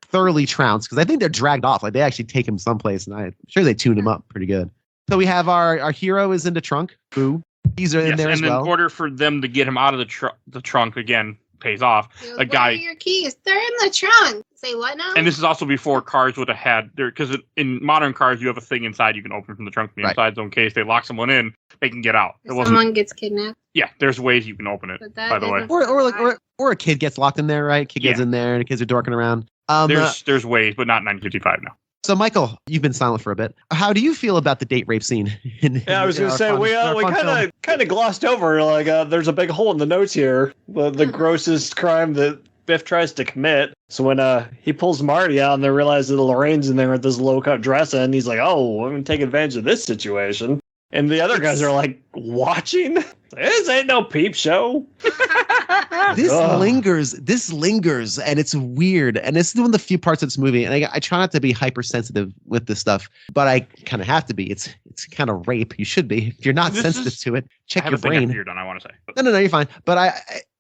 thoroughly trounced. Because I think they're dragged off. Like, they actually take him someplace, and I'm sure they tune him up pretty good. So we have our hero is in the trunk. Boo. He's in there as well. And in order for them to get him out of the trunk, again, pays off. A guy. What are your keys? They're in the trunk. Say what now? And this is also before cars would have had there, because in modern cars you have a thing inside you can open from the trunk from the inside, so in case they lock someone in, they can get out. If someone gets kidnapped. Yeah, there's ways you can open it. By the way, or a kid gets locked in there, right? Kid gets in there, and the kids are dorking around. There's ways, but not 1955 now. So, Michael, you've been silent for a bit. How do you feel about the date rape scene? I was going to say, we kind of glossed over, like, there's a big hole in the notes here. The grossest crime that Biff tries to commit. So when he pulls Marty out and they realize that Lorraine's in there with this low-cut dress and he's like, oh, I'm going to take advantage of this situation. And the other guys are like, watching? This ain't no peep show. This lingers, and it's weird. And it's one of the few parts of this movie, and I try not to be hypersensitive with this stuff, but I kind of have to be. It's kind of rape. You should be. If you're not sensitive to it, check your brain. Weird, I want to say. No, you're fine. But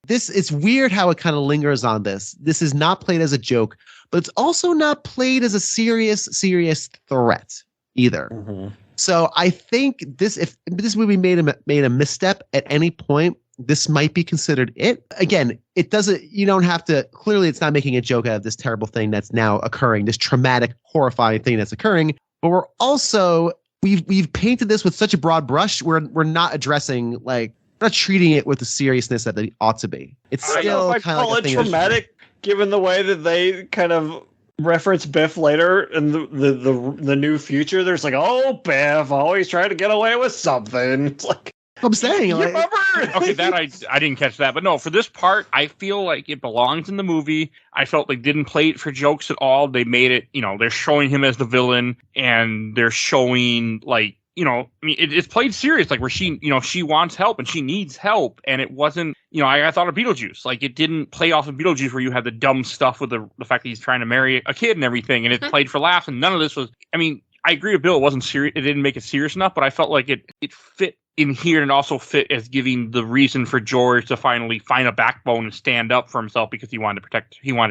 it's weird how it kind of lingers on this. This is not played as a joke, but it's also not played as a serious threat either. Mm-hmm. So I think if this movie made a misstep at any point, this might be considered it. Again, it doesn't, you don't have to, clearly it's not making a joke out of this terrible thing that's now occurring, this traumatic, horrifying thing that's occurring. But we're also, we've painted this with such a broad brush, we're not addressing, like, we're not treating it with the seriousness that it ought to be. It's still kind of like a thing traumatic, given the way that they kind of reference Biff later in the new future. There's like, oh, Biff always trying to get away with something. It's like, I'm saying, you like, remember? Okay, that I didn't catch that, but no, for this part, I feel like it belongs in the movie. I felt like didn't play it for jokes at all. They made it, they're showing him as the villain, and they're showing like, I mean, it's played serious, like where she, she wants help and she needs help, and it wasn't, I thought of Beetlejuice, like it didn't play off of Beetlejuice where you had the dumb stuff with the fact that he's trying to marry a kid and everything, and it's played for laughs, and none of this was. I mean, I agree with Bill, it wasn't serious, it didn't make it serious enough, but I felt like it fit in here, and also fit as giving the reason for George to finally find a backbone and stand up for himself because he wanted to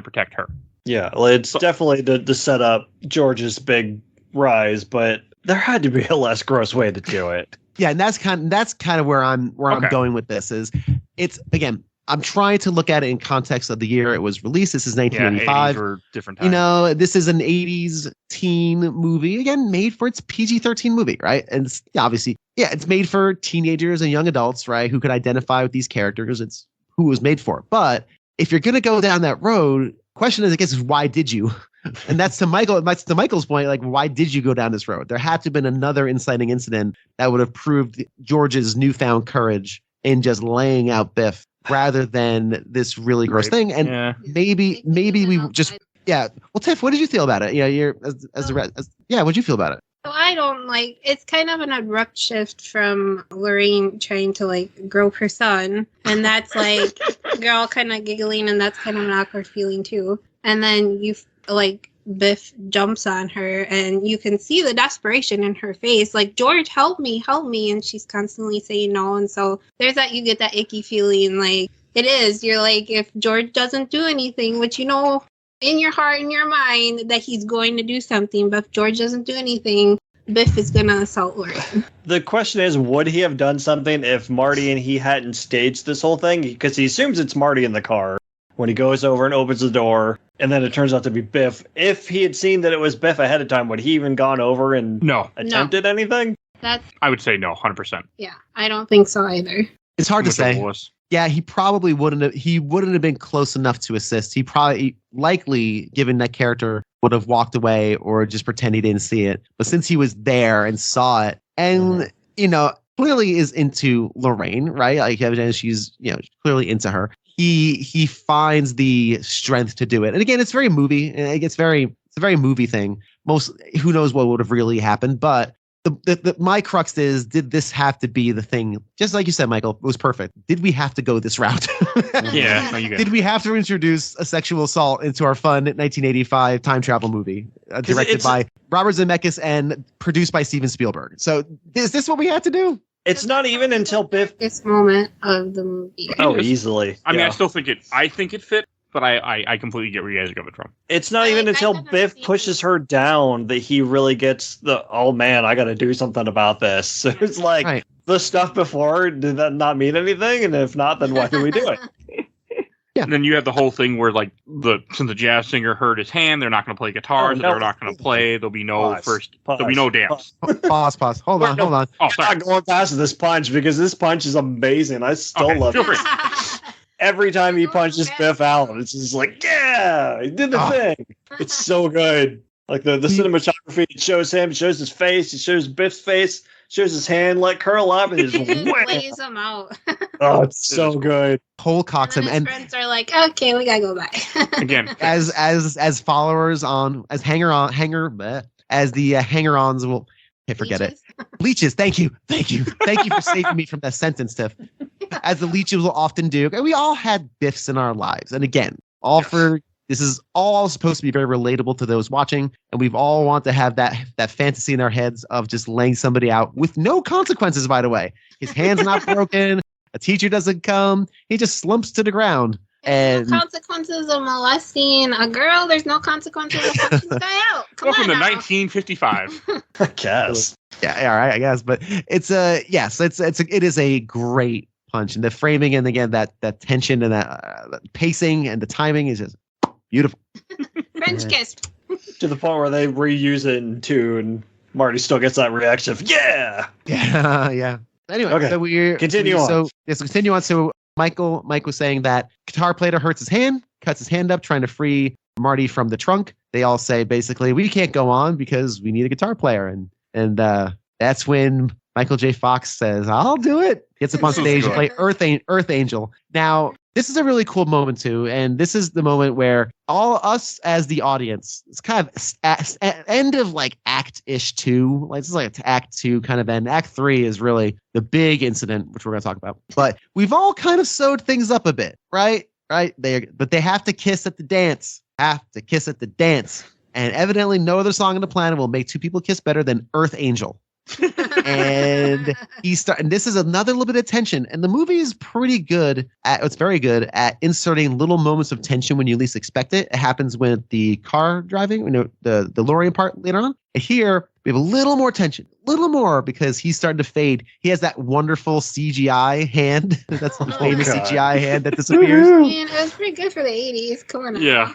protect her. Yeah, well, it's definitely to set up George's big rise, but there had to be a less gross way to do it. Yeah, and that's kind of where I'm going with this. Is it's, again, I'm trying to look at it in context of the year it was released. This is 1985. 80s were different times. This is an 80s teen movie, again, made for its PG-13 movie, right? And it's, obviously, it's made for teenagers and young adults, right, who could identify with these characters. It's who it was made for. But if you're going to go down that road, question is, I guess, is why did you? And that's to Michael's point, like, why did you go down this road? There had to have been another inciting incident that would have proved George's newfound courage in just laying out Biff rather than this really gross thing. And maybe we just, well, Tiff, what did you feel about it? You're what'd you feel about it? So I don't like, it's kind of an abrupt shift from Lorraine trying to like grope her son, and that's like you're all kind of giggling, and that's kind of an awkward feeling too. And then you like Biff jumps on her, and you can see the desperation in her face, like, George, help me, and she's constantly saying no. And so there's that, you get that icky feeling, like it is, you're like, if George doesn't do anything, which in your heart, in your mind, that he's going to do something, but if George doesn't do anything, Biff is gonna assault Lorraine. The question is, would he have done something if Marty and he hadn't staged this whole thing? Because he assumes it's Marty in the car when he goes over and opens the door, and then it turns out to be Biff. If he had seen that it was Biff ahead of time, would he even gone over and attempted anything? I would say no, 100%. Yeah, I don't think so either. It's hard to say. Yeah, he probably wouldn't have been close enough to assist. He likely, given that character, would have walked away or just pretend he didn't see it. But since he was there and saw it, and clearly is into Lorraine, right? Like, evidently she's clearly into her. He finds the strength to do it. And again, it's very movie. It's a very movie thing. Who knows what would have really happened, but my crux is, did this have to be the thing? Just like you said, Michael, it was perfect. Did we have to go this route? Yeah. No, you did we have to introduce a sexual assault into our fun 1985 time travel movie directed by Robert Zemeckis and produced by Steven Spielberg? So is this what we had to do? It's not even until Biff. This moment of the movie. Oh, easily. I mean, I still think it fit, but I completely get where you guys are coming from. It's not even until Biff pushes her down that he really gets oh man, I got to do something about this. So it's like, the stuff before, did that not mean anything? And if not, then why do we do it? Yeah. And then you have the whole thing where, like, since the jazz singer hurt his hand, they're not going to play guitar, so they're not going to play. There'll be no there'll be no dance. Pause. Hold on. Oh, sorry. I'm not going past this punch because this punch is amazing. I still love it. Every time he punches Biff out, it's just like, yeah, he did the thing. It's so good. Like the cinematography, it shows him, it shows his face, it shows Biff's face, shows his hand like curl up, and just lays him out. Oh, it's so good. Whole cocks him, and his friends are like, okay, we gotta go back. Again, as followers on, as the hanger-ons will. Forget it. Leeches. Thank you for saving me from that sentence, Tiff. As the leeches will often do. We all had Biffs in our lives, and again, this is all supposed to be very relatable to those watching, and we've all want to have that fantasy in our heads of just laying somebody out with no consequences. By the way, his hand's not broken. A teacher doesn't come. He just slumps to the ground. There's And no consequences of molesting a girl. There's no consequences of punching the guy out. Come Welcome on to now. 1955. I guess. yeah, all right, I guess. But it's it is a great punch, and the framing, and again that tension and that pacing and the timing is just beautiful. French kiss. To the point where they reuse it in 2, and Marty still gets that reaction of, yeah! Yeah. Anyway, Okay, so we continue on. So yes, continue on. So Mike was saying that guitar player hurts his hand, cuts his hand up, trying to free Marty from the trunk. They all say basically, we can't go on because we need a guitar player, and that's when Michael J. Fox says, "I'll do it." Gets up on stage and play Earth Angel. Now, this is a really cool moment too, and this is the moment where all us as the audience, it's kind of end of like Act-ish 2. Like this is like Act 2 kind of end. Act 3 is really the big incident, which we're going to talk about. But we've all kind of sewed things up a bit, right? Right? But they have to kiss at the dance. And evidently, no other song on the planet will make two people kiss better than Earth Angel. And and this is another little bit of tension, and the movie is pretty good it's very good at inserting little moments of tension when you least expect it. It happens with the car driving, the DeLorean part later on, and here we have a little more tension, because he's starting to fade. He has that wonderful CGI hand. That's the famous God. CGI hand that disappears. Man, it was pretty good for the 80s. Come on now. Yeah.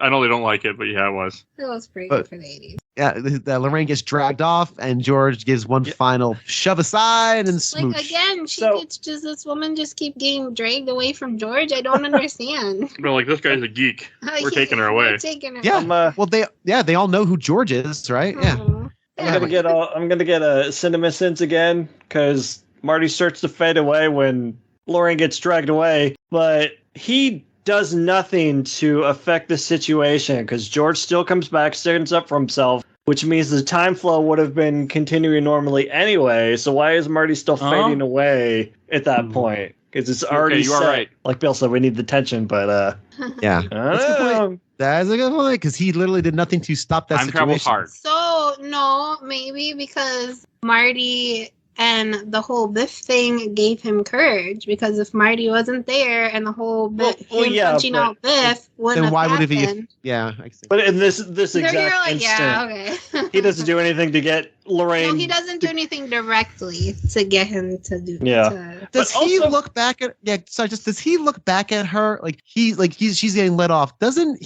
I know they don't like it, but yeah, it was. It was pretty good for the 80s. Yeah, the Lorraine gets dragged off, and George gives one final shove aside and smooch. Like, again, does this woman just keep getting dragged away from George? I don't understand. They're like, this guy's a geek. We're taking her away. We're taking her Yeah. away. Well, they all know who George is, right? Yeah. Mhm. I'm gonna get a cinema sense again, because Marty starts to fade away when Lorraine gets dragged away, but he does nothing to affect the situation, because George still comes back, stands up for himself, which means the time flow would have been continuing normally anyway. So why is Marty still fading away at that point? Because it's already you are set. right. Like Bill said, we need the tension, but Yeah. I don't know. That's a good point, because he literally did nothing to stop that Time situation. travels hard. So, no, maybe because Marty and the whole Biff thing gave him courage, because if Marty wasn't there and the whole punching out Biff wouldn't Then have why would it happened. be? Yeah, I see. But in this So exact you're like, instant, yeah, okay. he doesn't do anything to get Lorraine. No, he doesn't do anything directly to get him to do. Yeah. Does But he also- look back at? Yeah, sorry. Does he look back at her she's getting let off? Doesn't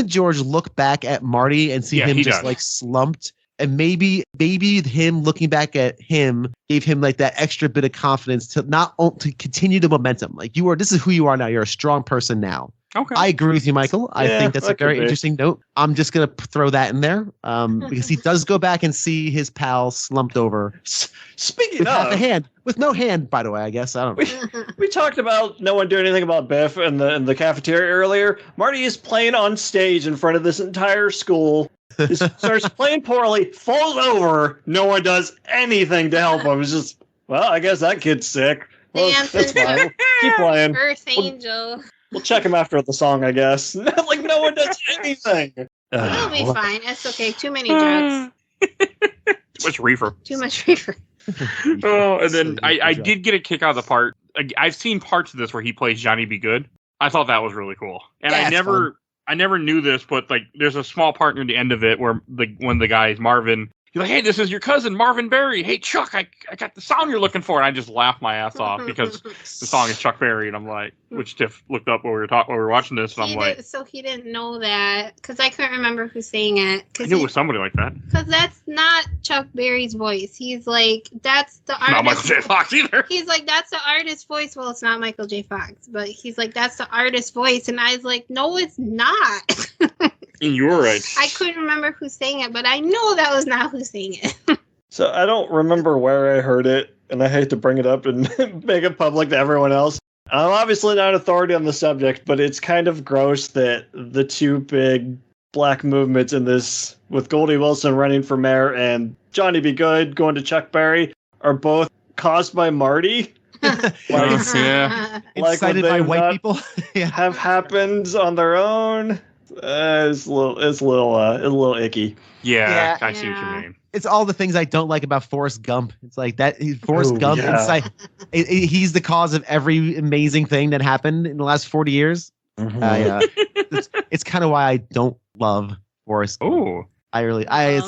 George look back at Marty and see Yeah, him he just does. like slumped? And maybe him looking back at him gave him like that extra bit of confidence to to continue the momentum. Like this is who you are now. You're a strong person now. Okay. I agree with you, Michael. I Yeah, think that's a that could very be. interesting note. I'm just gonna throw that in there because he does go back and see his pal slumped over Speaking with half a of, hand, with no hand, by the way. I guess I don't know. we talked about no one doing anything about Biff in the cafeteria earlier. Marty is playing on stage in front of this entire school. He starts playing poorly, falls over. No one does anything to help him. It's just, well, I guess that kid's sick. Well, Dance that's into fine. We'll keep playing. Earth Angel. We'll check him after the song, I guess. Like, no one does anything. He'll be fine. It's okay. Too many drugs. Too much reefer. Too much reefer. Oh, and then I did get a kick out of the part. I've seen parts of this where he plays Johnny Be Good. I thought that was really cool. And Yeah, it's I never knew this, but like there's a small part near the end of it where when the guy is Marvin, he's like, "Hey, this is your cousin Marvin Berry. Hey, Chuck, I got the song you're looking for." And I just laughed my ass off because the song is Chuck Berry, and I'm like, which Tiff looked up when we were watching this, and I'm like, So he didn't know that, because I couldn't remember who sang it. I knew it was somebody like that. Because that's not Chuck Berry's voice. He's like, that's the artist. Not Michael J. Fox either. He's like, that's the artist's voice. Well, it's not Michael J. Fox, but he's like, that's the artist's voice. And I was like, no, it's not. And you were right. I couldn't remember who sang it, but I know that was not who sang it. So I don't remember where I heard it, and I hate to bring it up and make it public to everyone else. I'm obviously not authority on the subject, but it's kind of gross that the two big black movements in this, with Goldie Wilson running for mayor and Johnny Be Good going to Chuck Berry, are both caused by Marty. Yeah. Incited would by they white not people. Yeah. have happened on their own. It's a little icky. Yeah, Yeah. I see what you mean. it's all the things I don't like about Forrest Gump. It's like that Forrest Gump inside. He's the cause of every amazing thing that happened in the last 40 years. Mhm. It's kind of why I don't love Forrest Gump. Oh. I really, You know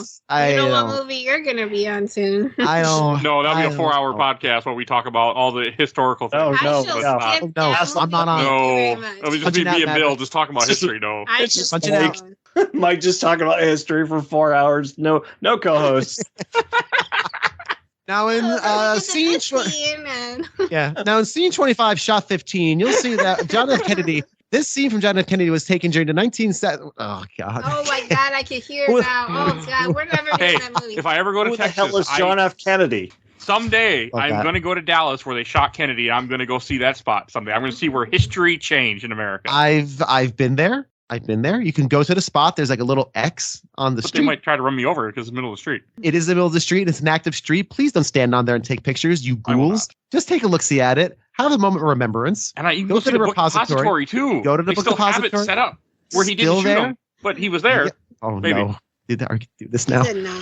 what don't. movie you're gonna be on soon? I don't. No, that'll be I a don't 4-hour know. podcast where we talk about all the historical things. Oh, I no, shall no. skip No, that I'm not on. movie. Thank you very No, much. it'll just Punching be out me and Bill Maverick. just talking about history. No, I It's just just skip like- that one. Mike just talking about history for 4 hours. No co-hosts. Now in Oh, look at scene, this scene and- now in scene 25, shot 15, you'll see that John F. Kennedy. This scene from John F. Kennedy was taken during the 1970s. Oh God. Oh my God, I can hear it now. Oh God, we're never hey, doing that movie. if I ever go to Who the Texas, hell is John F. Kennedy? someday Oh, I'm God. going to go to Dallas where they shot Kennedy. I'm going to go see that spot someday. I'm going to see where history changed in America. I've been there. I've been there. You can go to the spot. There's like a little X on the But they street. might try to run me over because it's the middle of the street. It is the middle of the street. It's an active street. Please don't stand on there and take pictures, you I will ghouls. not. Just take a look-see at it. Have a moment of remembrance. And you can Go go to see the the book repository. depository too. Go to the they book still have depository. it set up where he Still didn't shoot there? him, but he was there. Yeah. Oh Maybe. no. Are we do this He now? said no.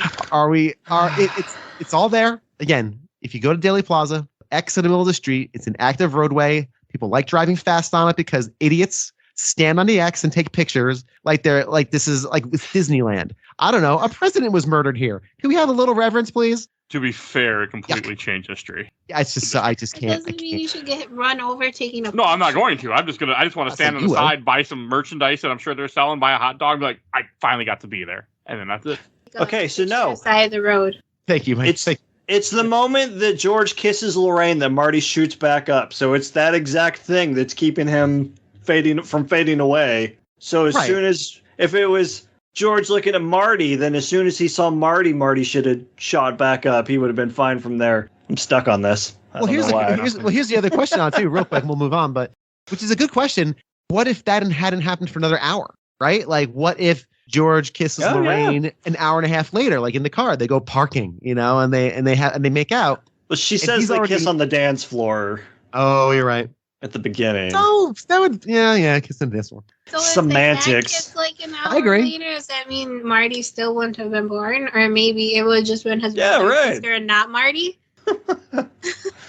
It's all there. Again, if you go to Daily Plaza, X in the middle of the street, it's an active roadway. People like driving fast on it because idiots stand on the X and take pictures like this is like with Disneyland. I don't know. A president was murdered here. Can we have a little reverence, please? To be fair, it completely changed history. Yeah, it's just I just It can't. I doesn't mean you can't. should get run over taking a No, I'm not picture. going to. I just want to stand on You the will. side, buy some merchandise that I'm sure they're selling, buy a hot dog, be like, I finally got to be there. And then that's it. Go Okay, so picture no. Side of the road. Thank you, Mike. It's the moment that George kisses Lorraine that Marty shoots back up. So it's that exact thing that's keeping him fading away. So as Right. soon as if it was George looking at Marty, then as soon as he saw Marty should have shot back up. He would have been fine from there. I'm stuck on this. I Well, don't know why. here's the other question on it too, real quick. And we'll move on, but which is a good question. What if that hadn't happened for another hour? Right? Like, what if George kisses Oh, yeah. Lorraine an hour and a half later, like in the car? They go parking, and they make out. Well, she And says he's they already- kiss on the dance floor Oh, you're right. at the beginning. So that would, kiss in this one. So if Semantics. They had kids like an hour I agree. later, does that mean Marty still wouldn't have been born? Or maybe it would have just been his Yeah, brother right. and sister and not Marty?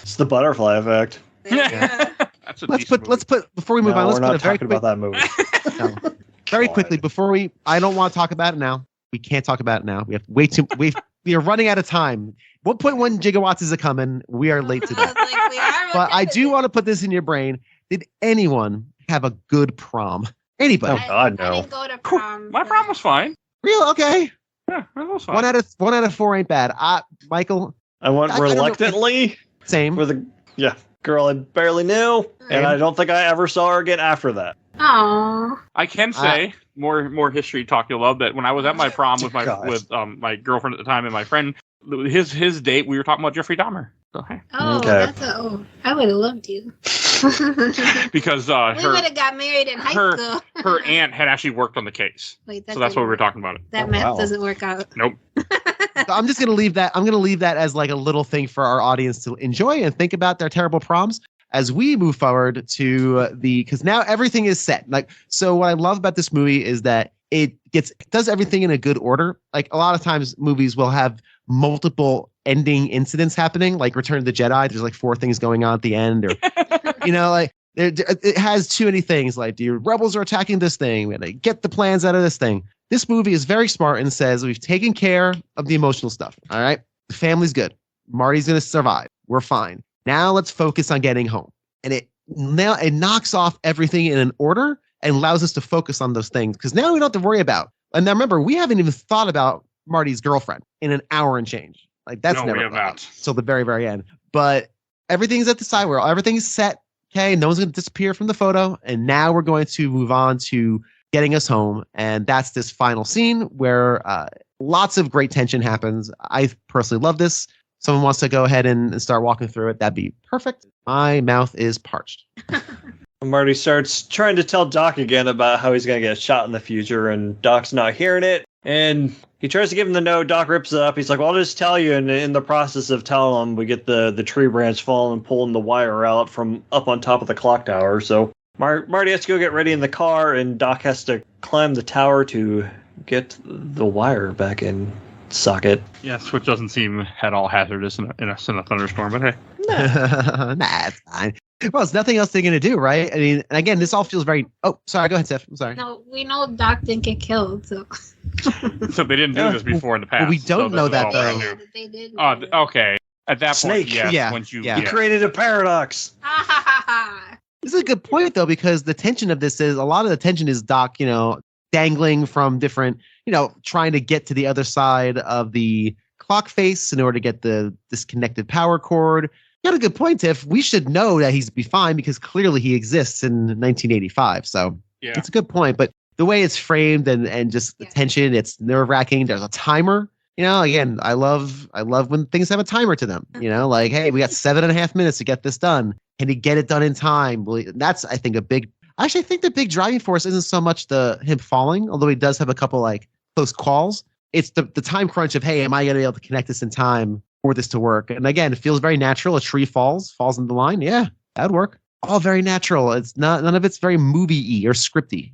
It's the butterfly effect. Yeah. That's a Let's decent put before we move on. No, Let's we're put not a very talking quick, about that movie. no. very God. quickly before I don't want to talk about it now. We can't talk about it now. We have way too. We are running out of time. 1.1 gigawatts is a coming. We are late to that. Like, we are But I do okay. want to put this in your brain. Did anyone have a good prom? Anybody? Oh, God, I no. didn't go to prom. My prom was fine. Real? Okay. Yeah, that was fine. One out of 4 ain't bad. Michael, I went I don't know. reluctantly same. for the girl I barely knew, and I don't think I ever saw her again after that. Aww. I can say more history talk you'll love that when I was at my prom with my Gosh. my girlfriend at the time and my friend, his date, we were talking about Jeffrey Dahmer. So, hey. Oh, Okay. I would have loved you. Because we would her have got married in high school. her aunt had actually worked on the case, Wait, so that's why we were talking about it. That Oh, math wow. doesn't work out. Nope. So I'm just gonna leave that. I'm gonna leave that as like a little thing for our audience to enjoy and think about their terrible proms as we move forward to because now everything is set. Like, so what I love about this movie is that it does everything in a good order. Like a lot of times movies will have multiple ending incidents happening, like Return of the Jedi. There's like 4 things going on at the end, or like it has too many things. Like the rebels are attacking this thing, we gotta get the plans out of this thing. This movie is very smart and says we've taken care of the emotional stuff. All right, the family's good. Marty's gonna survive. We're fine. Now let's focus on getting home. And it knocks off everything in an order and allows us to focus on those things because now we don't have to worry about. And now remember, we haven't even thought about Marty's girlfriend in an hour and change. Like that's No, never we have thought not. till the very, very end. But everything's at the side where everything's set. Okay, no one's going to disappear from the photo. And now we're going to move on to getting us home. And that's this final scene where lots of great tension happens. I personally love this. Someone wants to go ahead and start walking through it. That'd be perfect. My mouth is parched. Marty starts trying to tell Doc again about how he's going to get shot in the future, and Doc's not hearing it. And he tries to give him the note. Doc rips it up. He's like, well, I'll just tell you. And in the process of telling him, we get the tree branch falling and pulling the wire out from up on top of the clock tower. So Marty has to go get ready in the car, and Doc has to climb the tower to get the wire back in Suck it. Yes, which doesn't seem at all hazardous in a thunderstorm, but hey. Nah, it's fine. Well, it's nothing else they're going to do, right? I mean, and again, this all feels very... Oh, sorry, go ahead, Steph. I'm sorry. No, we know Doc didn't get killed, so... So they didn't do this before in the past. Well, we don't so know this is that, all though. brand new. They did. Oh, okay. At that Snake. point, yes. Yeah, Once you, yeah. He created a paradox. This is a good point, though, because the tension of this is... A lot of the tension is Doc, dangling from different... trying to get to the other side of the clock face in order to get the disconnected power cord. You got a good point, Tiff. We should know that he's be fine because clearly he exists in 1985. So Yeah. it's a good point. But the way it's framed and just the tension, it's nerve-wracking. There's a timer. Again, I love when things have a timer to them. Like, hey, we got 7.5 minutes to get this done. Can he get it done in time? Well, that's, I think, I think the big driving force isn't so much him falling, although he does have a couple like close calls. It's the time crunch of, hey, am I going to be able to connect this in time for this to work? And again, it feels very natural. A tree falls in the line. Yeah, that'd work. All very natural. It's not, none of it's very movie-y or scripty,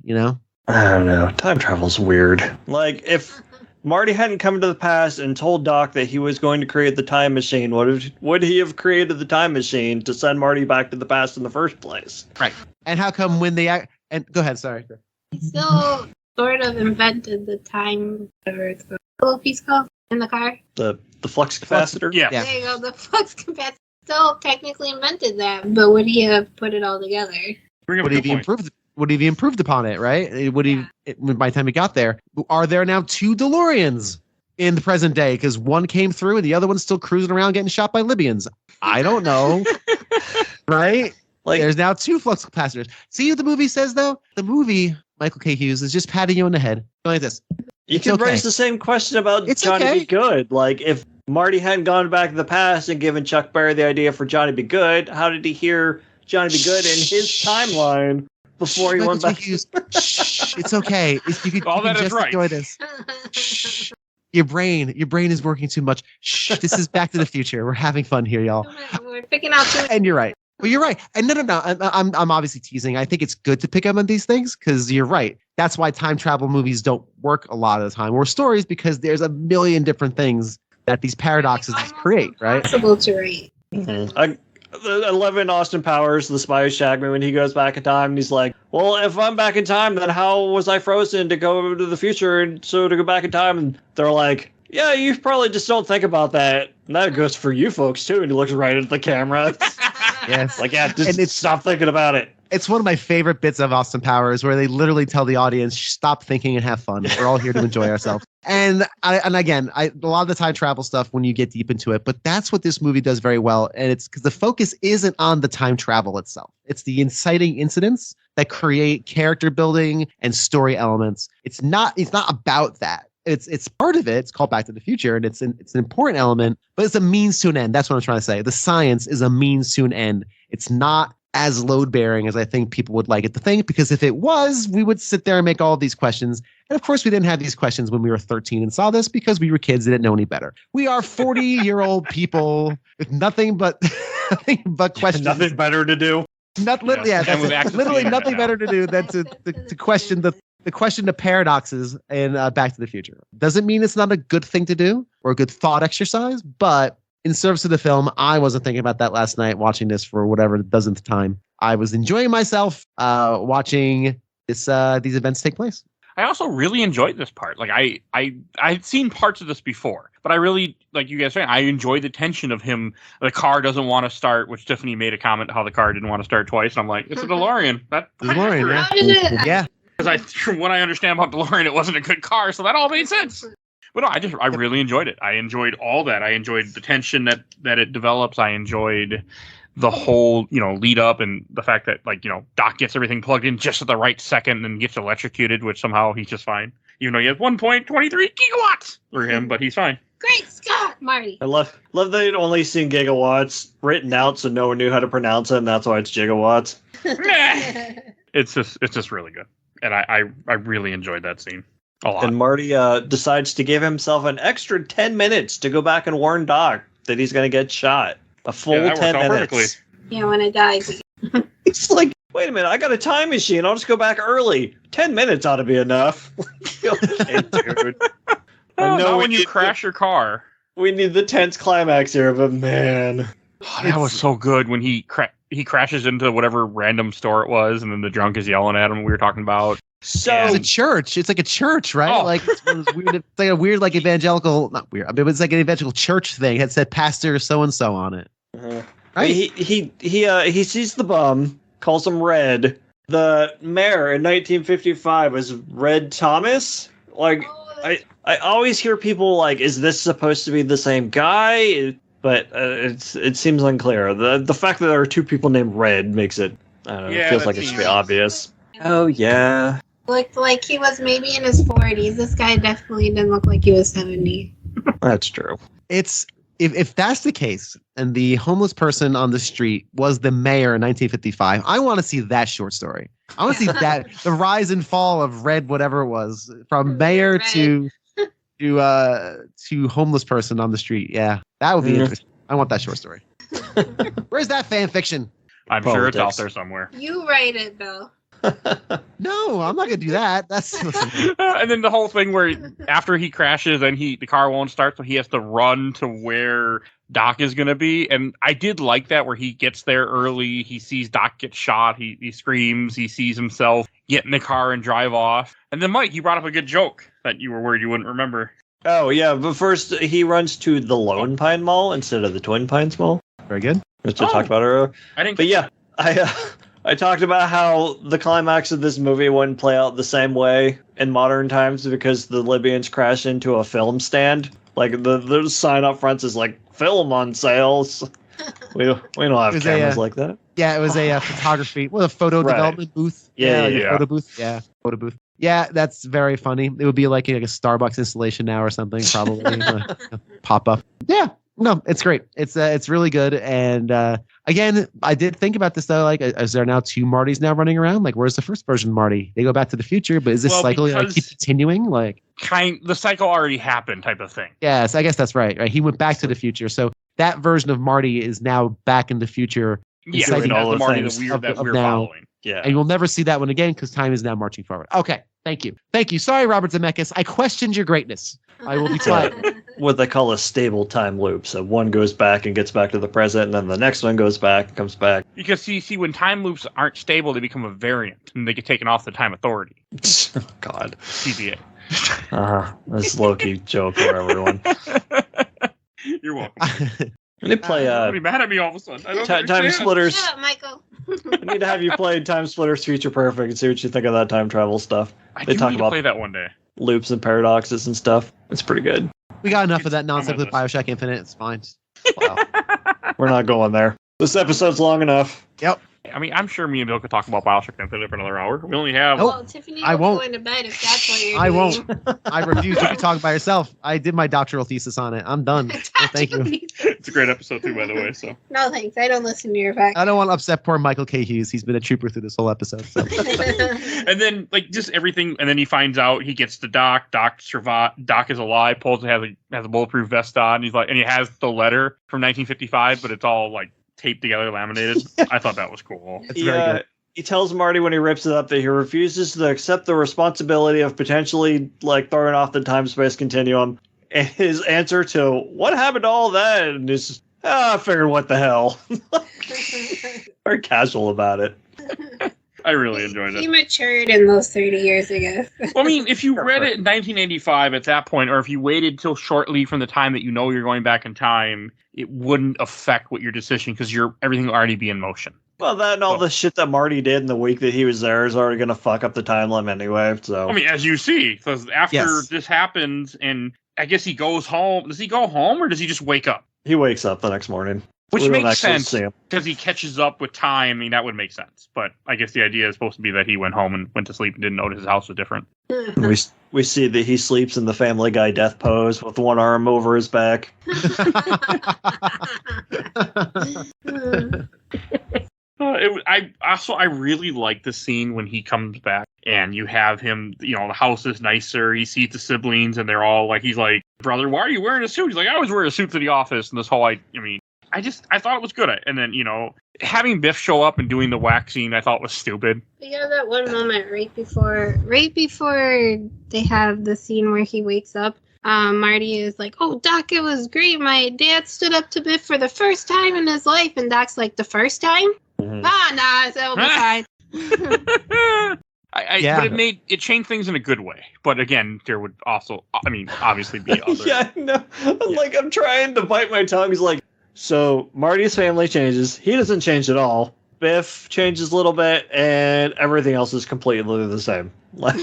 I don't know. Time travel's weird. Like, if Marty hadn't come into the past and told Doc that he was going to create the time machine, would he have created the time machine to send Marty back to the past in the first place? Right. And how come when they act... And go ahead, sorry. He still sort of invented the time, whatever it's called. What little piece called in the car? The flux capacitor? Yeah. Yeah. There you go. The flux capacitor still technically invented that, but would he have put it all together? Bring up Would a he good have point. improved upon it, right? By the time he got there, are there now 2 DeLoreans in the present day? Because one came through and the other one's still cruising around getting shot by Libyans. I don't know. Right? Like, There's now 2 flux capacitors. See what the movie says, though? The movie, Michael K. Hughes, is just patting you on the head. Going like this. you it's could okay. raise the same question about It's Johnny okay. Be Good. Like, if Marty hadn't gone back to the past and given Chuck Berry the idea for Johnny Be Good, how did he hear Johnny Be Good in his timeline before he went Michael back? K. Hughes, shh, it's okay. You All can that is just right. enjoy this. Shh. Your brain is working too much. Shh. This is Back to the Future. We're having fun here, y'all. We're picking out too And you're right. Well, you're right. And no. I'm obviously teasing. I think it's good to pick up on these things because you're right. That's why time travel movies don't work a lot of the time, or stories, because there's a million different things that these paradoxes create, right? Possible to rate. I love in Austin Powers, the Spy Who Shagged Me, when he goes back in time and he's like, well, if I'm back in time, then how was I frozen to go to the future and so to go back in time? And they're like, yeah, you probably just don't think about that. And that goes for you folks, too. And he looks right at the camera. Yes. Like, yeah, just And it's- stop thinking about it. It's one of my favorite bits of Austin Powers where they literally tell the audience, stop thinking and have fun. We're all here to enjoy ourselves. And again, a lot of the time travel stuff when you get deep into it, but that's what this movie does very well. And it's because the focus isn't on the time travel itself. It's the inciting incidents that create character building and story elements. It's not about that. It's part of it. It's called Back to the Future, and it's an important element, but it's a means to an end. That's what I'm trying to say. The science is a means to an end. It's not as load-bearing as I think people would like it to think, because if it was, we would sit there and make all of these questions. And of course, we didn't have these questions when we were 13 and saw this because we were kids and didn't know any better. We are 40-year-old people with nothing but questions. Nothing better to do. Literally nothing better to do than to question the question of paradoxes in Back to the Future. Doesn't mean it's not a good thing to do or a good thought exercise, but in service of the film, I wasn't thinking about that last night watching this for whatever the dozenth time. I was enjoying myself watching these events take place. I also really enjoyed this part. Like I'd seen parts of this before, but I really, like you guys saying, I enjoyed the tension of him. The car doesn't want to start, which Tiffany made a comment how the car didn't want to start twice. And I'm like, it's a DeLorean. DeLorean, yeah. How did it? Yeah. Because from what I understand about DeLorean, it wasn't a good car, so that all made sense. But no, I really enjoyed it. I enjoyed all that. I enjoyed the tension that it develops. I enjoyed the whole, lead up and the fact that, Doc gets everything plugged in just at the right second and gets electrocuted, which somehow he's just fine. Even though he has 1.23 gigawatts for him, but he's fine. Great Scott, Marty. I love that they'd only seen gigawatts written out so no one knew how to pronounce it, and that's why it's gigawatts. It's just really good. And I really enjoyed that scene a lot. And Marty decides to give himself an extra 10 minutes to go back and warn Doc that he's going to get shot. A full that 10 worked out minutes. perfectly. Yeah, when it dies. It's like, wait a minute, I got a time machine. I'll just go back early. 10 minutes ought to be enough. Okay, dude. Oh, not we when you need crash your car. We need the tense climax here, but man, That was so good when he crashes into whatever random store it was, and then the drunk is yelling at him. We were talking about. so It's a church. It's like a church, right? Oh. Like it's one of those weird, it's like a weird, like evangelical, not weird. I mean, it's like an evangelical church thing. It said Pastor so and so on it. Right? He sees the bum, calls him Red. The mayor in 1955 was Red Thomas. Like I always hear people like, is this supposed to be the same guy? But it seems unclear. The fact that there are two people named Red makes it. I don't know. Yeah, it feels that like it should be seems- obvious. Oh yeah. Looked like he was maybe in his 40s. This guy definitely didn't look like he was 70. That's true. It's if that's the case, and the homeless person on the street was the mayor in 1955, I want to see that short story. I want to see that the rise and fall of Red, whatever it was, from mayor Red. to homeless person on the street. Yeah, that would be Mhm. interesting. I want that short story. Where's that fan fiction? I'm sure it's out Politics. there somewhere. You write it, Bill. No, I'm not gonna do that. That's listen, And then the whole thing where after he crashes and the car won't start, so he has to run to where Doc is gonna be. And I did like that where he gets there early. He sees Doc get shot. He screams. He sees himself get in the car and drive off. And then Mike, you brought up a good joke that you were worried you wouldn't remember. Oh yeah, but first he runs to the Lone Pine Mall instead of the Twin Pines Mall, very good. which I Oh. talked about earlier. I didn't. But yeah, I talked about how the climax of this movie wouldn't play out the same way in modern times because the Libyans crash into a film stand. Like the sign up front is like film on sales. We don't have Is cameras a, like that. Yeah, it was a photography, a photo Right. development booth. Yeah, like a yeah. photo booth. Yeah, photo booth. Yeah, that's very funny. It would be like a Starbucks installation now or something, probably pop up. Yeah, no, it's great. It's really good. And again, I did think about this though. Like, is there now two Martys now running around? Like, where's the first version of Marty? They go back to the future, but is this Well, cycle like because- keep continuing? Like, The cycle already happened, type of thing. yes, I guess that's right. Right, he went back to the future, so that version of Marty is now back in the future. Yeah, Doing that's all the the Marty things that of we're now. following. Yeah. And you'll never see that one again because time is now marching forward. Okay, thank you. Sorry, Robert Zemeckis. I questioned your greatness. I will be quiet. What they call a stable time loop. So one goes back and gets back to the present, and then the next one goes back and comes back. Because see, when time loops aren't stable, they become a variant, and they get taken off the time authority. God. TBA. That's a low-key joke for everyone. You're welcome. They play Don't be mad at me all of a sudden. I don't Time understand. Splitters. Shut up, Michael. I need to have you play Time Splitters Future Perfect and see what you think of that time travel stuff. I They do talk need to about play that one day. loops and paradoxes and stuff. It's pretty good. We got enough of that I'm nonsense with with Bioshock Infinite. It's fine. Wow. We're not going there. This episode's long enough. I mean, I'm sure me and Bill could talk about Bioshock Infinite for another hour. We only have. Nope. Well, Tiffany I was won't. going to bed if that's what you're I doing. won't. I refuse. You can talk by yourself. I did my doctoral thesis on it. I'm done. Well, thank you. It's a great episode too, by the way. So No thanks. I don't listen to your facts. I don't want to upset poor Michael K. Hughes. He's been a trooper through this whole episode. So. and then like just everything, and then he finds out he gets the Doc. Doc survive. Doc is alive. Pulls has a bulletproof vest on. And he's like, and he has the letter from 1955, but it's all like taped together, laminated. I thought that was cool. It's very good. He tells Marty when he rips it up that he refuses to accept the responsibility of potentially like throwing off the time-space continuum. And his answer to what happened to all that and is, I figured what the hell. Very casual about it. I really enjoyed He it. matured in those 30 years, I guess. Well, I mean, if you read it in 1985 at that point, or if you waited till shortly from the time that you know you're going back in time, it wouldn't affect what your decision because everything will already be in motion. Well, that and all the shit that Marty did in the week that he was there is already going to fuck up the timeline anyway. So I mean, as you see, because after Yes. this happens, and I guess he goes home. Does he go home or does he just wake up? he wakes up the next morning. Which We don't makes actually sense see him. because he catches up with time. I mean, that would make sense. But I guess the idea is supposed to be that he went home and went to sleep and didn't notice his house was different. We see that he sleeps in the Family Guy death pose with one arm over his back. I really like the scene when he comes back and you have him, the house is nicer. He sees the siblings and they're all like, he's like, brother, why are you wearing a suit? He's like, I always wear a suit to the office. And this whole, I thought it was good. And then, having Biff show up and doing the wax scene, I thought was stupid. You have that one moment right before they have the scene where he wakes up Marty is like, "Oh, Doc, it was great. My dad stood up to Biff for the first time in his life," and Doc's like, "The first time? Mhm. Nah, it'll be fine." But it changed things in a good way. But again, there would also, obviously be other. Yeah, no. Like, I'm trying to bite my tongue. He's like, so Marty's family changes. He doesn't change at all. Biff changes a little bit, and everything else is completely the same. Like,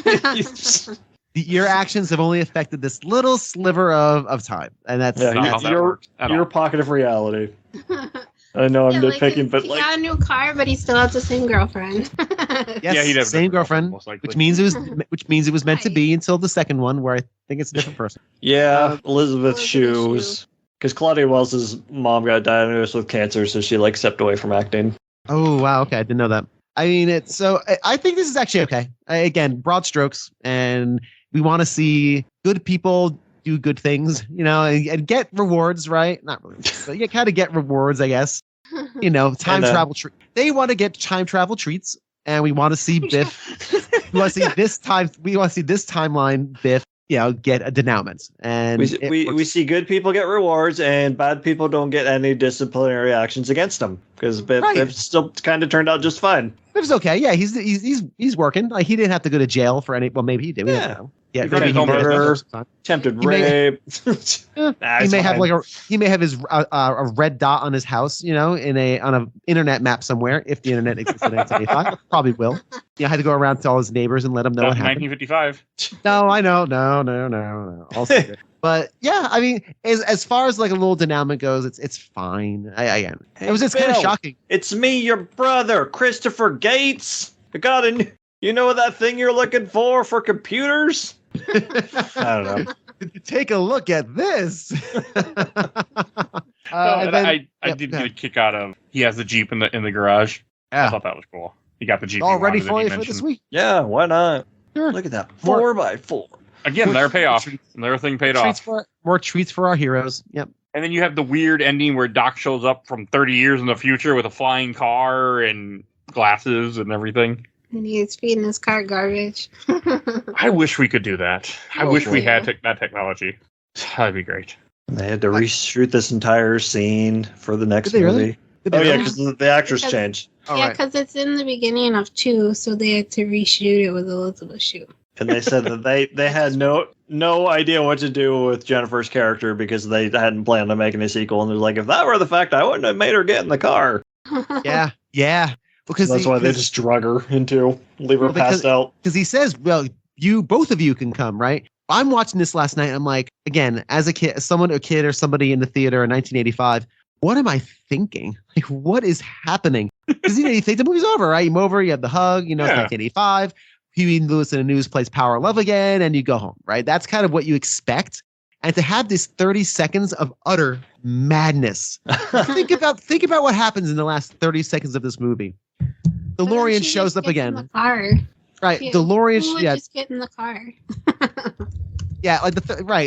Your actions have only affected this little sliver of time, and that's not how that works at your all. pocket of reality. I know I'm nitpicking, but he like, got a new car, but he still has the same girlfriend. yes, Yeah, he'd have a same different girlfriend, most likely. which means it was meant to be until the second one, where I think it's a different person. yeah, Elizabeth Elizabeth Shue. Because Claudia Wells' mom got diagnosed with cancer, so she like stepped away from acting. Oh wow, okay, I didn't know that. I mean, I think this is actually okay. Again, broad strokes, and we want to see good people do good things, and get rewards, right? Not really, but you kind of get rewards, I guess. Time travel. They want to get time travel treats, and we want to see Biff. we want to see this time. We want to see this timeline. Biff, get a denouement, and we see good people get rewards, and bad people don't get any disciplinary actions against them because Biff still kind of turned out just fine. Biff's okay. Yeah, he's working. Like, he didn't have to go to jail for any. Well, maybe he did. We don't know. Yeah, He got maybe his he own did. murder. Attempted He may- rape. He may have his a red dot on his house, on an internet map somewhere. If the internet existed in 1985, probably will. I had to go around to all his neighbors and let them know what happened. 1955. No, I know, no. All secret. But yeah, I mean, as far as like a little denouement goes, it's fine. It was just kind of Bill, shocking. It's me, your brother, Christopher Gates. I got you know that thing you're looking for computers? I don't know. Take a look at this. I did get a kick out of. He has the Jeep in the garage. I thought that was cool. He got the Jeep. All ready for you for this week. Yeah, why not? Sure. Look at that. 4x4. Again, their payoff. Another thing paid off. More treats for our heroes. Yep. And then you have the weird ending where Doc shows up from 30 years in the future with a flying car and glasses and everything. And he's feeding his car garbage. I wish we could do that. I Oh, wish we boy. had that technology. That'd be great. They had to reshoot this entire scene for the next Did they movie. really? Did they Oh, yeah, really? because the actress Because- changed. All Yeah, right. because it's in the beginning of 2, so they had to reshoot it with Elizabeth Shue. And they said that they had no idea what to do with Jennifer's character because they hadn't planned on making a sequel. And they're like, if that were the fact, I wouldn't have made her get in the car. Yeah. Because That's why they just drug her into, leave her passed out. Because he says, well, both of you can come, right? I'm watching this last night. I'm like, again, as a kid, a kid or somebody in the theater in 1985, what am I thinking? Like, what is happening? Because you think the movie's over, right? You over, you have the hug, it's 1985. Huey Lewis in the News plays Power of Love again, and you go home, right? That's kind of what you expect. And to have this 30 seconds of utter madness. think about what happens in the last 30 seconds of this movie. DeLorean shows up again. In the car. Right. Yeah, DeLorean. who would just get in the car? Yeah, like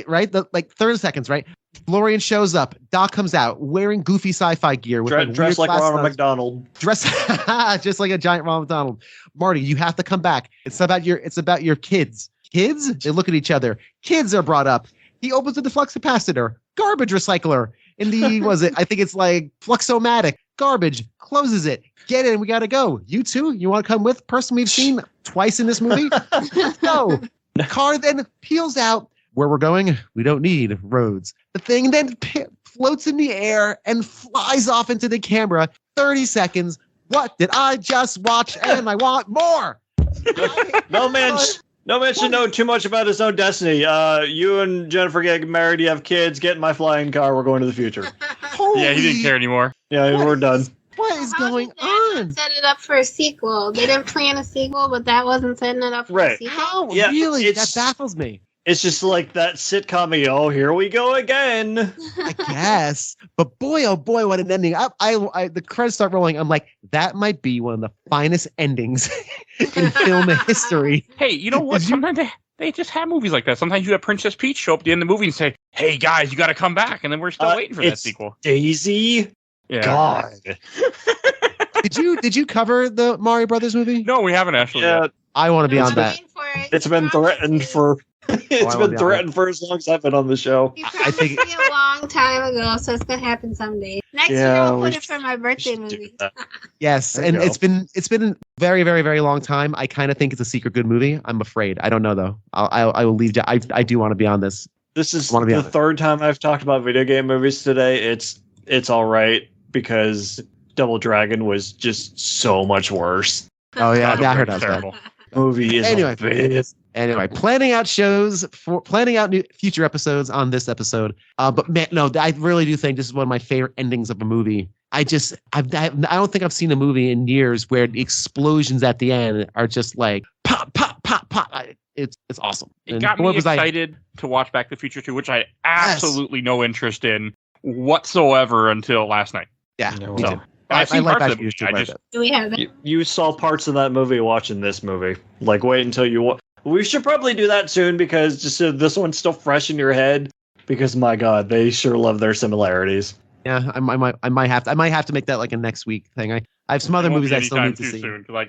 right. The 30 seconds, right? DeLorean shows up. Doc comes out wearing goofy sci-fi gear with Dressed like weird Ronald glasses. McDonald. Dressed just like a giant Ronald McDonald. Marty, you have to come back. It's about your kids. Kids? They look at each other. Kids are brought up. He opens the flux capacitor. Garbage recycler. In the I think it's like Fluxomatic. Garbage. Closes it. Get in. We got to go. You two? You want to come with? Person we've seen twice in this movie? Let's go. The car then peels out. Where we're going, we don't need roads. The thing then floats in the air and flies off into the camera. 30 seconds. What did I just watch? And I want more. No man should know too much about his own destiny. You and Jennifer get married, you have kids, get in my flying car, we're going to the future. Yeah, he didn't care anymore. Yeah, we're done. What is going They on? didn't set it up for a sequel. They didn't plan a sequel, but that wasn't setting it up for a Right. sequel. How? Yeah, Really? That it's- baffles me. It's just like that sitcom, oh, here we go again. I guess. But boy, oh boy, what an ending. The credits start rolling. I'm like, that might be one of the finest endings in film history. Hey, you know what? Did you- Sometimes they just have movies like that. Sometimes you have Princess Peach show up at the end of the movie and say, hey, guys, you got to come back. And then we're still waiting for that it's sequel. Daisy? Yeah. God. Did you cover the Mario Brothers movie? No, we haven't actually. Yeah, Yet. I want to be I'm on that. waiting for it. it's been threatened for It's wanna been be on threatened for as long as I've been on the show. You I promised think- me a long time ago, so it's gonna happen someday. Next year Yeah, I'll we put it for my We birthday should do movie. that. Yes, There you and go. it's been a very, very, very long time. I kind of think it's a secret good movie. I'm afraid. I don't know though. I will leave. I do want to be on this. This is Wanna be the honest. third time I've talked about video game movies today. It's all right because Double Dragon was just so much worse. Oh yeah, Double I heard Dragon's that. terrible. Movie is Anyway. anyway. Planning out shows for planning out new future episodes on this episode. But man, no, I really do think this is one of my favorite endings of a movie. I don't think I've seen a movie in years where the explosions at the end are just like pop, pop, pop, pop. It's awesome. It And got boy, me was I- excited to watch Back to the Future 2, which I had absolutely no interest in whatsoever until last night. Yeah, No, me So, too. I've seen like parts Back of to the the Future movie. quite I a just, bit. Do we have it? You saw parts of that movie watching this movie. Like, wait until you. We should probably do that soon because just this one's still fresh in your head. Because my God, they sure love their similarities. Yeah, I might have to make that like a next week thing. I have some other it won't movies be I still anytime need to too see. soon because I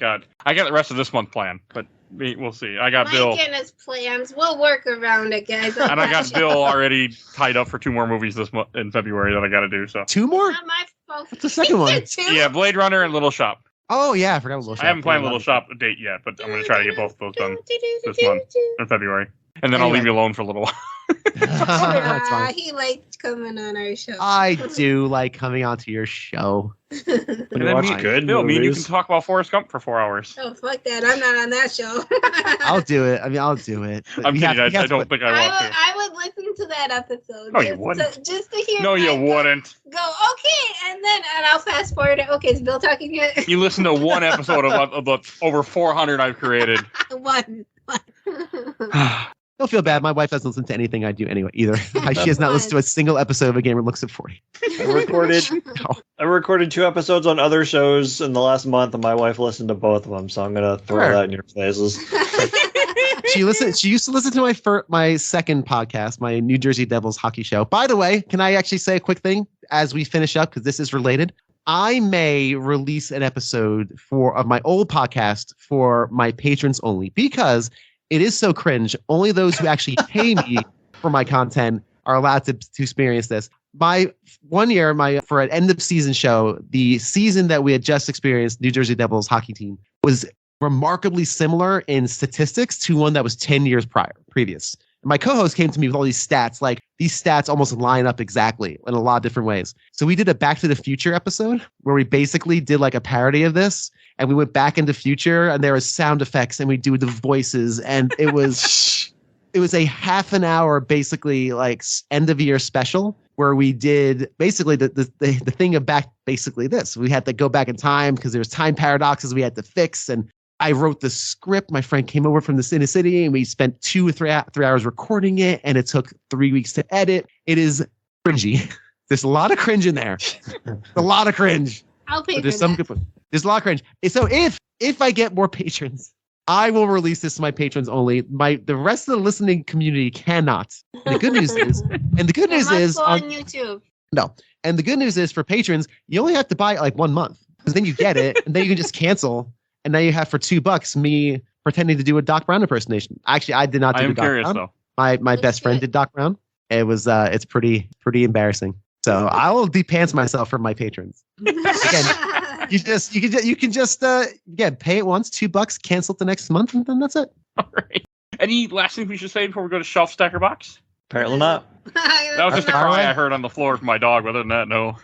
got the rest of this month planned, but we'll see. I got Bill, Mike and his plans. We'll work around it, guys. and I got Bill already tied up for 2 more movies this month in February that I got to do. So Two more? Not my fault. What's the second He one? said two? yeah, Blade Runner and Little Shop. Oh yeah, I forgot Little Shop. I haven't planned Yeah, Little Shop a date yet, but I'm going to try to get both of those done this month in February, and then I'll leave you alone for a little while. That's Ah, fine. he liked coming on our show. I do like coming onto your show. When And you then watch me, good Bill, me and you can movies. talk about Forrest Gump for 4 hours. Oh, fuck that. I'm not on that show. I'll do it. I mean, I'll do it. But I'm we kidding. have- we I have don't to- think I want to. I would listen to that episode. No, you just wouldn't. just to hear. No, you Mike wouldn't. Go okay, and I'll fast forward it. Okay, is Bill talking yet? You listen to one episode of the over 400 I've created. One. Don't feel bad. My wife doesn't listen to anything I do anyway either. She has not listened to a single episode of A Gamer Looks at 40. I recorded 2 episodes on other shows in the last month, and my wife listened to both of them. So I'm gonna throw Sure. that in your faces. She used to listen to my second podcast, my New Jersey Devils hockey show. By the way, can I actually say a quick thing as we finish up because this is related? I may release an episode of my old podcast for my patrons only because it is so cringe. Only those who actually pay me for my content are allowed to experience this. My 1 year, for an end of season show, the season that we had just experienced, New Jersey Devils hockey team, was remarkably similar in statistics to one that was 10 years previous. My co-host came to me with all these stats, like these stats almost line up exactly in a lot of different ways. So we did a Back to the Future episode where we basically did like a parody of this, and we went back into future, and there was sound effects, and we do the voices, and it was a half an hour basically like end of year special where we did basically the thing of back basically this. We had to go back in time because there was time paradoxes we had to fix, and I wrote the script. My friend came over from the city, and we spent 2 or 3 hours recording it, and it took 3 weeks to edit. It is cringy. There's a lot of cringe in there. A lot of cringe. I'll pay But for there's some that. good. There's a lot of cringe. So if I get more patrons, I will release this to my patrons only. The rest of the listening community cannot. And the good news is, It must go on YouTube. and the good news is for patrons, you only have to buy it like 1 month because then you get it, and then you can just cancel. And now you have for $2 me pretending to do a Doc Brown impersonation. Actually, I did not do I the am Doc curious Brown. though. My That's best friend good. did Doc Brown. It was it's pretty embarrassing. So I will de-pants myself for my patrons. You can just pay it once, $2, cancel it the next month, and then that's it. All right. Any last thing we should say before we go to Shelf Stacker Box? Apparently not. That was just a All cry right. I heard on the floor from my dog. Other than that, no.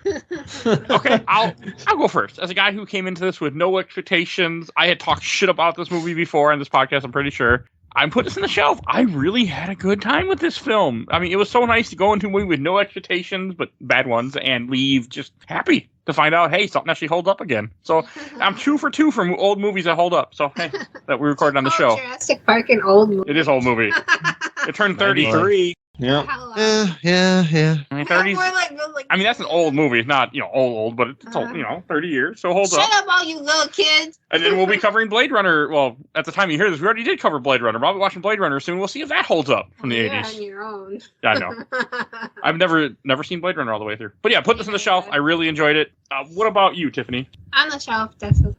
Okay, I'll go first. As a guy who came into this with no expectations, I had talked shit about this movie before on this podcast, I'm pretty sure. I'm putting this on the shelf. I really had a good time with this film. I mean, it was so nice to go into a movie with no expectations, but bad ones, and leave just happy to find out, hey, something actually holds up again. So I'm 2 for 2 from old movies that hold up. So, hey, that we recorded on the show. Jurassic Park, an old movie. It is old movie. It turned 30. 93. Yeah. How long? Yeah. I mean, 30s. More like, I mean, that's an old movie. It's not, old, but it's old, 30 years. So hold shut up. up, all you little kids. And then we'll be covering Blade Runner. Well, at the time you hear this, we already did cover Blade Runner. But I'll be watching Blade Runner soon. We'll see if that holds up from the You're 80s. on your own. Yeah, I know. I've never seen Blade Runner all the way through. But yeah, put this on the shelf. I really enjoyed it. What about you, Tiffany? On the shelf, definitely.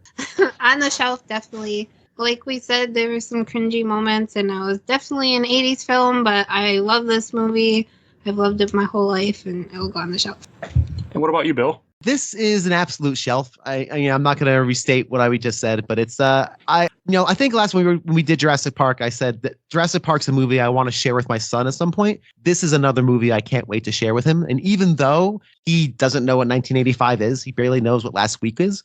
On the shelf, definitely. like we said, there were some cringy moments, and it was definitely an 80s film, but I love this movie. I've loved it my whole life, and it'll go on the shelf. And what about you, Bill? This is an absolute shelf. I'm not going to restate what I just said, but it's I think last when we did Jurassic Park, I said that Jurassic Park's a movie I want to share with my son at some point. This is another movie I can't wait to share with him. And even though he doesn't know what 1985 is, he barely knows what last week is.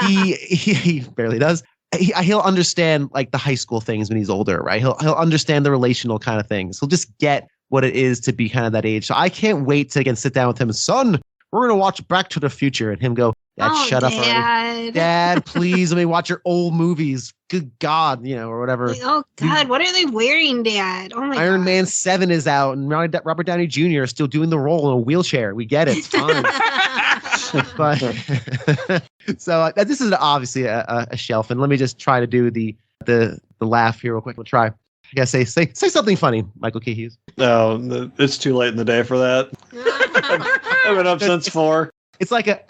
He barely does. He'll understand like the high school things when he's older, right? He'll understand the relational kind of things. He'll just get what it is to be kind of that age. So I can't wait to again sit down with him. Son, we're going to watch Back to the Future, and him go, Dad, shut up already. Dad, please, let me watch your old movies. Good God, or whatever. Like, oh, God, what are they wearing, Dad? Oh, my God. Iron Man 7 is out, and Robert Downey Jr. is still doing the role in a wheelchair. We get it. It's fine. But so this is obviously a shelf, and let me just try to do the laugh here real quick. We'll try. I gotta say something funny, Michael K. Hughes. No, it's too late in the day for that. I've been up since 4. It's like a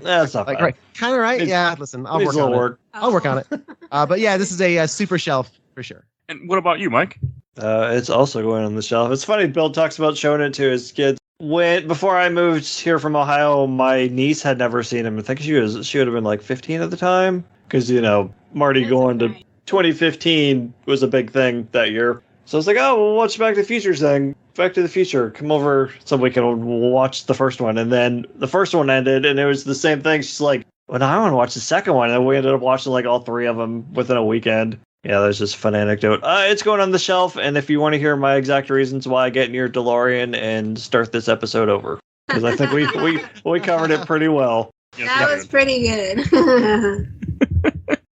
That's not like bad. right, kind of right. Yeah, listen, I'll work on it. I'll work on it. But yeah, this is a super shelf for sure. And what about you, Mike? It's also going on the shelf. It's funny, Bill talks about showing it to his kids. Before I moved here from Ohio, my niece had never seen him. I think she would have been like 15 at the time, because Marty going to 2015 was a big thing that year. So I was like, oh, we'll watch Back to the Future thing. Back to the Future. Come over so we can watch the first one. And then the first one ended, and it was the same thing. She's like, well, now I want to watch the second one. And we ended up watching like all 3 of them within a weekend. Yeah, there's just a fun anecdote. It's going on the shelf, and if you want to hear my exact reasons why I get in your DeLorean and start this episode over, because I think we covered it pretty well. That was pretty good.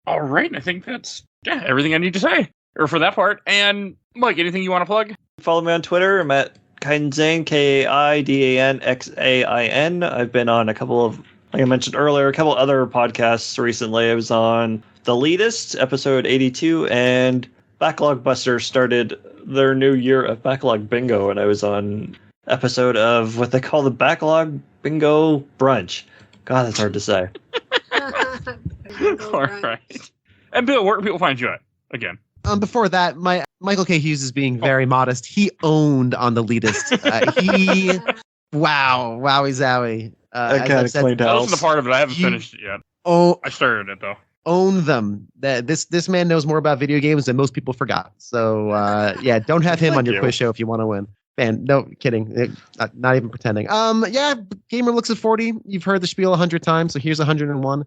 All right, I think that's everything I need to say, or for that part. And Mike, anything you want to plug? Follow me on Twitter. I'm at Kaidanxain, KaidanXain. I've been on a couple of, like I mentioned earlier, a couple other podcasts recently. I was on The Elitist, episode 82, and Backlog Busters started their new year of Backlog Bingo, and I was on episode of what they call the Backlog Bingo Brunch. God, that's hard to say. All right. And Bill, where can people find you at again? Before that, Michael K. Hughes is being very modest. He owned on the Elitist. Wowie zowie. That kind of cleaned That house. wasn't the part of it. I haven't finished it yet. Oh, I started it though. Own them. This man knows more about video games than most people forgot. So yeah, don't have him on your quiz show if you want to win. Man, no kidding. Not even pretending. Yeah, Gamer Looks at 40. You've heard the spiel 100 times, so here's 101.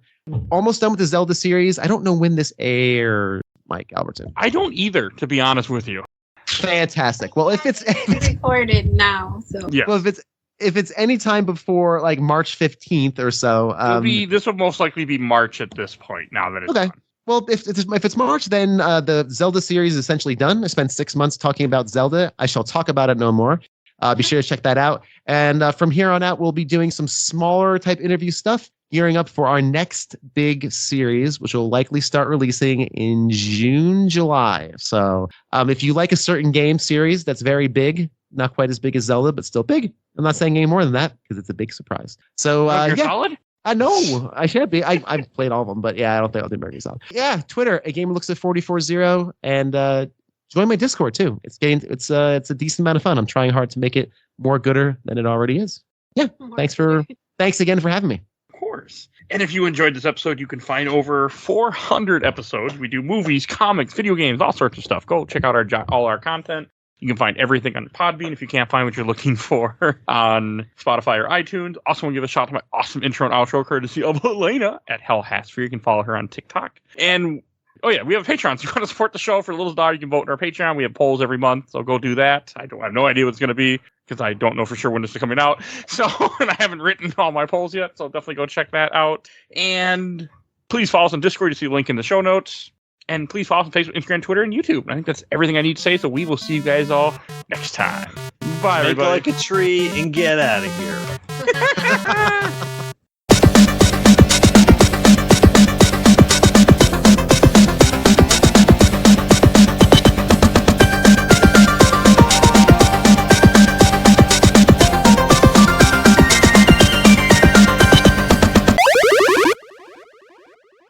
Almost done with the Zelda series. I don't know when this airs, Mike Albertin. I don't either, to be honest with you. Fantastic. Well, if it's recorded now, so yeah. Well, if it's any time before like March 15th or so, this will most likely be March at this point. Now that it's okay. done. Well, if it's March, then the Zelda series is essentially done. I spent 6 months talking about Zelda. I shall talk about it no more. Be sure to check that out. And from here on out, we'll be doing some smaller type interview stuff, gearing up for our next big series, which will likely start releasing in June, July. So if you like a certain game series that's very big, not quite as big as Zelda, but still big. I'm not saying any more than that because it's a big surprise. So you're yeah. solid? I know I should be. I've played all of them, but yeah, I don't think I'll do American Solid. Yeah, Twitter, A Gamer Looks at 440, and join my Discord too. It's a decent amount of fun. I'm trying hard to make it more gooder than it already is. Yeah, thanks again for having me. Of course. And if you enjoyed this episode, you can find over 400 episodes. We do movies, comics, video games, all sorts of stuff. Go check out all our content. You can find everything on Podbean if you can't find what you're looking for on Spotify or iTunes. Also, want to give a shout out to my awesome intro and outro courtesy of Elena at Hell Hasfer. You can follow her on TikTok. And, oh yeah, we have a Patreon. So if you want to support the show for a little dollar, you can vote in our Patreon. We have polls every month, so go do that. I have no idea what it's going to be because I don't know for sure when this is coming out. So, and I haven't written all my polls yet, so definitely go check that out. And please follow us on Discord to see the link in the show notes. And please follow us on Facebook, Instagram, Twitter, and YouTube. I think that's everything I need to say, so we will see you guys all next time. Bye, everybody. Make like a tree and get out of here.